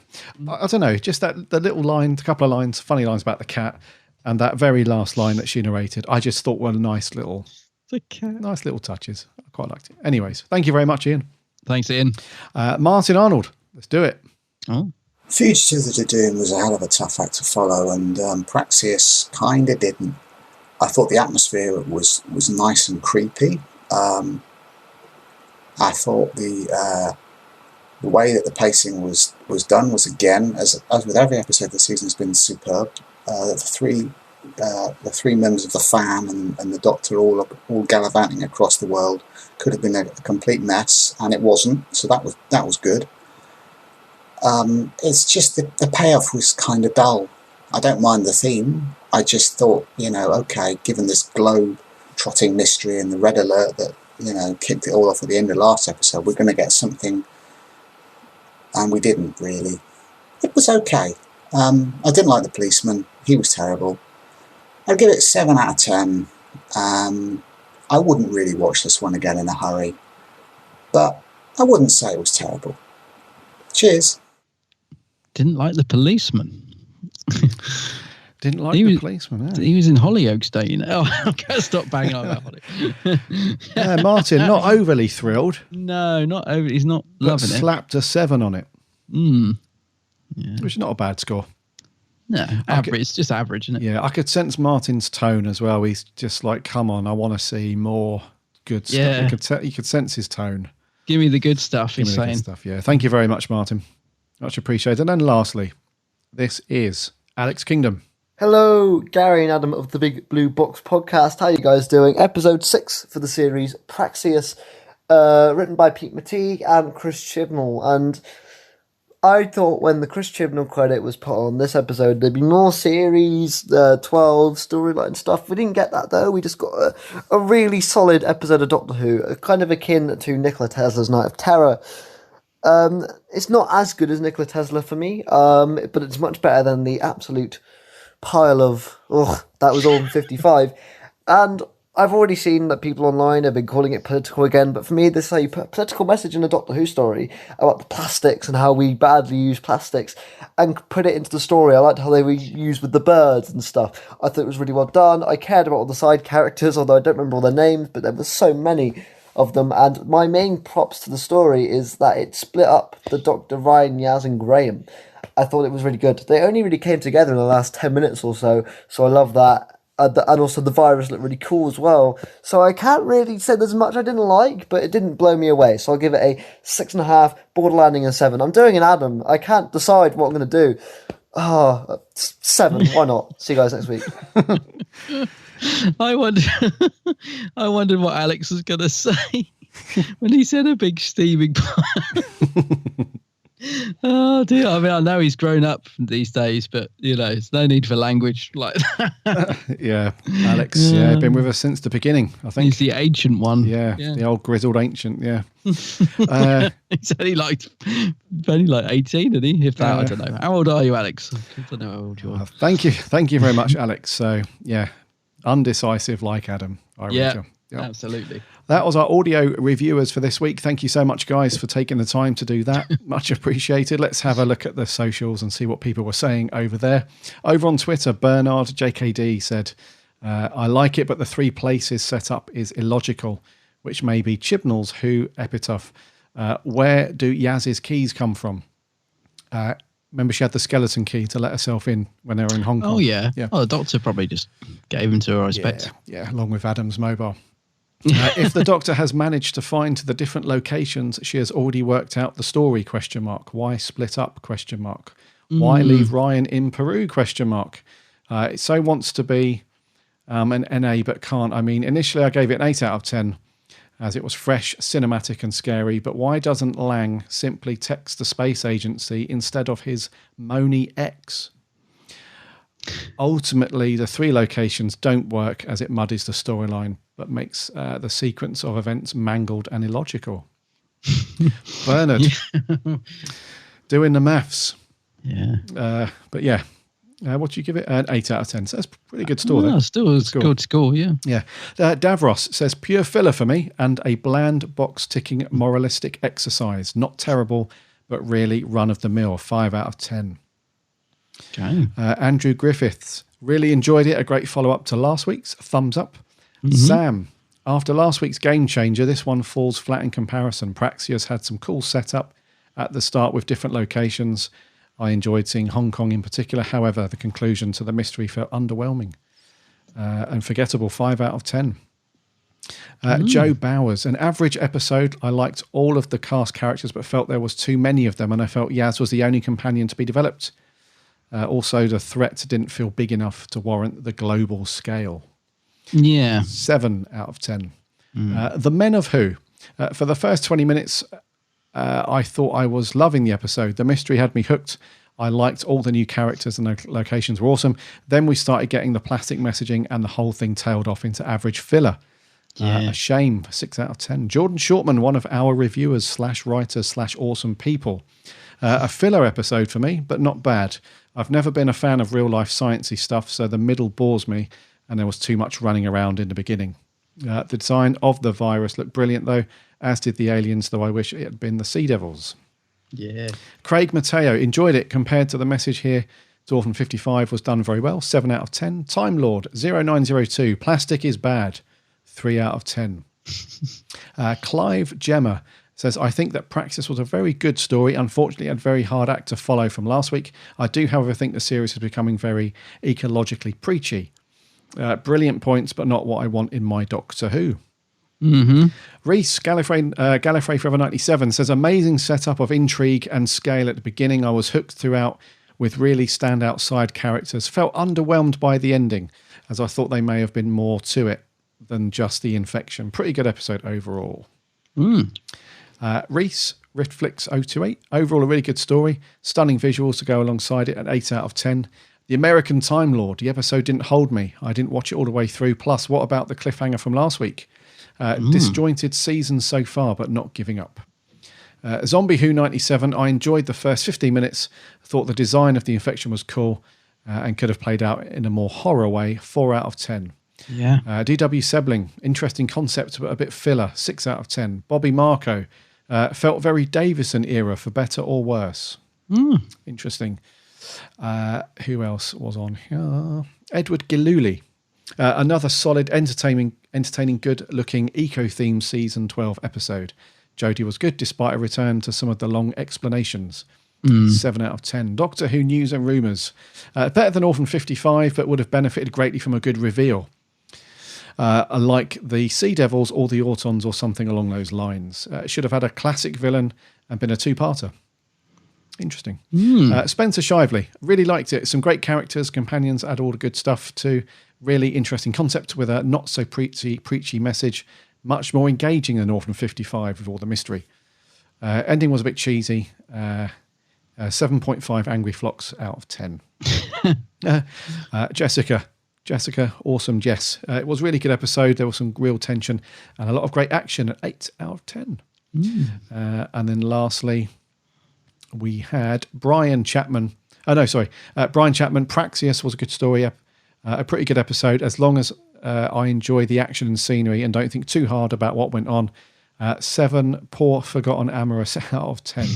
I don't know, just the little line, a couple of lines, funny lines about the cat, and that very last line that she narrated, I just thought were nice little touches. I quite liked it. Anyways, thank you very much, Ian. Thanks, Ian. Martin Arnold, let's do it. Oh. Fugitive of the Doom was a hell of a tough act to follow, and Praxeus kind of didn't. I thought the atmosphere was nice and creepy. I thought the way that the pacing was done was, again, as with every episode this season, has been superb. The three members of the fam and the Doctor all gallivanting across the world could have been a complete mess, and it wasn't. So that was good. It's just the payoff was kind of dull. I don't mind the theme. I just thought, okay, given this globe-trotting mystery and the red alert that, kicked it all off at the end of last episode, we're going to get something, and we didn't really. It was okay. I didn't like the policeman. He was terrible. I'd give it 7 out of 10. I wouldn't really watch this one again in a hurry, but I wouldn't say it was terrible. Cheers. Didn't like the policeman. Didn't like the policeman. He was in Hollyoaks Day, I'm going to stop banging on about Hollyoaks. Martin, not overly thrilled. No, not overly. He's not loving it. Slapped a 7 on it. Yeah. Which is not a bad score. No, average. It's just average, isn't it? Yeah, I could sense Martin's tone as well. He's just like, come on, I want to see more good stuff. You could sense his tone. Give me the good stuff, he's saying. Good stuff, yeah. Thank you very much, Martin. Much appreciated. And lastly, this is Alex Kingdom. Hello, Gary and Adam of the Big Blue Box podcast. How are you guys doing? Episode 6 for the series, Praxeus, written by Pete Mateague and Chris Chibnall. And I thought when the Chris Chibnall credit was put on this episode, there'd be more series, 12 storyline stuff. We didn't get that, though. We just got a really solid episode of Doctor Who, kind of akin to Nikola Tesla's Night of Terror. It's not as good as Nikola Tesla for me, but it's much better than the absolute pile of, that was all in 55. And I've already seen that people online have been calling it political again, but for me, this is how you put a political message in a Doctor Who story about the plastics and how we badly use plastics and put it into the story. I liked how they were used with the birds and stuff. I thought it was really well done. I cared about all the side characters, although I don't remember all their names, but there were so many of them. And my main props to the story is that it split up the Doctor, Ryan, Yaz and Graham. I thought it was really good. They only really came together in the last 10 minutes or so I love that. And also the virus looked really cool as well. So I can't really say there's much I didn't like, but it didn't blow me away. So I'll give it a 6.5, borderlining a 7. I'm doing an Adam. I can't decide what I'm going to do. 7. Why not? See you guys next week. I wondered what Alex was going to say when he said a big steaming pile. Oh dear! I mean, I know he's grown up these days, but there's no need for language like that. Yeah, Alex. Yeah, been with us since the beginning. I think he's the ancient one. Yeah, the old grizzled ancient. Yeah. He's only like 18, isn't he? If that, I don't know. How old are you, Alex? I don't know how old you are. Thank you very much, Alex. So yeah, undecisive like Adam. Yep. Absolutely. That was our audio reviewers for this week. Thank you so much, guys, for taking the time to do that. Much appreciated. Let's have a look at the socials and see what people were saying over there. Over on Twitter, Bernard JKD said, I like it, but the 3 places set up is illogical, which may be Chibnall's Who epitaph. Where do Yaz's keys come from? Remember, she had the skeleton key to let herself in when they were in Hong Kong. Oh, yeah. Oh, the Doctor probably just gave him to her, I expect. Yeah, along with Adam's mobile. If the Doctor has managed to find the different locations, she has already worked out the story, ? Why split up, ? Why leave Ryan in Peru, ? It so wants to be an NA but can't. I mean, initially I gave it an 8 out of 10 as it was fresh, cinematic and scary, but why doesn't Lang simply text the space agency instead of his moany ex? Ultimately, the 3 locations don't work as it muddies the storyline, but makes the sequence of events mangled and illogical. Bernard, doing the maths. Yeah. But yeah, what do you give it? An 8 out of 10. So that's a pretty good score. Still a good score, yeah. Yeah. Davros says, pure filler for me and a bland box-ticking moralistic exercise. Not terrible, but really run-of-the-mill. 5 out of 10. Okay. Andrew Griffiths, really enjoyed it. A great follow-up to last week's. Thumbs up. Sam, after last week's Game Changer, this one falls flat in comparison. Praxeus had some cool setup at the start with different locations. I enjoyed seeing Hong Kong in particular. However, the conclusion to the mystery felt underwhelming and forgettable. 5 out of 10. Joe Bowers, an average episode. I liked all of the cast characters, but felt there was too many of them, and I felt Yaz was the only companion to be developed. Also, the threat didn't feel big enough to warrant the global scale. Yeah. 7 out of 10. The Men of Who. For the first 20 minutes, I thought I was loving the episode. The mystery had me hooked. I liked all the new characters and the locations were awesome. Then we started getting the plastic messaging and the whole thing tailed off into average filler. A shame. 6 out of 10. Jordan Shortman, one of our reviewers / writers / awesome people. A filler episode for me, but not bad. I've never been a fan of real life sciencey stuff, so the middle bores me, and there was too much running around in the beginning. The design of the virus looked brilliant, though, as did the aliens, though I wish it had been the Sea Devils. Yeah. Craig Mateo, enjoyed it. Compared to the message here, Dwarf 55 was done very well. 7 out of 10. Time Lord 0902. Plastic is bad. 3 out of 10. Clive Gemmer says, I think that Praxeus was a very good story. Unfortunately, a very hard act to follow from last week. I do, however, think the series is becoming very ecologically preachy. Brilliant points, but not what I want in my Doctor Who. Reese Gallifrey Forever 97 says, amazing setup of intrigue and scale at the beginning. I was hooked throughout with really standout side characters. Felt underwhelmed by the ending, as I thought they may have been more to it than just the infection. Pretty good episode overall. Reese Riftflix 028, overall a really good story. Stunning visuals to go alongside it at 8 out of 10. The American Time Lord, the episode didn't hold me. I didn't watch it all the way through. Plus, what about the cliffhanger from last week? Disjointed season so far, but not giving up. Zombie Who 97, I enjoyed the first 15 minutes. Thought the design of the infection was cool and could have played out in a more horror way. 4 out of 10. Yeah. DW Sebling, interesting concept, but a bit filler. 6 out of 10. Bobby Marco, felt very Davison era, for better or worse. Interesting. Who else was on here? Edward Giluli. Another solid, entertaining, good-looking eco-themed season 12 episode. Jodie was good, despite a return to some of the long explanations. 7 out of 10. Doctor Who news and rumours. Better than Orphan 55, but would have benefited greatly from a good reveal. Like the Sea Devils or the Autons or something along those lines. Should have had a classic villain and been a two-parter. Interesting. Spencer Shively, really liked it. Some great characters, companions, add all the good stuff too. Really interesting concept with a not so preachy message. Much more engaging than Orphan 55 with all the mystery. Ending was a bit cheesy. 7.5 angry flocks out of 10. Jessica, awesome Jess. It was a really good episode. There was some real tension and a lot of great action at 8 out of 10. And then lastly, we had Brian Chapman. Brian Chapman. Praxeus was a good story. A pretty good episode, as long as I enjoy the action and scenery and don't think too hard about what went on. 7 poor forgotten amorous out of 10.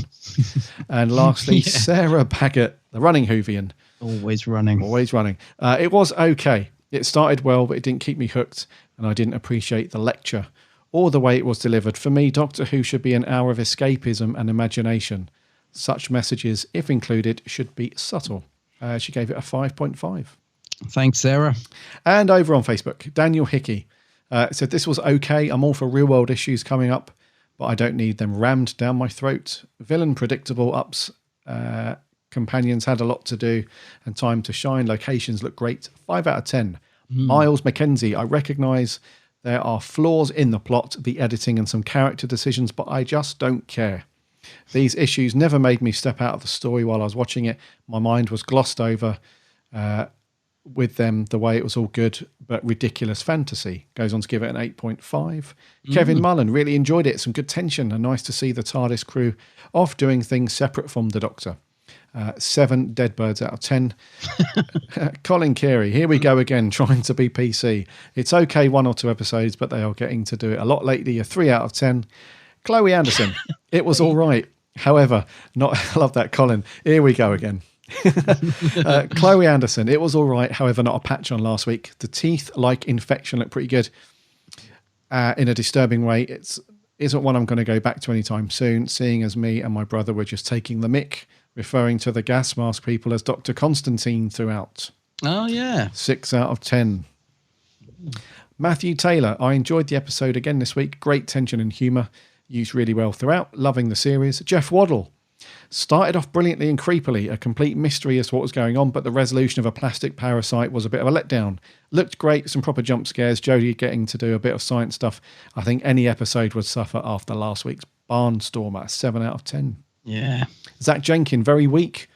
And lastly, Sarah Baggett, the running Whovian. Always running. It was okay. It started well, but it didn't keep me hooked, and I didn't appreciate the lecture or the way it was delivered. For me, Doctor Who should be an hour of escapism and imagination. Such messages, if included, should be subtle. She gave it a 5.5. Thanks, Sarah. And over on Facebook, Daniel Hickey said, this was okay. I'm all for real-world issues coming up, but I don't need them rammed down my throat. Villain predictable ups. Companions had a lot to do and time to shine. Locations look great. 5 out of 10. Miles Mackenzie, I recognise there are flaws in the plot, the editing and some character decisions, but I just don't care. These issues never made me step out of the story while I was watching it. My mind was glossed over with them the way it was all good but ridiculous fantasy. Goes on to give it an 8.5. Kevin Mullen, really enjoyed it. Some good tension and nice to see the TARDIS crew off doing things separate from the Doctor. 7 dead birds out of 10. Colin Carey, here we go again, trying to be PC. It's okay 1 or 2 episodes, but they are getting to do it a lot lately. A 3 out of 10. Chloe Anderson, it was all right. However, I love that, Colin. Here we go again. Chloe Anderson, it was all right. However, not a patch on last week. The teeth-like infection looked pretty good. In a disturbing way, it isn't one I'm going to go back to anytime soon, seeing as me and my brother were just taking the mick, referring to the gas mask people as Dr. Constantine throughout. Oh, yeah. 6 out of 10. Matthew Taylor, I enjoyed the episode again this week. Great tension and humour, used really well throughout. Loving the series. Jeff Waddle, started off brilliantly and creepily, a complete mystery as to what was going on, but the resolution of a plastic parasite was a bit of a letdown. Looked great, some proper jump scares, Jodie getting to do a bit of science stuff. I think any episode would suffer after last week's Barnstormer. 7 out of 10. Yeah. Zach Jenkin, very weak.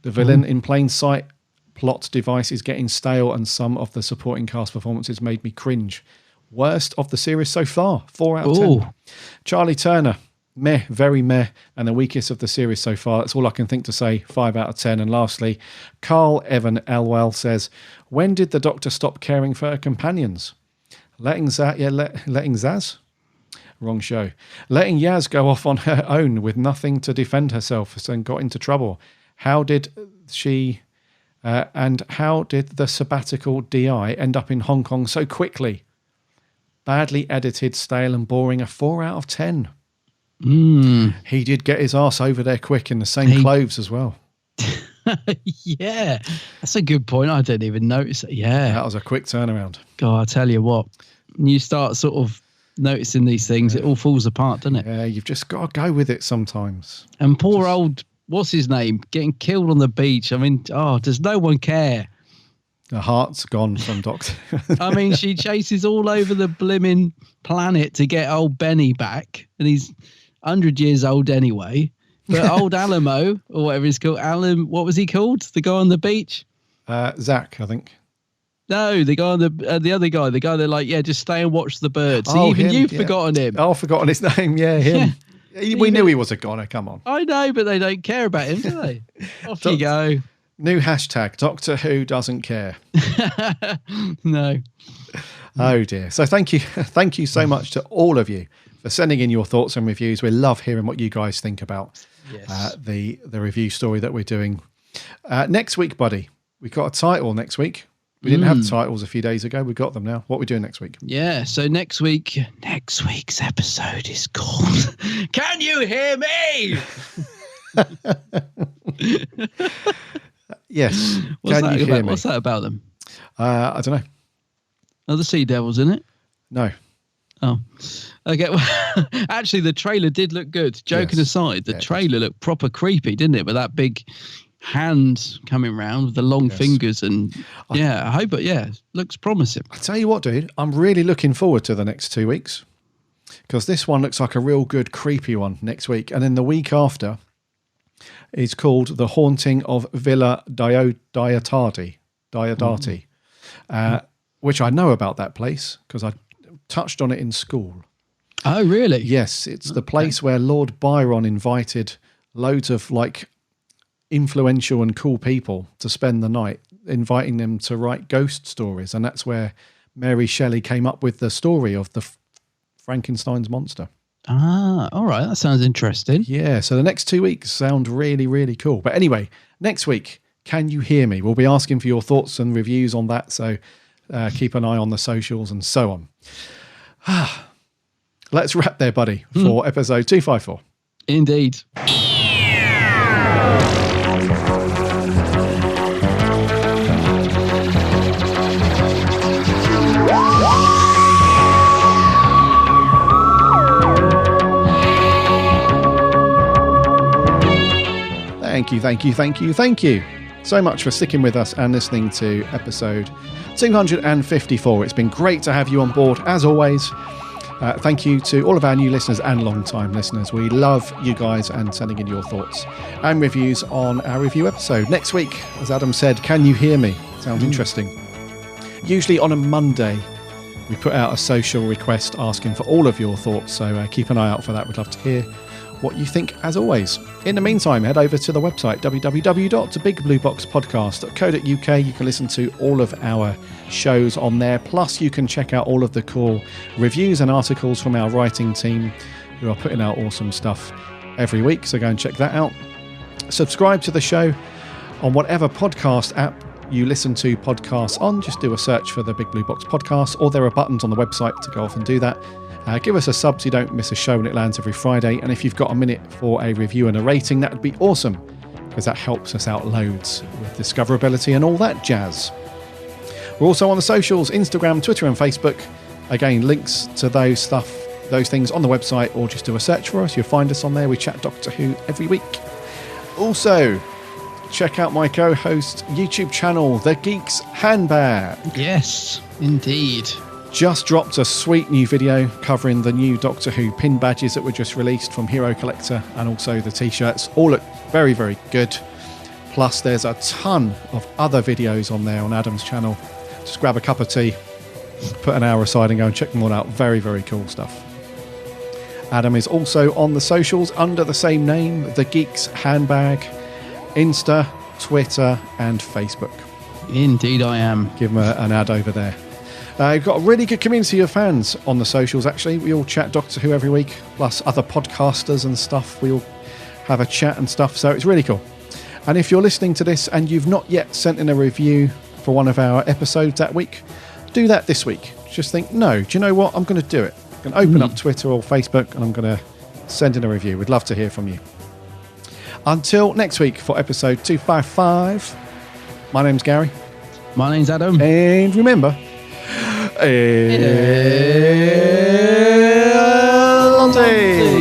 The villain in plain sight. Plot device is getting stale, and some of the supporting cast performances made me cringe. Worst of the series so far. 4 out of 10. Charlie Turner, meh, very meh, and the weakest of the series so far. That's all I can think to say. 5 out of 10. And lastly, Carl Evan Elwell says, when did the Doctor stop caring for her companions? Letting Zaz? Wrong show. Letting Yaz go off on her own with nothing to defend herself and got into trouble. How did she... and how did the sabbatical DI end up in Hong Kong so quickly? Badly edited, stale and boring. A 4 out of 10. He did get his arse over there quick in the same clothes as well. Yeah, that's a good point. I didn't even notice it. Yeah. That was a quick turnaround. God, I tell you what, you start sort of noticing these things, it all falls apart, doesn't it? Yeah, you've just got to go with it sometimes. And poor old... what's his name? Getting killed on the beach. I mean, does no one care? The heart's gone from Doctor. I mean, she chases all over the blimmin' planet to get old Benny back. And he's 100 years old anyway. But old Alamo, or whatever he's called, what was he called? The guy on the beach? Zach, I think. No, the guy on the other guy. The guy they're like, just stay and watch the birds. You've forgotten him. Oh, I've forgotten his name. Yeah, him. Yeah. We knew he was a goner, come on. I know, but they don't care about him, do they? Off you go. New hashtag, Doctor Who doesn't care. No. Oh dear. So thank you so much to all of you for sending in your thoughts and reviews. We love hearing what you guys think about the review story that we're doing. Next week, buddy, we've got a title next week. We didn't have titles a few days ago. We've got them now. What are we doing next week? Yeah, so next week's episode is called Can You Hear Me? Yes. Can you hear me? What's that about them? I don't know. Are the Sea Devils in it? No. Oh. Okay. Well, actually, the trailer did look good. Joking aside, the trailer looked proper creepy, didn't it? With that big hand coming round with the long fingers, and I hope it looks promising. I tell you what, dude, I'm really looking forward to the next 2 weeks, because this one looks like a real good creepy one next week, and then the week after is called The Haunting of Villa Diodati, which I know about that place because I touched on it in school. Oh, really? Yes, it's the place where Lord Byron invited loads of influential and cool people to spend the night, inviting them to write ghost stories. And that's where Mary Shelley came up with the story of the Frankenstein's monster. Ah, all right. That sounds interesting. Yeah, so the next 2 weeks sound really, really cool. But anyway, next week, Can You Hear Me? We'll be asking for your thoughts and reviews on that, so keep an eye on the socials and so on. Let's wrap there, buddy, for episode 254. Indeed. Thank you so much for sticking with us and listening to episode 254. It's been great to have you on board, as always. Thank you to all of our new listeners and long-time listeners. We love you guys and sending in your thoughts and reviews on our review episode. Next week, as Adam said, Can You Hear Me? Sounds interesting. Usually on a Monday, we put out a social request asking for all of your thoughts, so keep an eye out for that. We'd love to hear what you think, as always. In the meantime, head over to the website www.bigblueboxpodcast.co.uk. You can listen to all of our shows on there, plus you can check out all of the cool reviews and articles from our writing team, who are putting out awesome stuff every week, so go and check that out. Subscribe to the show on whatever podcast app you listen to podcasts on. Just do a search for the Big Blue Box Podcast, or there are buttons on the website to go off and do that. Give us a sub so you don't miss a show when it lands every Friday. And if you've got a minute for a review and a rating, that would be awesome, because that helps us out loads with discoverability and all that jazz. We're also on the socials, Instagram, Twitter and Facebook. Again, links to those things on the website, or just do a search for us. You'll find us on there. We chat Doctor Who every week. Also, check out my co-host YouTube channel, The Geek's Handbag. Yes, indeed. Just dropped a sweet new video covering the new Doctor Who pin badges that were just released from Hero Collector, and also the t-shirts. All look very, very good. Plus, there's a ton of other videos on there on Adam's channel. Just grab a cup of tea, put an hour aside and go and check them all out. Very, very cool stuff. Adam is also on the socials under the same name, The Geek's Handbag, Insta, Twitter and Facebook. Indeed I am. Give him an ad over there. We've got a really good community of fans on the socials, actually. We all chat Doctor Who every week, plus other podcasters and stuff. We all have a chat and stuff, so it's really cool. And if you're listening to this and you've not yet sent in a review for one of our episodes that week, do that this week. Just think, no, do you know what? I'm going to do it. I'm going to open up Twitter or Facebook and I'm going to send in a review. We'd love to hear from you. Until next week for episode 255, my name's Gary. My name's Adam. And remember, Allons-y.